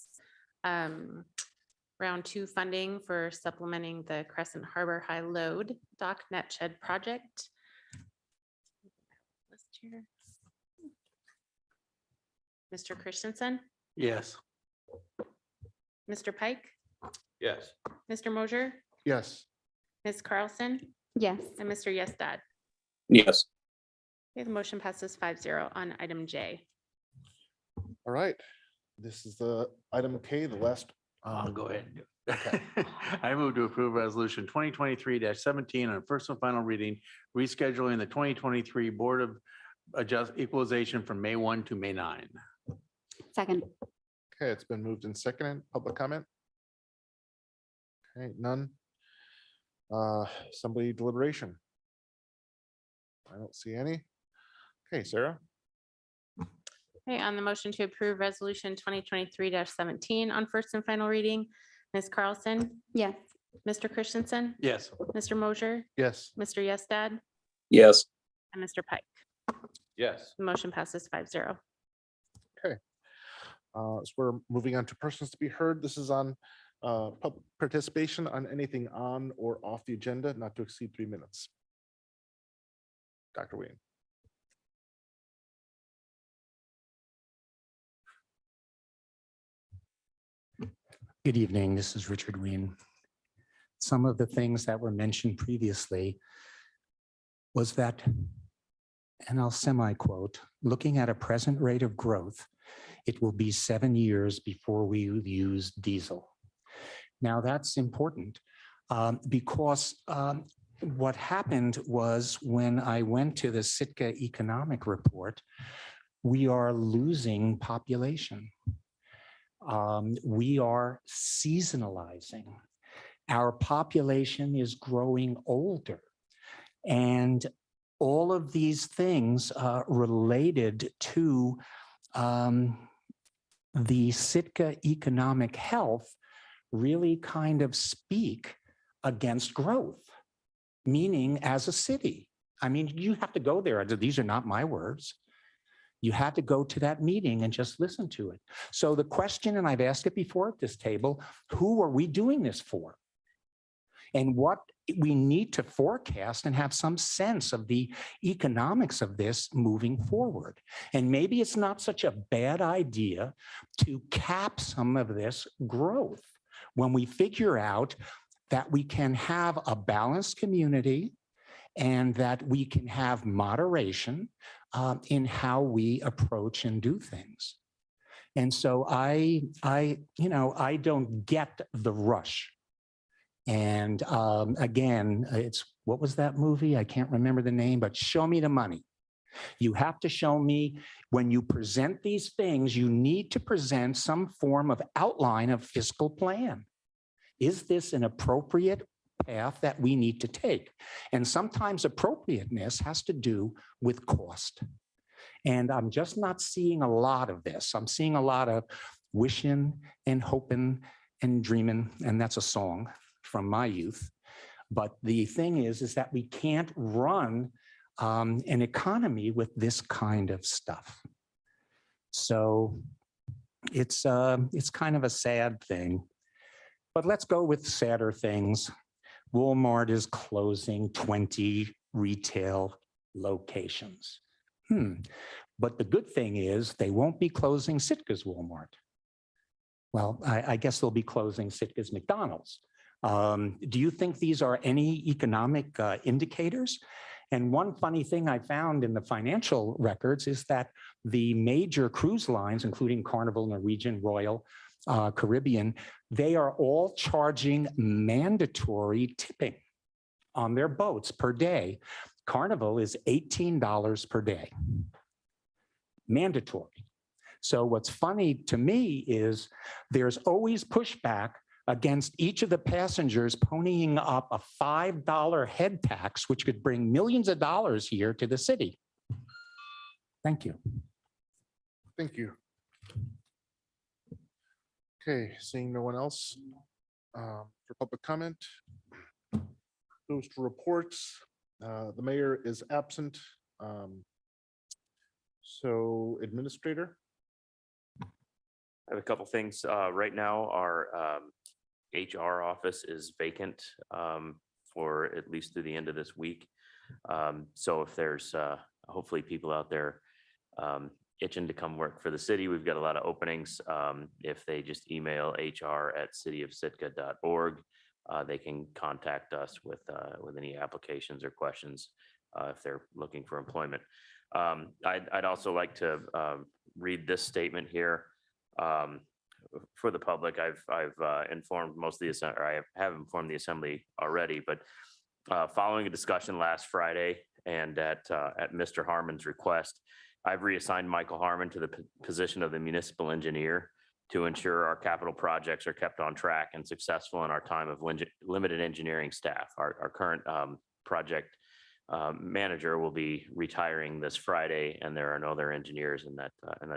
round 2 funding for supplementing the Crescent Harbor High Load Dock Net Shed project. List here. Mr. Christensen, Yes. Mr. Pike, Yes. Mr. Mosier, Yes. Ms. Carlson, Yes. and Mr. Yestad. Yes. Okay, the motion passes 5-0 on item J. All right. This is the item K, the last. I'll go ahead. Okay. I move to approve resolution 2023-17 on first and final reading, rescheduling the 2023 Board of Equalization from May 1 to May 9. Second. Okay, it's been moved and seconded. Public comment? Okay, none. Somebody deliberation? I don't see any. Okay, Sarah? Okay, on the motion to approve resolution 2023-17 on first and final reading, Ms. Carlson, Yes. Mr. Christensen, Yes. Mr. Mosier, Yes. Mr. Yestad, Yes. and Mr. Pike. Yes. The motion passes 5-0. Okay. So we're moving on to persons to be heard. This is on public participation on anything on or off the agenda, not to exceed 3 minutes. Dr. Wayne. Good evening. This is Richard Wien. Some of the things that were mentioned previously was that, and I'll semi-quote, looking at a present rate of growth, it will be 7 years before we use diesel. Now that's important because what happened was when I went to the Sitka economic report, we are losing population. We are seasonalizing. Our population is growing older. And all of these things related to the Sitka economic health really kind of speak against growth, meaning as a city. I mean, you have to go there. These are not my words. You had to go to that meeting and just listen to it. So the question, and I've asked it before at this table, who are we doing this for? And what we need to forecast and have some sense of the economics of this moving forward. And maybe it's not such a bad idea to cap some of this growth when we figure out that we can have a balanced community and that we can have moderation in how we approach and do things. And so I don't get the rush. And again, it's, what was that movie? I can't remember the name, but show me the money. You have to show me when you present these things, you need to present some form of outline of fiscal plan. Is this an appropriate path that we need to take? And sometimes appropriateness has to do with cost. And I'm just not seeing a lot of this. I'm seeing a lot of wishing and hoping and dreaming, and that's a song from my youth. But the thing is that we can't run an economy with this kind of stuff. So it's kind of a sad thing. But let's go with sadder things. Walmart is closing 20 retail locations. But the good thing is they won't be closing Sitka's Walmart. Well, I guess they'll be closing Sitka's McDonald's. Do you think these are any economic indicators? And one funny thing I found in the financial records is that the major cruise lines, including Carnival, Norwegian, Royal, Caribbean, they are all charging mandatory tipping on their boats per day. Carnival is $18 per day. Mandatory. So what's funny to me is there's always pushback against each of the passengers ponying up a $5 head tax, which could bring millions of dollars here to the city. Thank you. Thank you. Okay, seeing no one else for public comment. Goes to reports. The mayor is absent. So administrator. I have a couple things. Right now, our HR office is vacant for at least through the end of this week. So if there's hopefully people out there itching to come work for the city, we've got a lot of openings. If they just email hr@cityofsitka.org, they can contact us with any applications or questions if they're looking for employment. I'd also like to read this statement here. For the public, I've informed most of the, or I have informed the assembly already, but following a discussion last Friday and at Mr. Harmon's request, I've reassigned Michael Harmon to the position of the municipal engineer to ensure our capital projects are kept on track and successful in our time of limited engineering staff. Our current project manager will be retiring this Friday, and there are no other engineers in that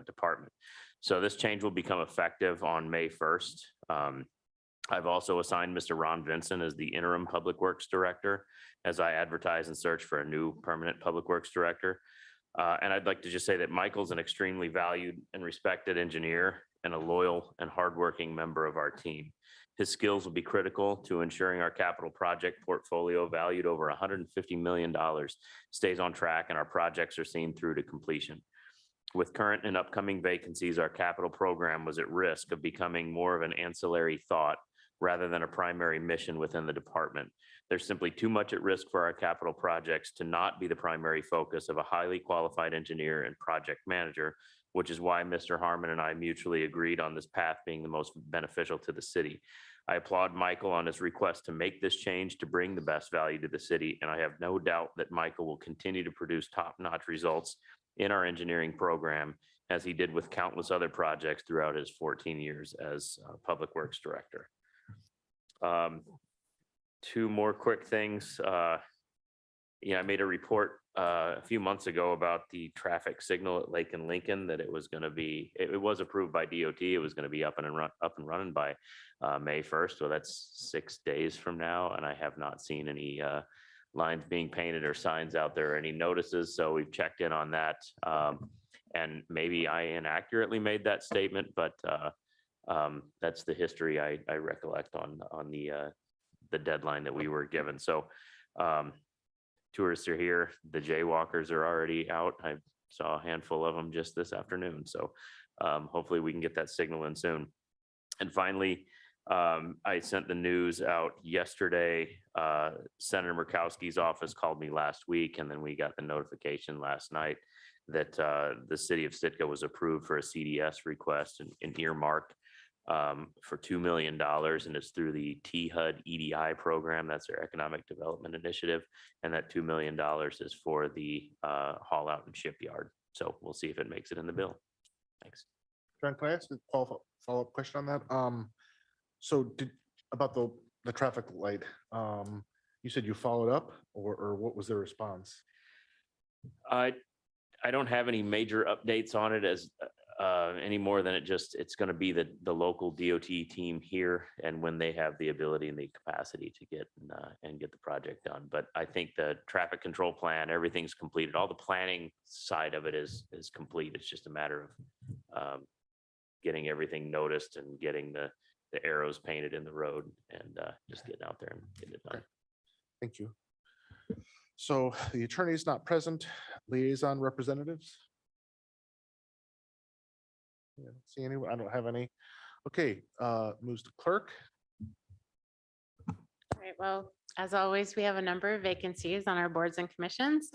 department. So this change will become effective on May 1st. I've also assigned Mr. Ron Vincent as the interim Public Works Director as I advertise and search for a new permanent Public Works Director. And I'd like to just say that Michael's an extremely valued and respected engineer and a loyal and hardworking member of our team. His skills will be critical to ensuring our capital project portfolio, valued over $150 million, stays on track and our projects are seen through to completion. With current and upcoming vacancies, our capital program was at risk of becoming more of an ancillary thought rather than a primary mission within the department. There's simply too much at risk for our capital projects to not be the primary focus of a highly qualified engineer and project manager, which is why Mr. Harmon and I mutually agreed on this path being the most beneficial to the city. I applaud Michael on his request to make this change to bring the best value to the city, and I have no doubt that Michael will continue to produce top-notch results in our engineering program, as he did with countless other projects throughout his 14 years as Public Works Director. Two more quick things. I made a report a few months ago about the traffic signal at Lake and Lincoln, that it was going to be, it was approved by DOT. It was going to be up and running by May 1st. So that's 6 days from now. And I have not seen any lines being painted or signs out there, or any notices. So we've checked in on that. And maybe I inaccurately made that statement, but that's the history I recollect on the deadline that we were given. So tourists are here. The jaywalkers are already out. I saw a handful of them just this afternoon. So hopefully we can get that signal in soon. And finally, I sent the news out yesterday. Senator Murkowski's office called me last week, and then we got the notification last night that the city of Sitka was approved for a CDS request and earmarked for $2 million, and it's through the THUD EDI program. That's their Economic Development Initiative, and that $2 million is for the haul out and shipyard. So we'll see if it makes it in the bill. Thanks. John, can I ask a follow-up question on that? So about the traffic light, you said you followed up, or what was their response? I don't have any major updates on it as any more than it's going to be the local DOT team here, and when they have the ability and the capacity to get the project done. But I think the traffic control plan, everything's completed. All the planning side of it is complete. It's just a matter of getting everything noticed and getting the arrows painted in the road, and just getting out there and getting it done. Okay. Thank you. So the attorney is not present. Liaison representatives? Yeah, see anyone? I don't have any. Okay, moves to clerk. All right, well, As always, we have a number of vacancies on our boards and commissions.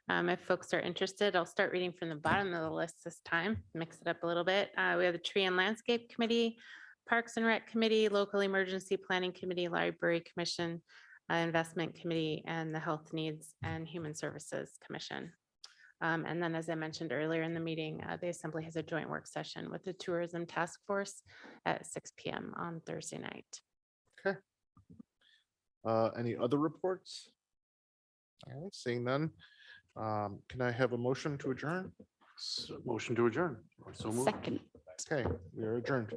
If folks are interested, I'll start reading from the bottom of the list this time, mix it up a little bit. We have the Tree and Landscape Committee, Parks and Rec Committee, Local Emergency Planning Committee, Library Commission, Investment Committee, and the Health Needs and Human Services Commission. And then, as I mentioned earlier in the meeting, the Assembly has a joint work session with the Tourism Task Force at 6 p.m. on Thursday night. Okay. Any other reports? All right, seeing none. Can I have a motion to adjourn? Motion to adjourn. So moved. Second. Okay, we are adjourned.